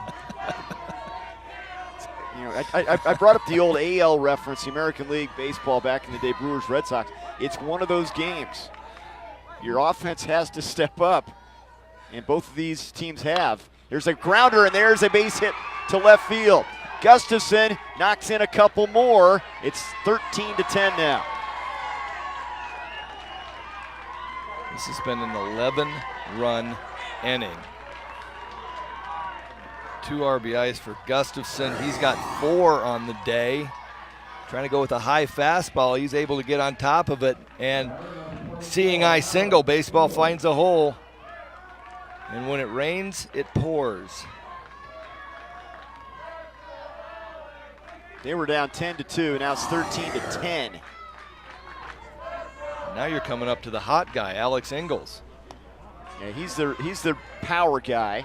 S1: brought up the old AL reference, the American League Baseball back in the day, Brewers, Red Sox. It's one of those games. Your offense has to step up, and both of these teams have. There's a grounder, and there's a base hit to left field. Gustafson knocks in a couple more. It's 13-10 now.
S6: This has been an 11-run inning. 2 RBIs for Gustafson. He's got 4 on the day. Trying to go with a high fastball. He's able to get on top of it. And seeing eye single, baseball finds a hole. And when it rains, it pours.
S1: They were down 10-2. Now it's 13-10.
S6: Now you're coming up to the hot guy, Alex Ingalls.
S1: Yeah, he's the power guy.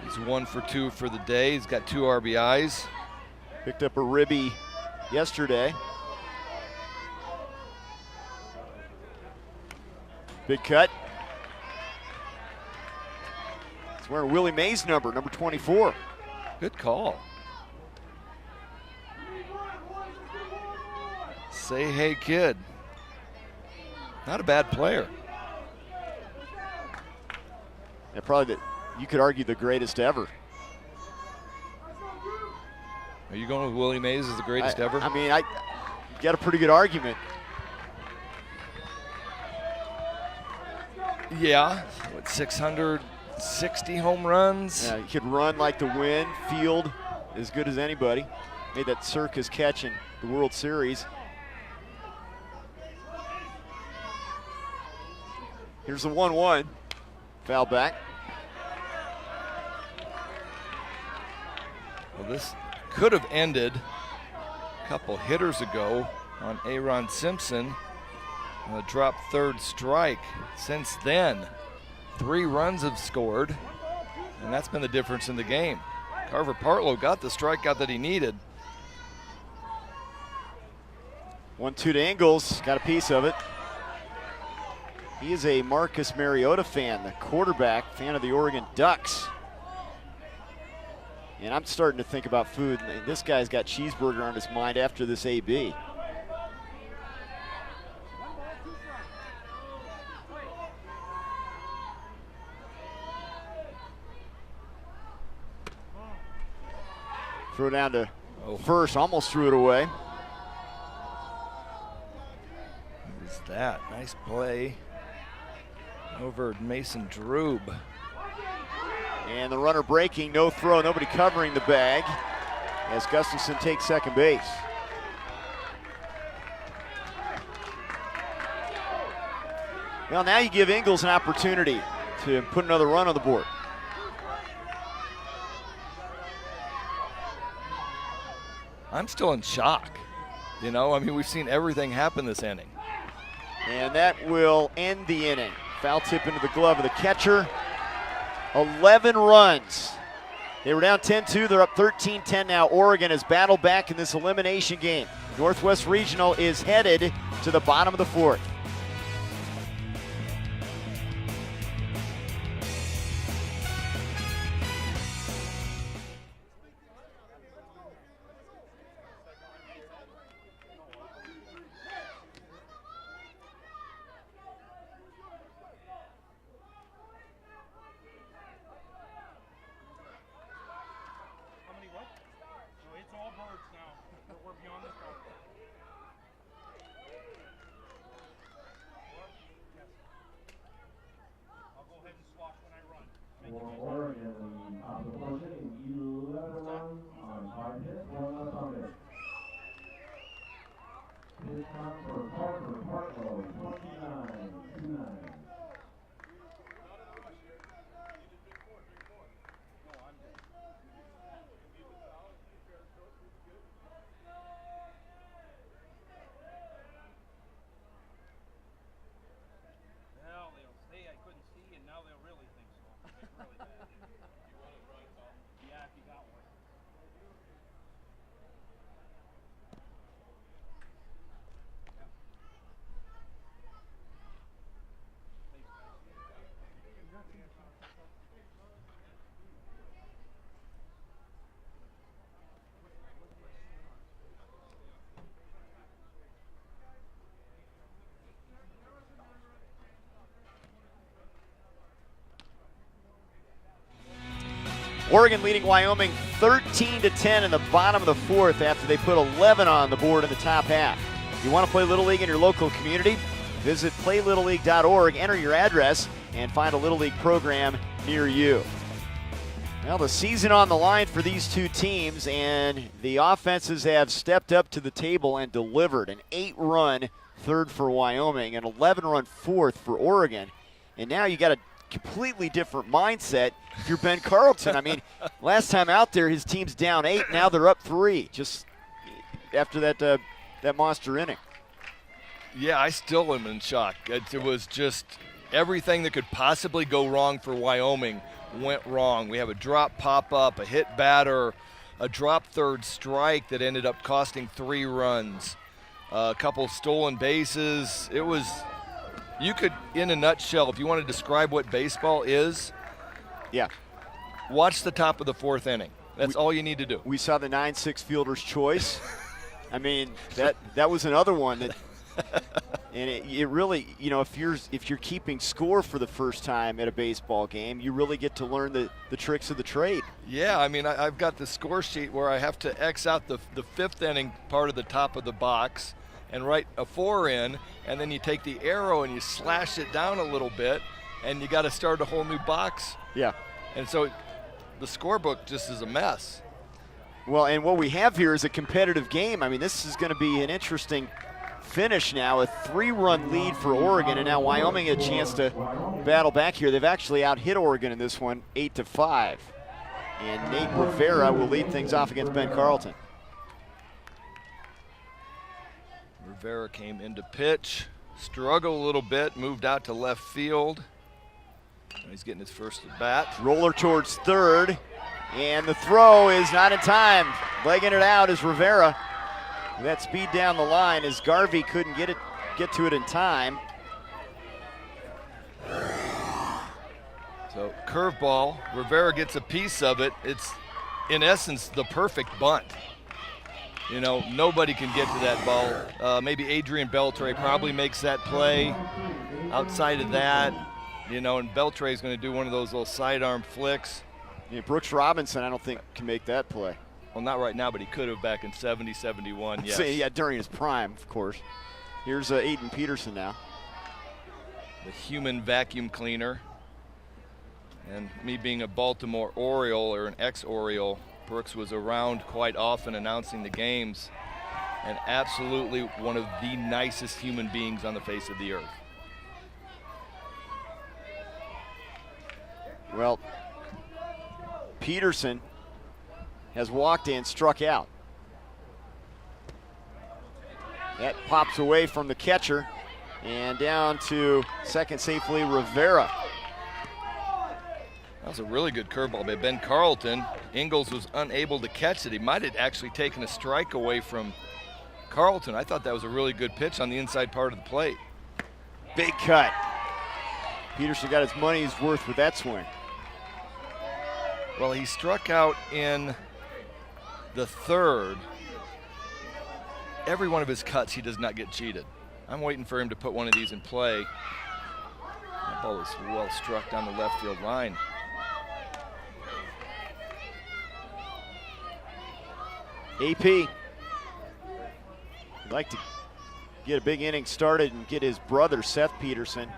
S6: He's 1 for 2 for the day. He's got 2 RBIs.
S1: Picked up a ribby yesterday. Big cut. He's wearing Willie Mays' number 24.
S6: Good call. Say hey, kid. Not a bad player.
S1: Yeah, probably you could argue the greatest ever.
S6: Are you going with Willie Mays as the greatest ever?
S1: I mean, I got a pretty good argument.
S6: Yeah. What, 660 home runs?
S1: Yeah, he could run like the wind, field as good as anybody. Made that circus catch in the World Series. Here's the 1-1. Foul back.
S6: Well, this could have ended a couple hitters ago on Aaron Simpson on a drop third strike. Since then, 3 runs have scored, and that's been the difference in the game. Carver Partlow got the strikeout that he needed.
S1: 1-2 to Ingalls, got a piece of it. He is a Marcus Mariota fan, the quarterback, fan of the Oregon Ducks. And I'm starting to think about food. This guy's got cheeseburger on his mind after this AB. Throw down to first, almost threw it away.
S6: What is that? Nice play over Mason Drube.
S1: And the runner breaking, no throw, nobody covering the bag as Gustafson takes second base. Well, now you give Ingalls an opportunity to put another run on the board.
S6: I'm still in shock. You know, I mean, we've seen everything happen this inning.
S1: And that will end the inning. Foul tip into the glove of the catcher. 11 runs. They were down 10-2. They're up 13-10 now. Oregon has battled back in this elimination game. Northwest Regional is headed to the bottom of the 4th.
S4: Well, they'll say I couldn't see, and now they'll really think so.
S1: Oregon leading Wyoming 13-10 in the bottom of the fourth after they put 11 on the board in the top half. If you want to play Little League in your local community, visit playlittleleague.org, enter your address, and find a Little League program near you. Well, the season on the line for these two teams, and the offenses have stepped up to the table and delivered. An 8-run third for Wyoming, an 11-run fourth for Oregon. And now you got a completely different mindset if you're Ben Carlton. I mean, last time out there, his team's down 8. Now they're up 3 just after that monster inning.
S6: Yeah, I still am in shock. It was just everything that could possibly go wrong for Wyoming went wrong. We have a drop pop-up, a hit batter, a drop third strike that ended up costing 3 runs, a couple stolen bases. It was, you could, in a nutshell, if you want to describe what baseball is,
S1: yeah,
S6: watch the top of the fourth inning. That's all you need to do.
S1: We saw the 9-6 fielder's choice. I mean, that was another one that, and it really, you know, if you're keeping score for the first time at a baseball game, you really get to learn the tricks of the trade.
S6: Yeah, I mean, I've got the score sheet where I have to X out the fifth inning part of the top of the box and write a 4 in, and then you take the arrow and you slash it down a little bit, and you got to start a whole new box.
S1: Yeah.
S6: And so the scorebook just is a mess.
S1: Well, and what we have here is a competitive game. I mean, this is going to be an interesting finish now. A 3-run lead for Oregon, and now Wyoming a chance to battle back here. They've actually out-hit Oregon in this one 8-5. And Nate Rivera will lead things off against Ben Carlton.
S6: Rivera came into pitch, struggled a little bit, moved out to left field. He's getting his first at bat.
S1: Roller towards third, and the throw is not in time. Legging it out is Rivera. That speed down the line as Garvey couldn't get to it in time.
S6: So curveball, Rivera gets a piece of it. It's in essence the perfect bunt. You know, nobody can get to that ball. Maybe Adrian Beltre probably makes that play. Outside of that, you know, and Beltre is going to do one of those little sidearm flicks.
S1: Yeah, Brooks Robinson, I don't think, can make that play.
S6: Well, not right now, but he could have back in 70, 71, yes.
S1: Yeah, during his prime, of course. Here's Aiden Peterson now.
S6: The human vacuum cleaner. And me being a Baltimore Oriole, or an ex-Oriole, Brooks was around quite often announcing the games, and absolutely one of the nicest human beings on the face of the earth.
S1: Well, Peterson has walked in, struck out. That pops away from the catcher, and down to second safely, Rivera.
S6: That was a really good curveball by Ben Carlton. Ingalls was unable to catch it. He might have actually taken a strike away from Carlton. I thought that was a really good pitch on the inside part of the plate.
S1: Big cut. Peterson got his money's worth with that swing.
S6: Well, he struck out in the third. Every one of his cuts, he does not get cheated. I'm waiting for him to put one of these in play. That ball was well struck down the left field line.
S1: AP would like to get a big inning started and get his brother, Seth Peterson,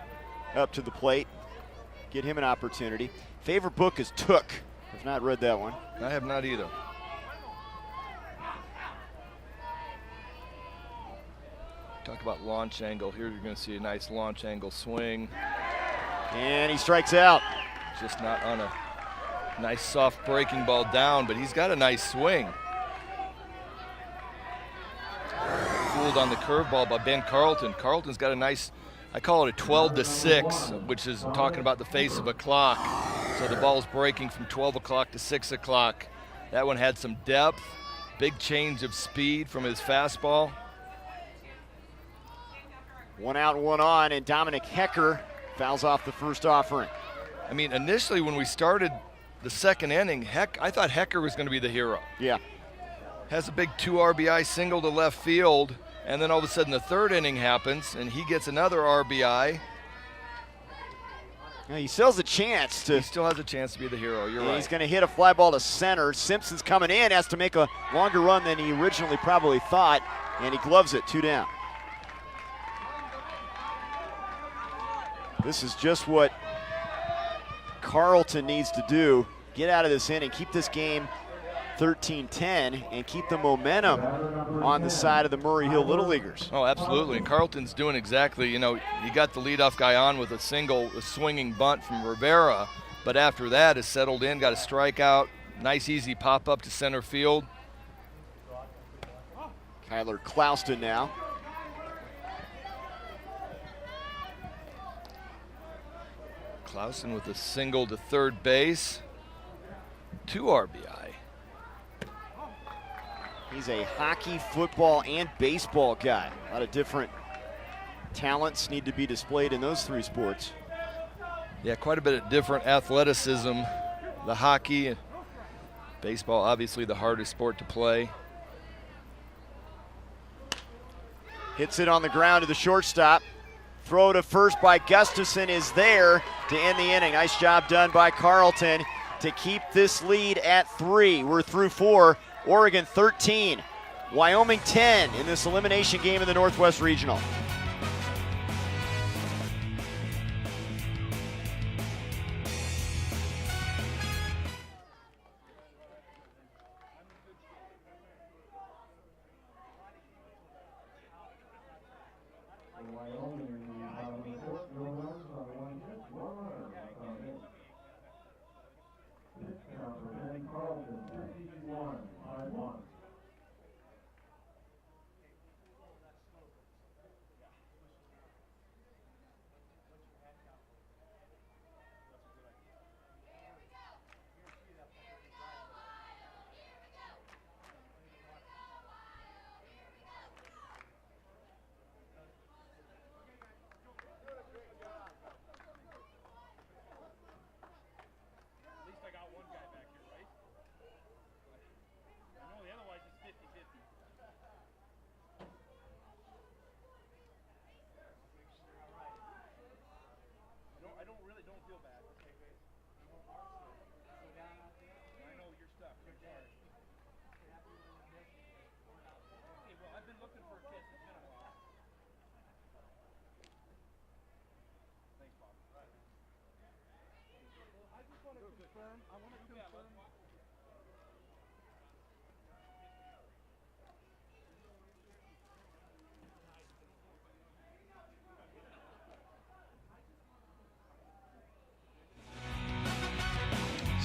S1: up to the plate. Get him an opportunity. Favorite book is Took. I've not read that one.
S6: I have not either. Talk about launch angle. Here you're going to see a nice launch angle swing.
S1: And he strikes out.
S6: Just not on a nice soft breaking ball down, but he's got a nice swing. Fooled on the curveball by Ben Carlton. Carlton's got a nice, I call it a 12-6, which is talking about the face of a clock. So the ball's breaking from 12 o'clock to 6 o'clock. That one had some depth, big change of speed from his fastball.
S1: 1 out, 1 on, and Dominic Hecker fouls off the first offering.
S6: I mean, initially when we started the second inning, I thought Hecker was going to be the hero.
S1: Yeah.
S6: Has a big 2 RBI single to left field, and then all of a sudden the third inning happens, and he gets another RBI.
S1: Now, he still has a chance to.
S6: He still has a chance to be the hero. You're
S1: And
S6: right.
S1: he's going to hit a fly ball to center. Simpson's coming in, has to make a longer run than he originally probably thought, and he gloves it, 2 down. This is just what Carleton needs to do. Get out of this inning, keep this game 13-10, and keep the momentum on the side of the Murray Hill Little Leaguers.
S6: Oh, absolutely. And Carleton's doing exactly, you got the leadoff guy on with a swinging bunt from Rivera, but after that is settled in, got a strikeout, nice easy pop up to center field.
S1: Kyler Clouston now.
S6: Clausen with a single to third base, 2 RBI.
S1: He's a hockey, football, and baseball guy. A lot of different talents need to be displayed in those 3 sports.
S6: Yeah, quite a bit of different athleticism. The hockey, baseball, obviously the hardest sport to play.
S1: Hits it on the ground to the shortstop. Throw to first by Gustafson is there to end the inning. Nice job done by Carleton to keep this lead at 3. We're through 4. Oregon 13, Wyoming 10 in this elimination game in the Northwest Regional.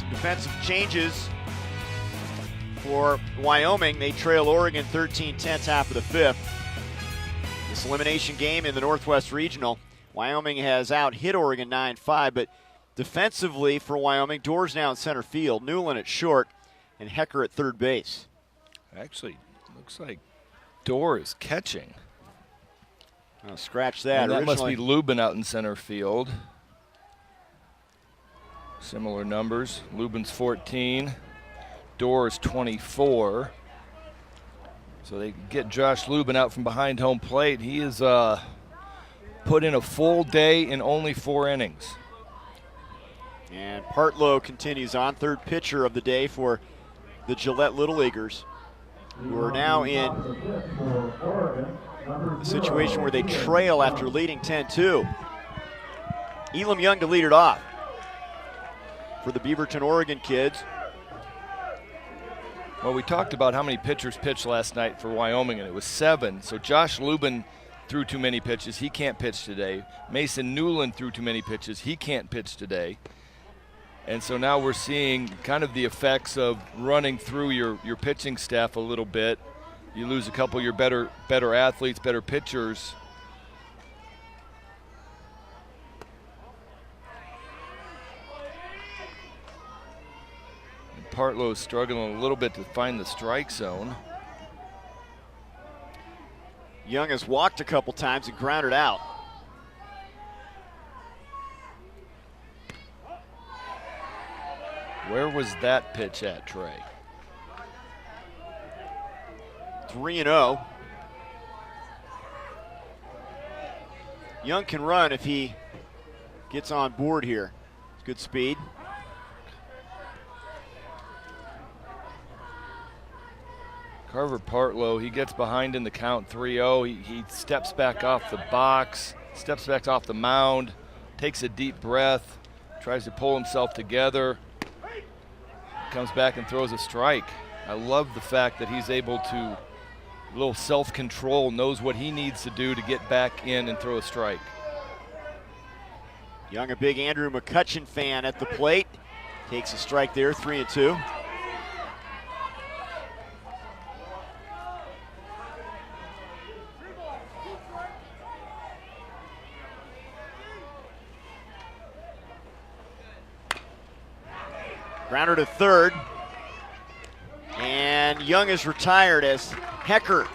S1: Defensive changes for Wyoming. They trail Oregon 13-10, top of the 5th. This elimination game in the Northwest Regional, Wyoming has out-hit Oregon 9-5, but defensively for Wyoming, Doors now in center field, Newland at short, and Hecker at third base.
S6: Actually, looks like Dorr is catching.
S1: Oh, scratch that.
S6: And that must be Lubin out in center field. Similar numbers. Lubin's 14, Dorr's 24. So they get Josh Lubin out from behind home plate. He is put in a full day in only 4 innings.
S1: And Partlow continues on, third pitcher of the day for the Gillette Little Leaguers, who are now in a situation where they trail after leading 10-2. Elam Young to lead it off for the Beaverton, Oregon kids.
S6: Well, we talked about how many pitchers pitched last night for Wyoming, and it was 7. So Josh Lubin threw too many pitches. He can't pitch today. Mason Newland threw too many pitches. He can't pitch today. And so now we're seeing kind of the effects of running through your pitching staff a little bit. You lose a couple of your better athletes, better pitchers. Partlow is struggling a little bit to find the strike zone.
S1: Young has walked a couple times and grounded out.
S6: Where was that pitch at, Trey?
S1: 3-0. Young can run if he gets on board here. Good speed.
S6: Carver Partlow, he gets behind in the count 3-0. He steps back off the box, steps back off the mound, takes a deep breath, tries to pull himself together, comes back and throws a strike. I love the fact that he's able to, a little self-control, knows what he needs to do to get back in and throw a strike.
S1: Young, a big Andrew McCutcheon fan at the plate. Takes a strike there, 3-2. Grounder to third. And Young is retired as Hecker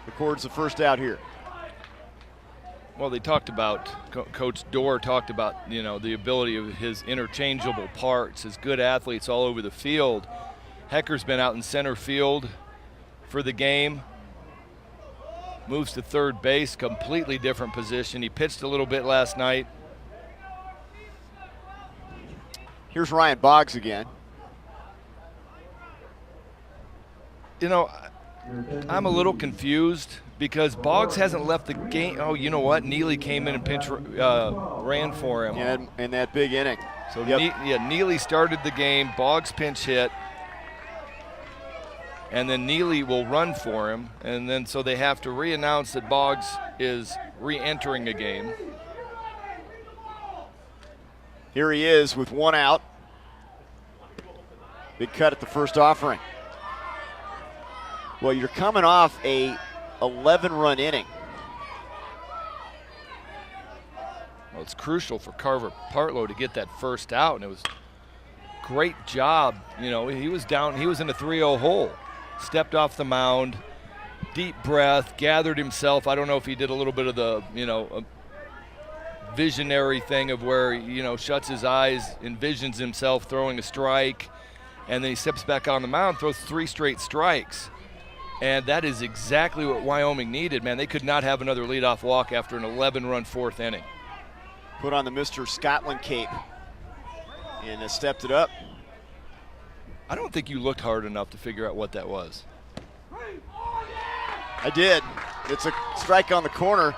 S1: records the first out here.
S6: Well, they talked about, Coach Dorr talked about, you know, the ability of his interchangeable parts, his good athletes all over the field. Hecker's been out in center field for the game. Moves to third base, completely different position. He pitched a little bit last night.
S1: Here's Ryan Boggs again.
S6: You know, I'm a little confused because Boggs hasn't left the game. Oh, you know what? Neely came in and ran for him.
S1: Yeah, in that big inning.
S6: So Neely started the game. Boggs pinch hit. And then Neely will run for him. And then so they have to re-announce that Boggs is re-entering a game.
S1: Here he is with one out. Big cut at the first offering. Well, you're coming off a 11-run inning.
S6: Well, it's crucial for Carver Partlow to get that first out, and it was great job. You know, he was down, he was in a 3-0 hole. Stepped off the mound, deep breath, gathered himself. I don't know if he did a little bit of the, you know, visionary thing of where, you know, shuts his eyes, envisions himself throwing a strike, and then he steps back on the mound, throws 3 straight strikes. And that is exactly what Wyoming needed, man. They could not have another leadoff walk after an 11-run fourth inning.
S1: Put on the Mr. Scotland cape and stepped it up.
S6: I don't think you looked hard enough to figure out what that was.
S1: I did. It's a strike on the corner.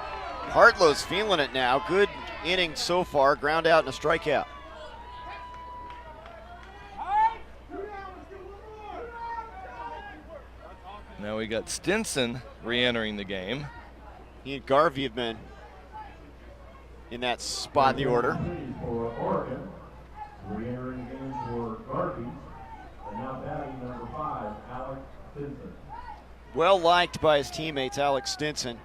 S1: Hartlow's feeling it now. Good inning so far. Ground out and a strikeout.
S6: Now we got Stinson re-entering the game.
S1: He and Garvey have been in that spot in the order.
S3: For Oregon, re-entering the game for Garvey, and now batting number 5, Alex Stinson.
S1: Well liked by his teammates, Alex Stinson.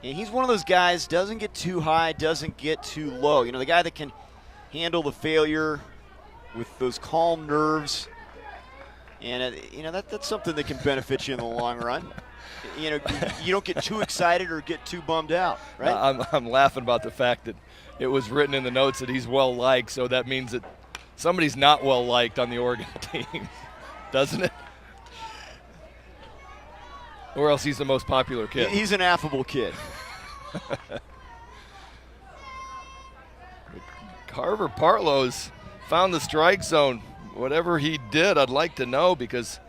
S1: And he's one of those guys, doesn't get too high, doesn't get too low. You know, the guy that can handle the failure with those calm nerves. And, you know, that's something that can benefit you in the long run. You know, you don't get too excited or get too bummed out, right?
S6: I'm laughing about the fact that it was written in the notes that he's well-liked, so that means that somebody's not well-liked on the Oregon team, doesn't it? Or else he's the most popular kid.
S1: He's an affable kid.
S6: Carver Partlow's found the strike zone. Whatever he did, I'd like to know, because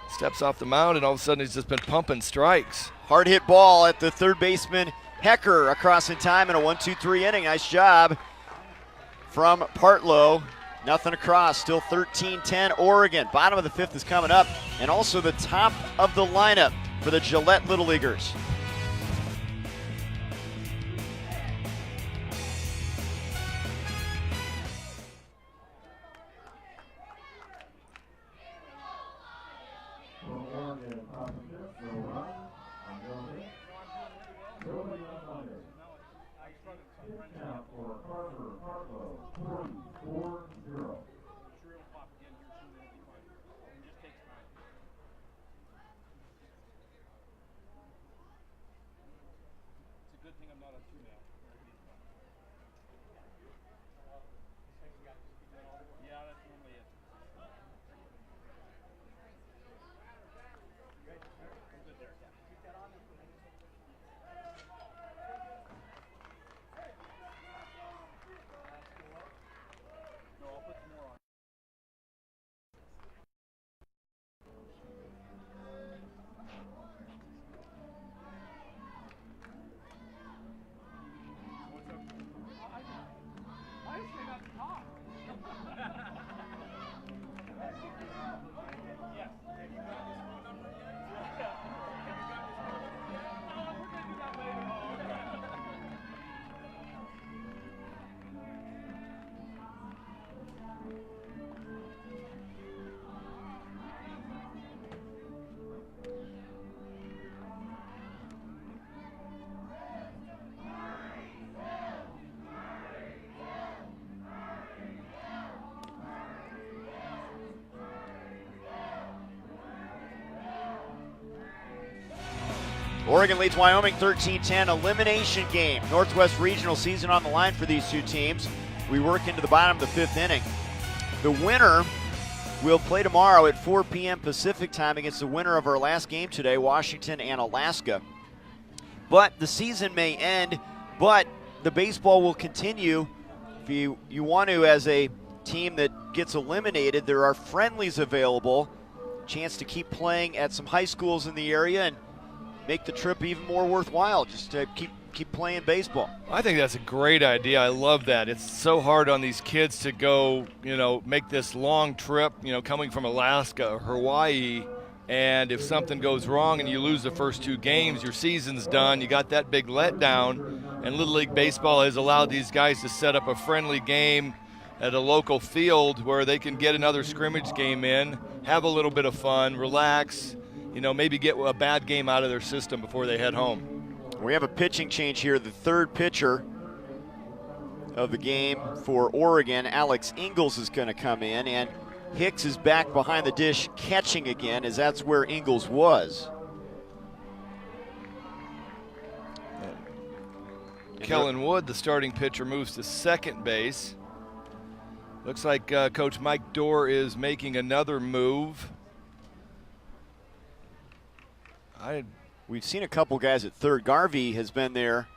S6: steps off the mound and all of a sudden he's just been pumping strikes.
S1: Hard hit ball at the third baseman Hecker across in time in a 1-2-3 inning. Nice job from Partlow. Nothing across, still 13-10 Oregon. Bottom of the 5th is coming up, and also the top of the lineup for the Gillette Little Leaguers. Oregon leads Wyoming 13-10, elimination game. Northwest Regional season on the line for these two teams. We work into the bottom of the fifth inning. The winner will play tomorrow at 4 p.m. Pacific time against the winner of our last game today, Washington and Alaska. But the season may end, but the baseball will continue. If you want to, as a team that gets eliminated, there are friendlies available. Chance to keep playing at some high schools in the area and make the trip even more worthwhile, just to keep playing baseball.
S6: I think that's a great idea. I love that. It's so hard on these kids to go, make this long trip, coming from Alaska or Hawaii, and if something goes wrong and you lose the first two games, your season's done. You got that big letdown, and Little League Baseball has allowed these guys to set up a friendly game at a local field where they can get another scrimmage game in, have a little bit of fun, relax, maybe get a bad game out of their system before they head home.
S1: We have a pitching change here. The third pitcher of the game for Oregon, Alex Ingalls, is going to come in, and Hicks is back behind the dish catching again, as that's where Ingalls was.
S6: Kellen Wood, the starting pitcher, moves to second base. Looks like Coach Mike Dorr is making another move.
S1: We've seen a couple guys at third. Garvey has been there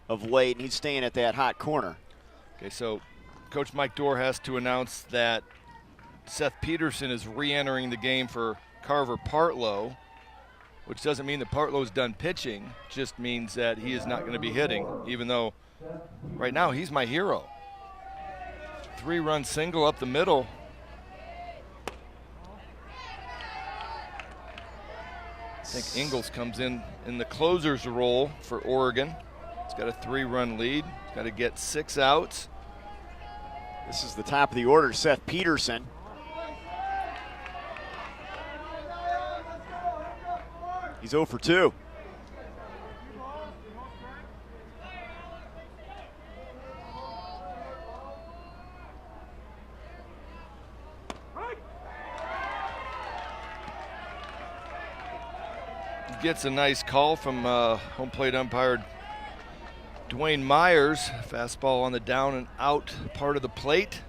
S1: of late, and he's staying at that hot corner.
S6: Okay, so Coach Mike Dorr has to announce that Seth Peterson is re-entering the game for Carver Partlow, which doesn't mean that Partlow's done pitching, just means that he is not going to be hitting, even though right now he's my hero. 3-run single up the middle. I think Ingalls comes in the closer's role for Oregon. He's got a 3-run lead. He's got to get 6 outs.
S1: This is the top of the order, Seth Peterson. He's 0 for 2.
S6: Gets a nice call from home plate umpire Dwayne Myers. Fastball on the down and out part of the plate.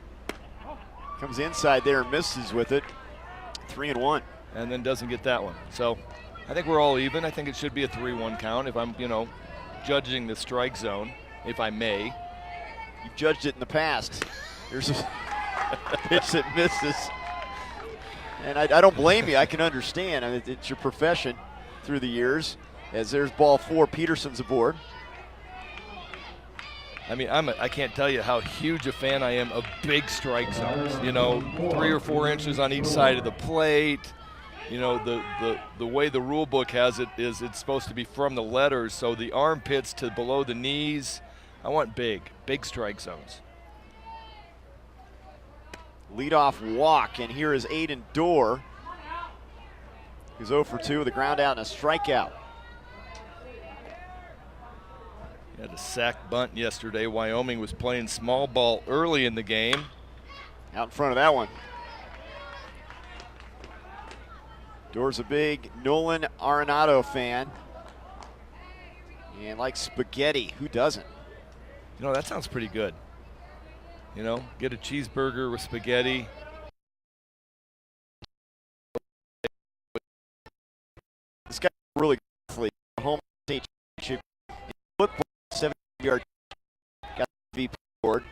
S1: Comes inside there and misses with it. 3-1.
S6: And then doesn't get that one. So I think we're all even. I think it should be a 3-1 count if I'm, judging the strike zone, if I may.
S1: You've judged it in the past. Here's a pitch that misses. And I don't blame you. I can understand. I mean, it's your profession through the years. As there's ball 4, Peterson's aboard.
S6: I mean, I can't tell you how huge a fan I am of big strike zones. 3 or 4 inches on each side of the plate. The way the rule book has it is it's supposed to be from the letters, so the armpits to below the knees. I want big strike zones.
S1: Leadoff walk, and here is Aiden Dorr. He's 0 for 2 with a ground out and a strikeout.
S6: He had a sack bunt yesterday. Wyoming was playing small ball early in the game.
S1: Out in front of that one. Dorr's a big Nolan Arenado fan. And likes spaghetti. Who doesn't?
S6: That sounds pretty good. Get a cheeseburger with spaghetti.
S1: This guy's really good athlete. Home state championship in football, 70-yard. Got the VP board.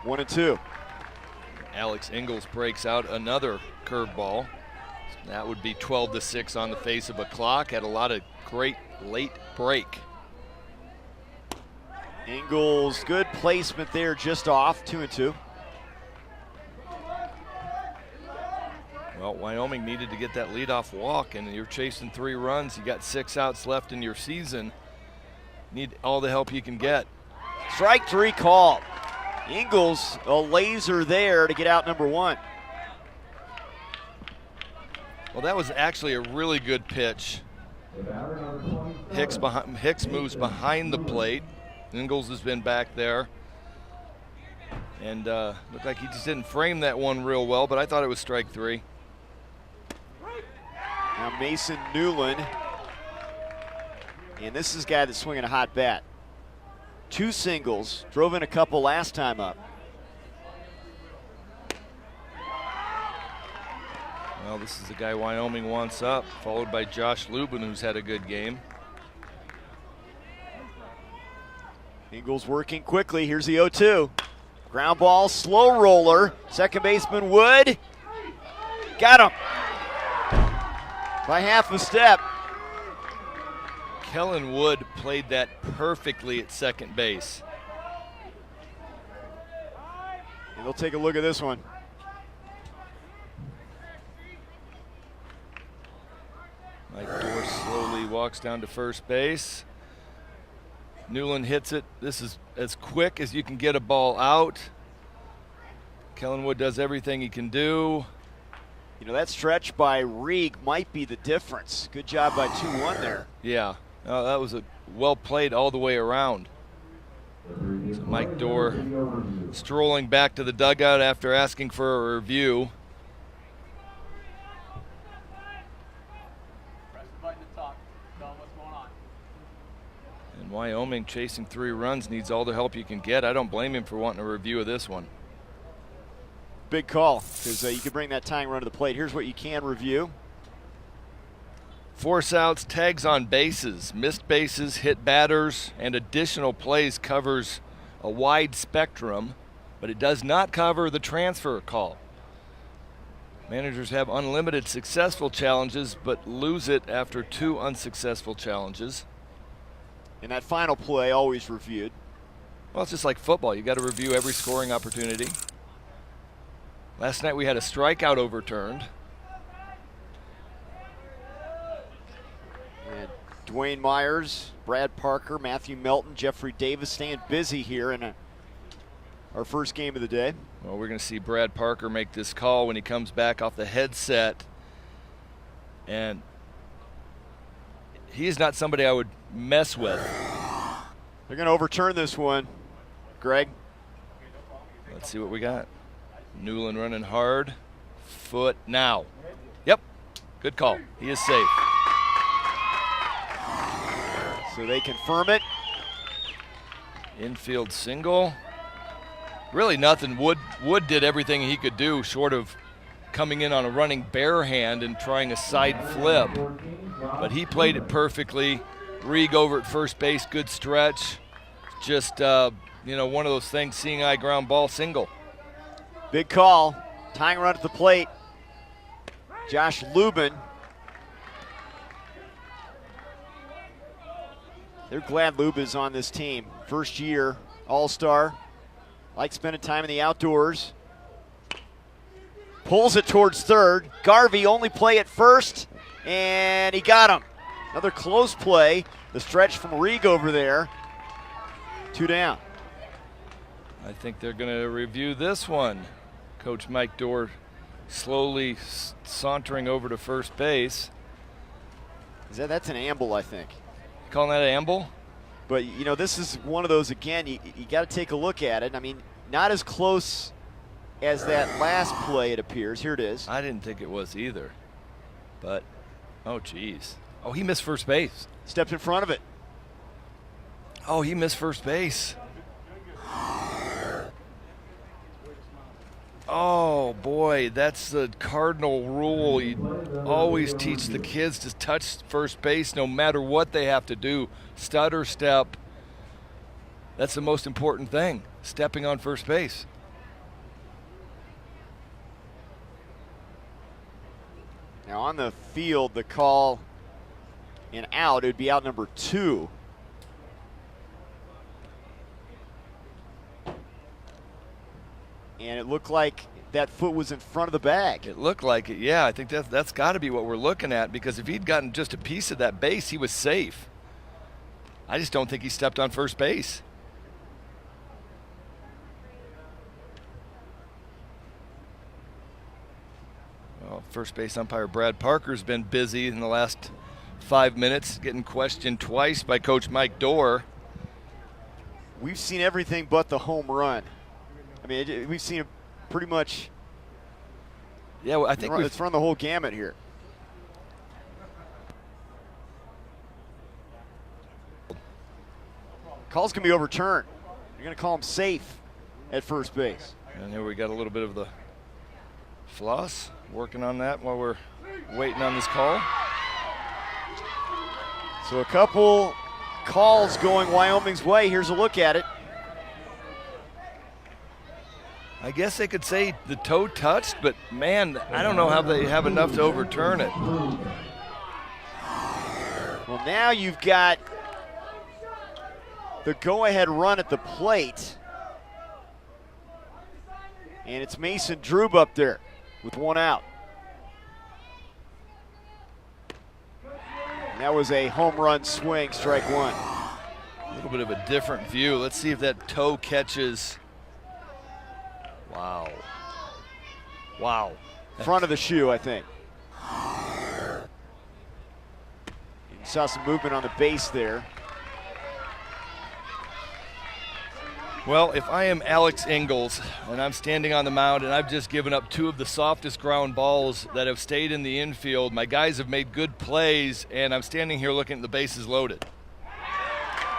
S1: 1-2.
S6: Alex Ingalls breaks out another curveball. That would be 12-6 on the face of a clock. Had a lot of great late break.
S1: Ingalls, good placement there, just off. 2-2.
S6: Well, Wyoming needed to get that leadoff walk, and you're chasing 3 runs. You got 6 outs left in your season. Need all the help you can get.
S1: Strike 3 call. Ingalls, a laser there to get out number 1.
S6: Well, that was actually a really good pitch. Hicks moves behind the plate. Ingalls has been back there. And looked like he just didn't frame that one real well, but I thought it was strike 3.
S1: Now Mason Newland. And this is a guy that's swinging a hot bat. 2 singles, drove in a couple last time up.
S6: Well, this is the guy Wyoming wants up, followed by Josh Lubin, who's had a good game.
S1: Ingles working quickly. Here's the 0-2. Ground ball, slow roller. Second baseman Wood. Got him. By half a step.
S6: Kellen Wood played that perfectly at second base.
S1: And they'll take a look at this one.
S6: Mike Dorr slowly walks down to first base. Newland hits it. This is as quick as you can get a ball out. Kellen Wood does everything he can do.
S1: You know, that stretch by Reeg might be the difference. Good job by 2-1 there.
S6: Yeah, that was a well played all the way around. So Mike Dorr strolling back to the dugout after asking for a review.
S4: Press the button to talk. Tell them what's going on.
S6: And Wyoming chasing 3 runs needs all the help you can get. I don't blame him for wanting a review of this one.
S1: Big call, because you can bring that tying run to the plate. Here's what you can review.
S6: Force outs, tags on bases, missed bases, hit batters, and additional plays covers a wide spectrum, but it does not cover the transfer call. Managers have unlimited successful challenges, but lose it after 2 unsuccessful challenges.
S1: And that final play always reviewed.
S6: Well, it's just like football. You got to review every scoring opportunity. Last night we had a strikeout overturned.
S1: And Dwayne Myers, Brad Parker, Matthew Melton, Jeffrey Davis staying busy here in our first game of the day.
S6: Well, we're going to see Brad Parker make this call when he comes back off the headset. And he is not somebody I would mess with.
S1: They're going to overturn this one, Greg.
S6: Let's see what we got. Newland running hard. Foot now. Yep. Good call. He is safe.
S1: So they confirm it.
S6: Infield single. Really nothing. Wood did everything he could do short of coming in on a running bare hand and trying a side flip. But he played it perfectly. Reeg over at first base. Good stretch. Just, you know, one of those things, seeing eye ground ball single.
S1: Big call. Tying run at the plate. Josh Lubin. They're glad Lubin's on this team. First year All-Star. Likes spending time in the outdoors. Pulls it towards third. Garvey only play at first, and he got him. Another close play. The stretch from Reeg over there. 2 down.
S6: I think they're going to review this one. Coach Mike Dorr slowly sauntering over to first base.
S1: That's an amble, I think.
S6: Calling that an amble?
S1: But, you know, this is one of those, again, you got to take a look at it. I mean, not as close as that last play, it appears. Here it is.
S6: I didn't think it was either. But, oh, geez. Oh, he missed first base.
S1: Stepped in front of it.
S6: Oh, he missed first base. Oh, boy, that's the cardinal rule. You always teach the kids to touch first base no matter what they have to do. Stud or step. That's the most important thing, stepping on first base.
S1: Now on the field, the call and out, it would be out number 2. And it looked like that foot was in front of the bag.
S6: It looked like it, yeah. I think that's got to be what we're looking at, because if he'd gotten just a piece of that base, he was safe. I just don't think he stepped on first base. Well, first base umpire Brad Parker's been busy in the last 5 minutes, getting questioned twice by Coach Mike Dorr.
S1: We've seen everything but the home run. I mean, we've seen it pretty much.
S6: Yeah, well, I think
S1: it's run the whole gamut here. Call's going to be overturned. You're going to call him safe at first base.
S6: And here we got a little bit of the floss, working on that while we're waiting on this call.
S1: So a couple calls going Wyoming's way. Here's a look at it.
S6: I guess they could say the toe touched, but man, I don't know how they have enough to overturn it.
S1: Well, now you've got the go-ahead run at the plate. And it's Mason Drube up there with one out. And that was a home run swing, strike one.
S6: A little bit of a different view. Let's see if that toe catches. Wow. Wow.
S1: Front of the shoe, I think. You saw some movement on the base there.
S6: Well, if I am Alex Ingalls and I'm standing on the mound and I've just given up two of the softest ground balls that have stayed in the infield, my guys have made good plays, and I'm standing here looking at the bases loaded.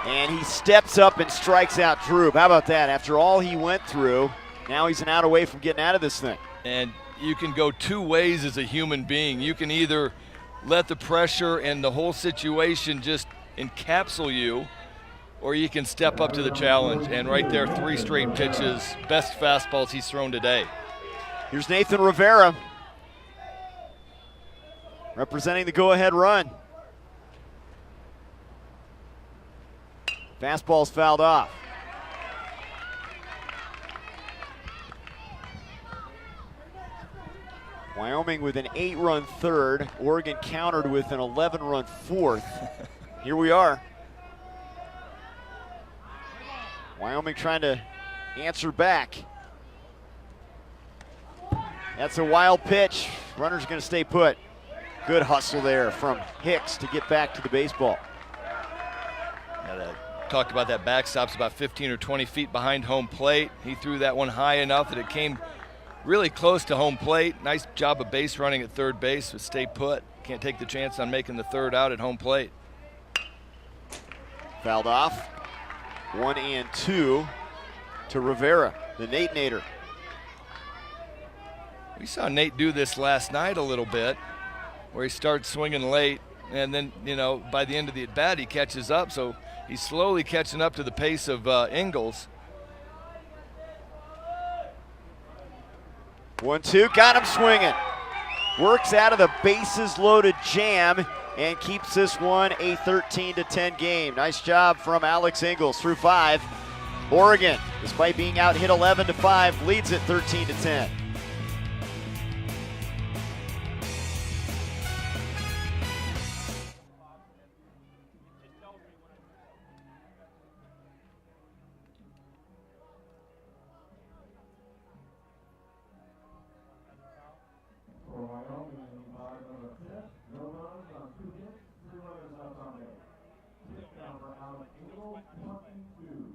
S1: And he steps up and strikes out Drube. How about that? After all he went through, now he's an out away from getting out of this thing.
S6: And you can go two ways as a human being. You can either let the pressure and the whole situation just encapsulate you, or you can step up to the challenge. And right there, 3 straight pitches, best fastballs he's thrown today.
S1: Here's Nathan Rivera representing the go-ahead run. Fastball's fouled off. Wyoming with an 8-run third. Oregon countered with an 11-run fourth. Here we are. Wyoming trying to answer back. That's a wild pitch. Runner's going to stay put. Good hustle there from Hicks to get back to the baseball.
S6: Talked about that backstop's about 15 or 20 feet behind home plate. He threw that one high enough that it came really close to home plate. Nice job of base running at third base, but stay put. Can't take the chance on making the third out at home plate.
S1: Fouled off. 1-2 to Rivera, the Nate Nader.
S6: We saw Nate do this last night a little bit, where he starts swinging late, and then, by the end of the at-bat, he catches up. So he's slowly catching up to the pace of Ingalls.
S1: 1-2, got him swinging. Works out of the bases loaded jam and keeps this one a 13-10 game. Nice job from Alex Ingalls through 5. Oregon, despite being out hit 11-5, leads it 13-10.
S3: For Wyoming, bottom of the 5th, no runs on 2 hits, 3 runners left on base. Pitch down for Alex Ingalls, 22-2.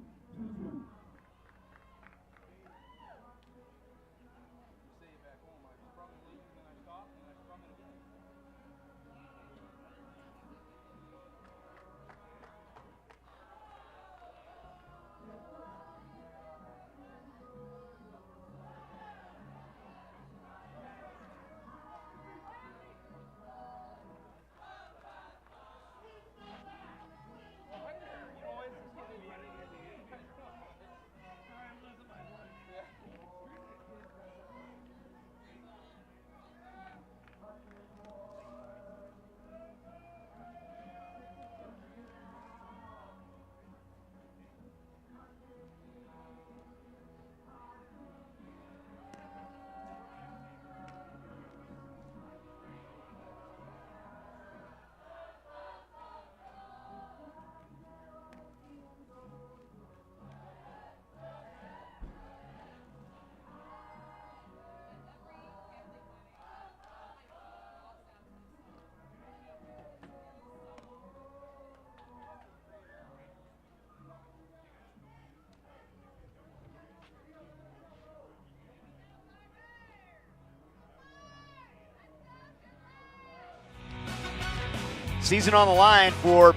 S1: Season on the line for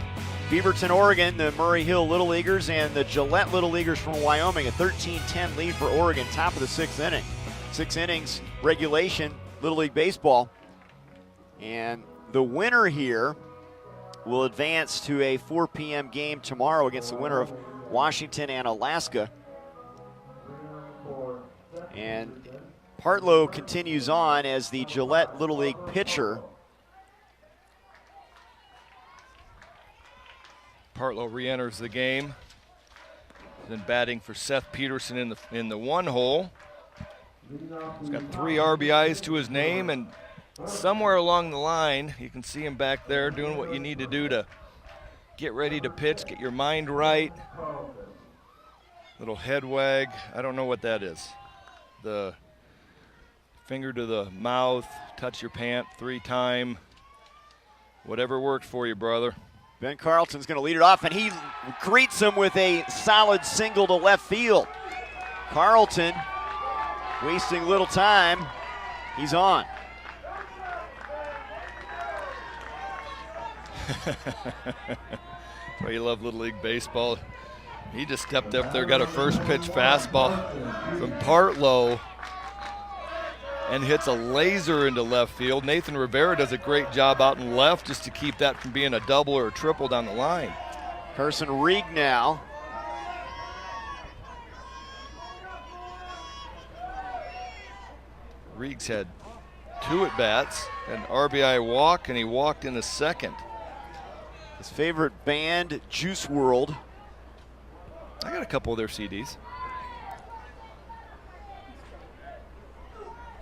S1: Beaverton, Oregon, the Murray Hill Little Leaguers and the Gillette Little Leaguers from Wyoming. A 13-10 lead for Oregon, top of the 6th inning. 6 innings regulation, Little League Baseball. And the winner here will advance to a 4 p.m. game tomorrow against the winner of Washington and Alaska. And Partlow continues on as the Gillette Little League pitcher.
S6: Partlow re-enters the game. Then batting for Seth Peterson in the 1 hole. He's got 3 RBIs to his name, and somewhere along the line, you can see him back there doing what you need to do to get ready to pitch, get your mind right. Little head wag. I don't know what that is. The finger to the mouth, touch your pant 3-time. Whatever worked for you, brother.
S1: Ben Carlton's going to lead it off, and he greets him with a solid single to left field. Carlton wasting little time. He's on.
S6: That's why you love Little League Baseball. He just stepped up there, got a first pitch fastball from Partlow and hits a laser into left field. Nathan Rivera does a great job out in left just to keep that from being a double or a triple down the line.
S1: Carson Reed now.
S6: Reeds had 2 at-bats, an RBI walk, and he walked in the second.
S1: His favorite band, Juice WRLD.
S6: I got a couple of their CDs.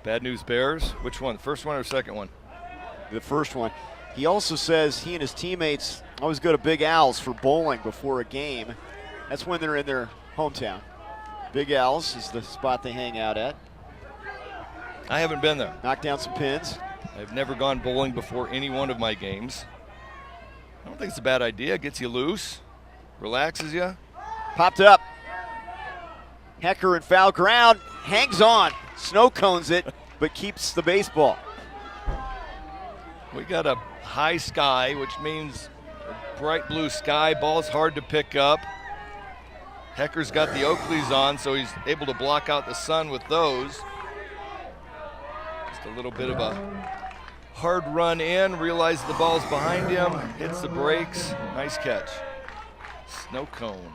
S6: Bad News Bears. Which one? First one or second one?
S1: The first one. He also says he and his teammates always go to Big Al's for bowling before a game. That's when they're in their hometown. Big Al's is the spot they hang out at.
S6: I haven't been there.
S1: Knock down some pins.
S6: I've never gone bowling before any one of my games. I don't think it's a bad idea. Gets you loose, relaxes you.
S1: Popped up. Hecker in foul ground. Hangs on. Snow cones it, but keeps the baseball.
S6: We got a high sky, which means a bright blue sky. Ball's hard to pick up. Hecker's got the Oakleys on, so he's able to block out the sun with those. Just a little bit of a hard run in, realizes the ball's behind him, hits the brakes. Nice catch. Snow cone.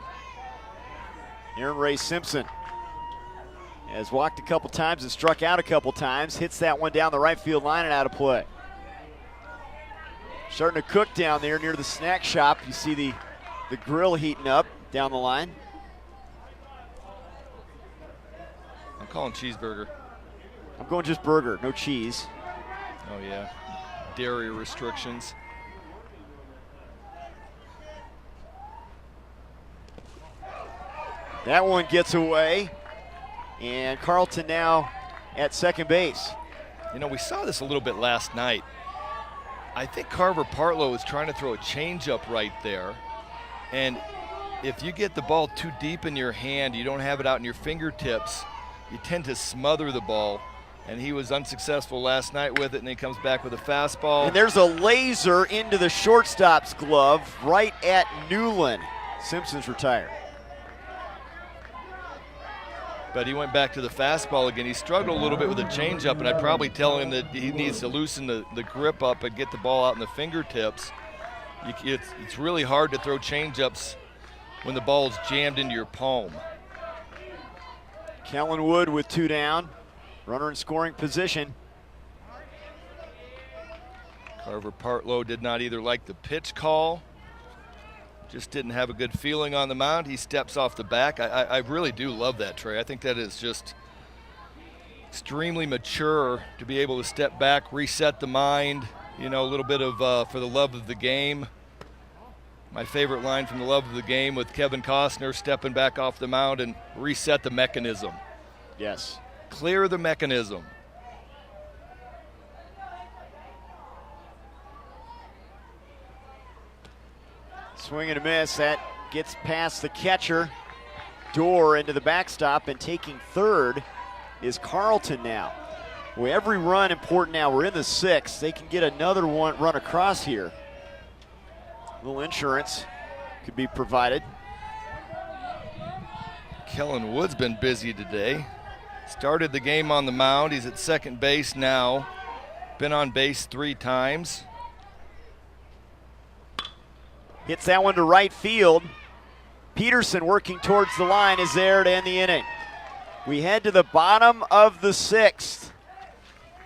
S1: Aaron Ray Simpson has walked a couple times and struck out a couple times. Hits that one down the right field line and out of play. Starting to cook down there near the snack shop. You see the grill heating up down the line.
S6: I'm calling cheeseburger.
S1: I'm going just burger, no cheese.
S6: Oh yeah, dairy restrictions.
S1: That one gets away, and Carlton now at second base.
S6: You know, we saw this a little bit last night. I think Carver Partlow is trying to throw a changeup right there, and if you get the ball too deep in your hand, you don't have it out in your fingertips, you tend to smother the ball. And he was unsuccessful last night with it, and he comes back with a fastball.
S1: And there's a laser into the shortstop's glove right at Newland. Simpson's retired.
S6: But he went back to the fastball again. He struggled a little bit with the changeup, and I'd probably tell him that he needs to loosen the grip up and get the ball out in the fingertips. It's really hard to throw changeups when the ball is jammed into your palm.
S1: Kellen Wood with 2 down. Runner in scoring position.
S6: Carver Partlow did not either like the pitch call, just didn't have a good feeling on the mound. He steps off the back. I really do love that, Trey. I think that is just extremely mature to be able to step back, reset the mind, you know, a little bit of for the love of the game. My favorite line from the love of the game with Kevin Costner stepping back off the mound and reset the mechanism.
S1: Yes.
S6: Clear the mechanism.
S1: Swing and a miss. That gets past the catcher. Door into the backstop, and taking third is Carlton now. Well, every run important now. We're in the 6th. They can get another one run across here. A little insurance could be provided.
S6: Kellen Wood's been busy today. Started the game on the mound. He's at second base now. Been on base 3 times.
S1: Hits that one to right field. Peterson working towards the line is there to end the inning. We head to the bottom of the 6th.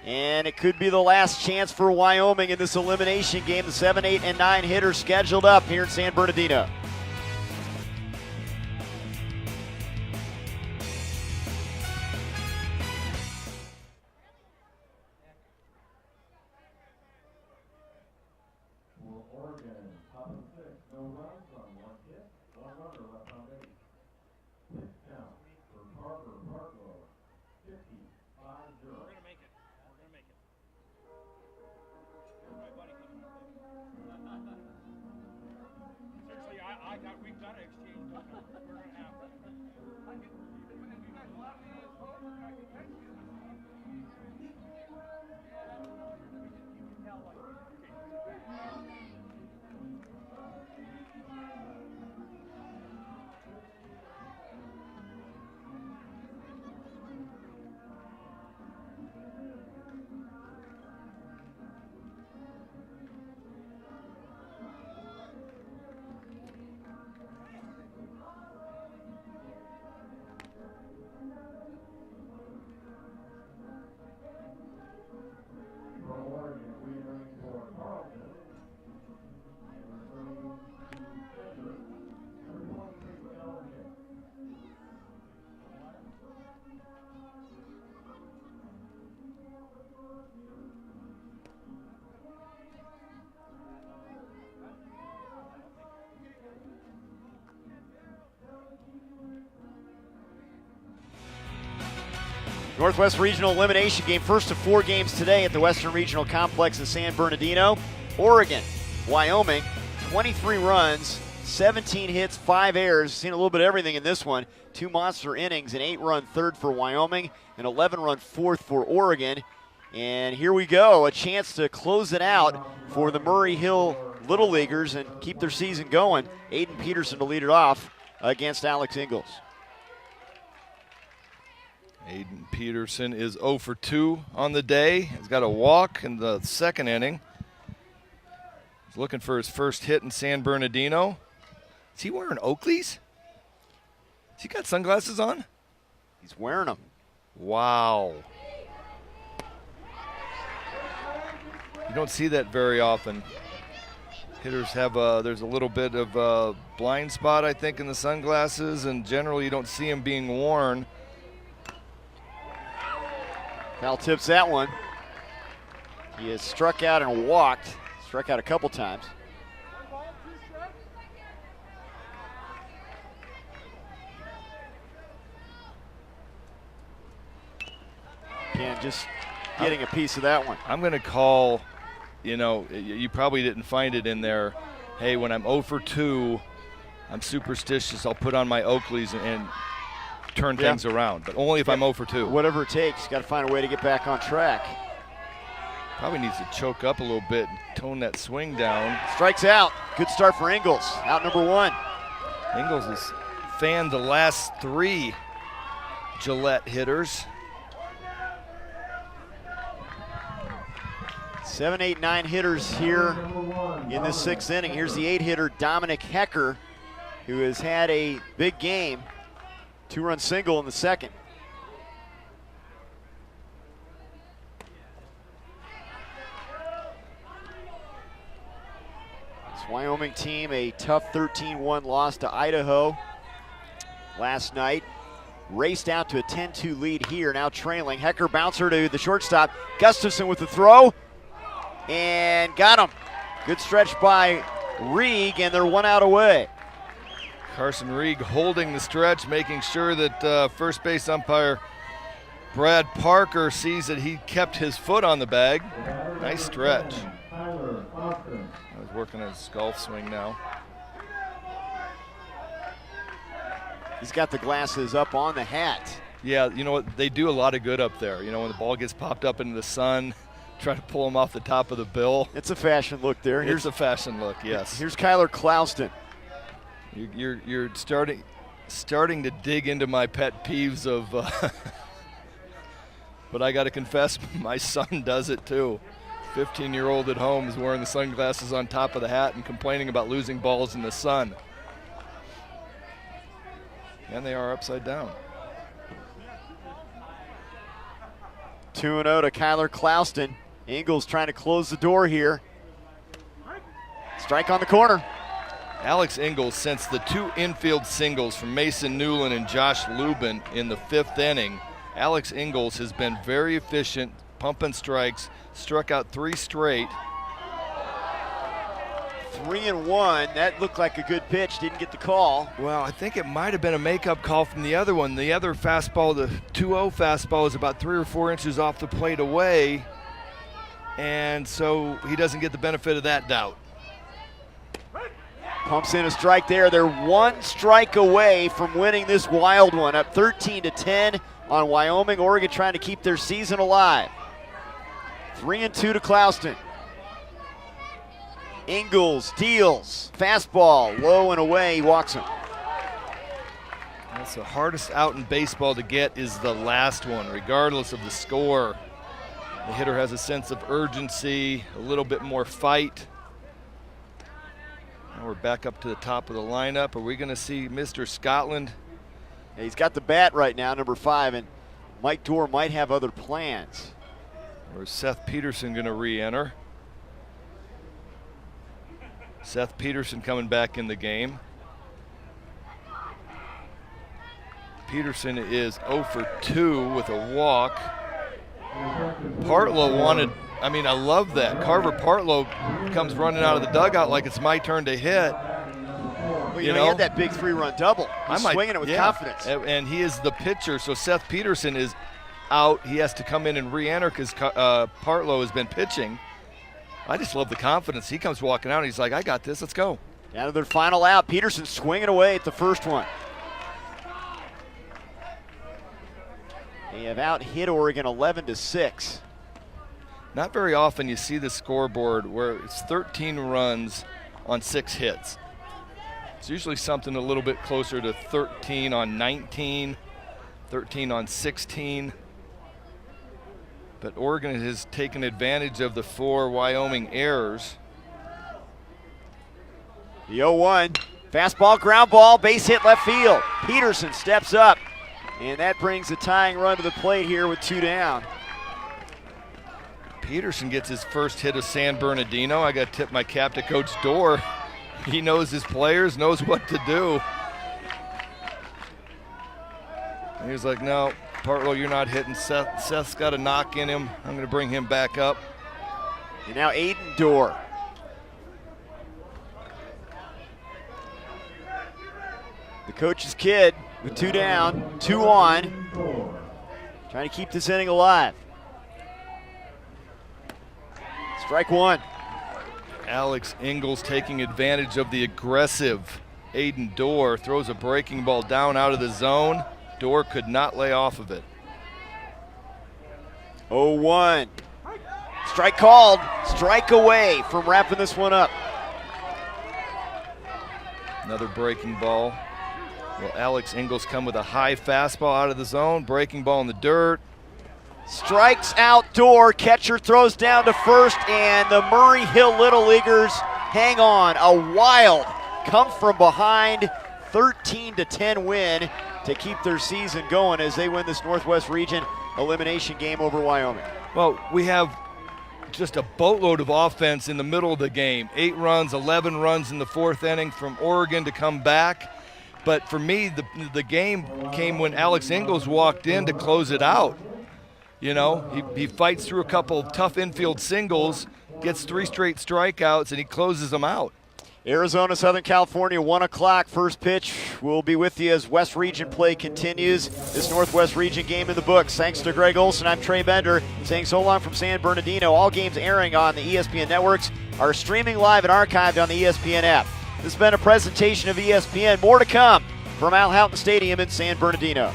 S1: And it could be the last chance for Wyoming in this elimination game. The 7, 8, and 9 hitters scheduled up here in San Bernardino. Northwest Regional Elimination Game, first of 4 games today at the Western Regional Complex in San Bernardino. Oregon, Wyoming, 23 runs, 17 hits, 5 errors. Seen a little bit of everything in this one. 2 monster innings, an 8-run third for Wyoming, an 11-run fourth for Oregon. And here we go, a chance to close it out for the Murray Hill Little Leaguers and keep their season going. Aiden Peterson to lead it off against Alex Ingalls.
S6: Aiden Peterson is 0 for 2 on the day. He's got a walk in the 2nd inning. He's looking for his first hit in San Bernardino. Is he wearing Oakleys? Has he got sunglasses on?
S1: He's wearing them.
S6: Wow. You don't see that very often. Hitters have there's a little bit of a blind spot, I think, in the sunglasses, and generally you don't see them being worn.
S1: Cal tips that one. He has struck out and walked. Struck out a couple times. Again, just getting a piece of that one.
S6: I'm going to call, you probably didn't find it in there. Hey, when I'm 0 for 2, I'm superstitious. I'll put on my Oakleys and turn things around, but only if I'm 0 for 2.
S1: Whatever it takes, got to find a way to get back on track.
S6: Probably needs to choke up a little bit and tone that swing down.
S1: Strikes out. Good start for Ingalls. Out number 1.
S6: Ingalls has fanned the last 3 Gillette hitters.
S1: 7, 8, 9 hitters here in this 6th inning. Here's the 8-hitter, Dominic Hecker, who has had a big game. 2-run single in the 2nd. This Wyoming team, a tough 13-1 loss to Idaho last night. Raced out to a 10-2 lead here, now trailing. Hecker bouncer to the shortstop. Gustafson with the throw, and got him. Good stretch by Rieg, and they're 1 out away.
S6: Carson Rieg holding the stretch, making sure that first base umpire Brad Parker sees that he kept his foot on the bag. Nice stretch. I was working on his golf swing now.
S1: He's got the glasses up on the hat.
S6: Yeah, you know what? They do a lot of good up there. When the ball gets popped up into the sun, try to pull him off the top of the bill.
S1: It's a fashion look there.
S6: Here's a fashion look, yes.
S1: Here's Kyler Clouston.
S6: You're starting to dig into my pet peeves of, but I got to confess, my son does it too. 15-year-old at home is wearing the sunglasses on top of the hat and complaining about losing balls in the sun. And they are upside down.
S1: 2-0 to Kyler Clouston. Ingles trying to close the door here. Strike on the corner.
S6: Alex Ingles, since the 2 infield singles from Mason Newland and Josh Lubin in the 5th inning, Alex Ingles has been very efficient, pumping strikes, struck out 3 straight.
S1: 3-1. That looked like a good pitch. Didn't get the call.
S6: Well, I think it might have been a makeup call from the other one. The other fastball, the 2-0 fastball, is about 3 or 4 inches off the plate away, and so he doesn't get the benefit of that doubt.
S1: Pumps in a strike there. They're 1 strike away from winning this wild one, up 13-10 on Wyoming. Oregon trying to keep their season alive. 3-2 to Clouston. Ingles deals. Fastball, low and away. He walks him.
S6: That's the hardest out in baseball to get, is the last one, regardless of the score. The hitter has a sense of urgency, a little bit more fight. Now we're back up to the top of the lineup. Are we going to see Mr. Scotland?
S1: Yeah, he's got the bat right now, number 5, and Mike Dorr might have other plans.
S6: Or is Seth Peterson going to re-enter? Seth Peterson coming back in the game. Peterson is 0 for 2 with a walk. Partlow wanted, I mean, I love that. Carver Partlow comes running out of the dugout like it's my turn to hit.
S1: Well, you know, he had that big 3-run double. He's swinging it with confidence.
S6: And he is the pitcher, so Seth Peterson is out. He has to come in and re-enter because Partlow has been pitching. I just love the confidence. He comes walking out and he's like, I got this, let's go.
S1: Down to their final out. Peterson swinging away at the first one. They have out-hit Oregon 11-6.
S6: Not very often you see the scoreboard where it's 13 runs on 6 hits. It's usually something a little bit closer to 13 on 19, 13 on 16. But Oregon has taken advantage of the 4 Wyoming errors.
S1: The 0-1. Fastball, ground ball, base hit left field. Peterson steps up, and that brings the tying run to the plate here with 2 down.
S6: Peterson gets his first hit of San Bernardino. I got to tip my cap to Coach Dorr. He knows his players, knows what to do. And he was like, no, Partlow, you're not hitting. Seth's got a knock in him. I'm going to bring him back up.
S1: And now Aiden Dorr. The coach's kid with 2 down, 2 on. Trying to keep this inning alive. Strike 1.
S6: Alex Ingles taking advantage of the aggressive Aiden Dorr. Throws a breaking ball down out of the zone. Dorr could not lay off of it.
S1: 0-1. Strike called. Strike away from wrapping this one up.
S6: Another breaking ball. Will Alex Ingles come with a high fastball out of the zone? Breaking ball in the dirt.
S1: Strikes out Dorr. Catcher throws down to first, and the Murray Hill Little Leaguers hang on. A wild come from behind 13-10 win to keep their season going as they win this Northwest Region elimination game over Wyoming.
S6: Well, we have just a boatload of offense in the middle of the game. 8 runs, 11 runs in the 4th inning from Oregon to come back. But for me, the game came when Alex Ingles walked in to close it out. You know, he fights through a couple of tough infield singles, gets 3 straight strikeouts, and he closes them out.
S1: Arizona, Southern California, 1 o'clock. First pitch. We'll be with you as West Region play continues. This Northwest Region game in the books. Thanks to Greg Olson, I'm Trey Bender saying so long from San Bernardino. All games airing on the ESPN networks are streaming live and archived on the ESPN app. This has been a presentation of ESPN. More to come from Al Houghton Stadium in San Bernardino.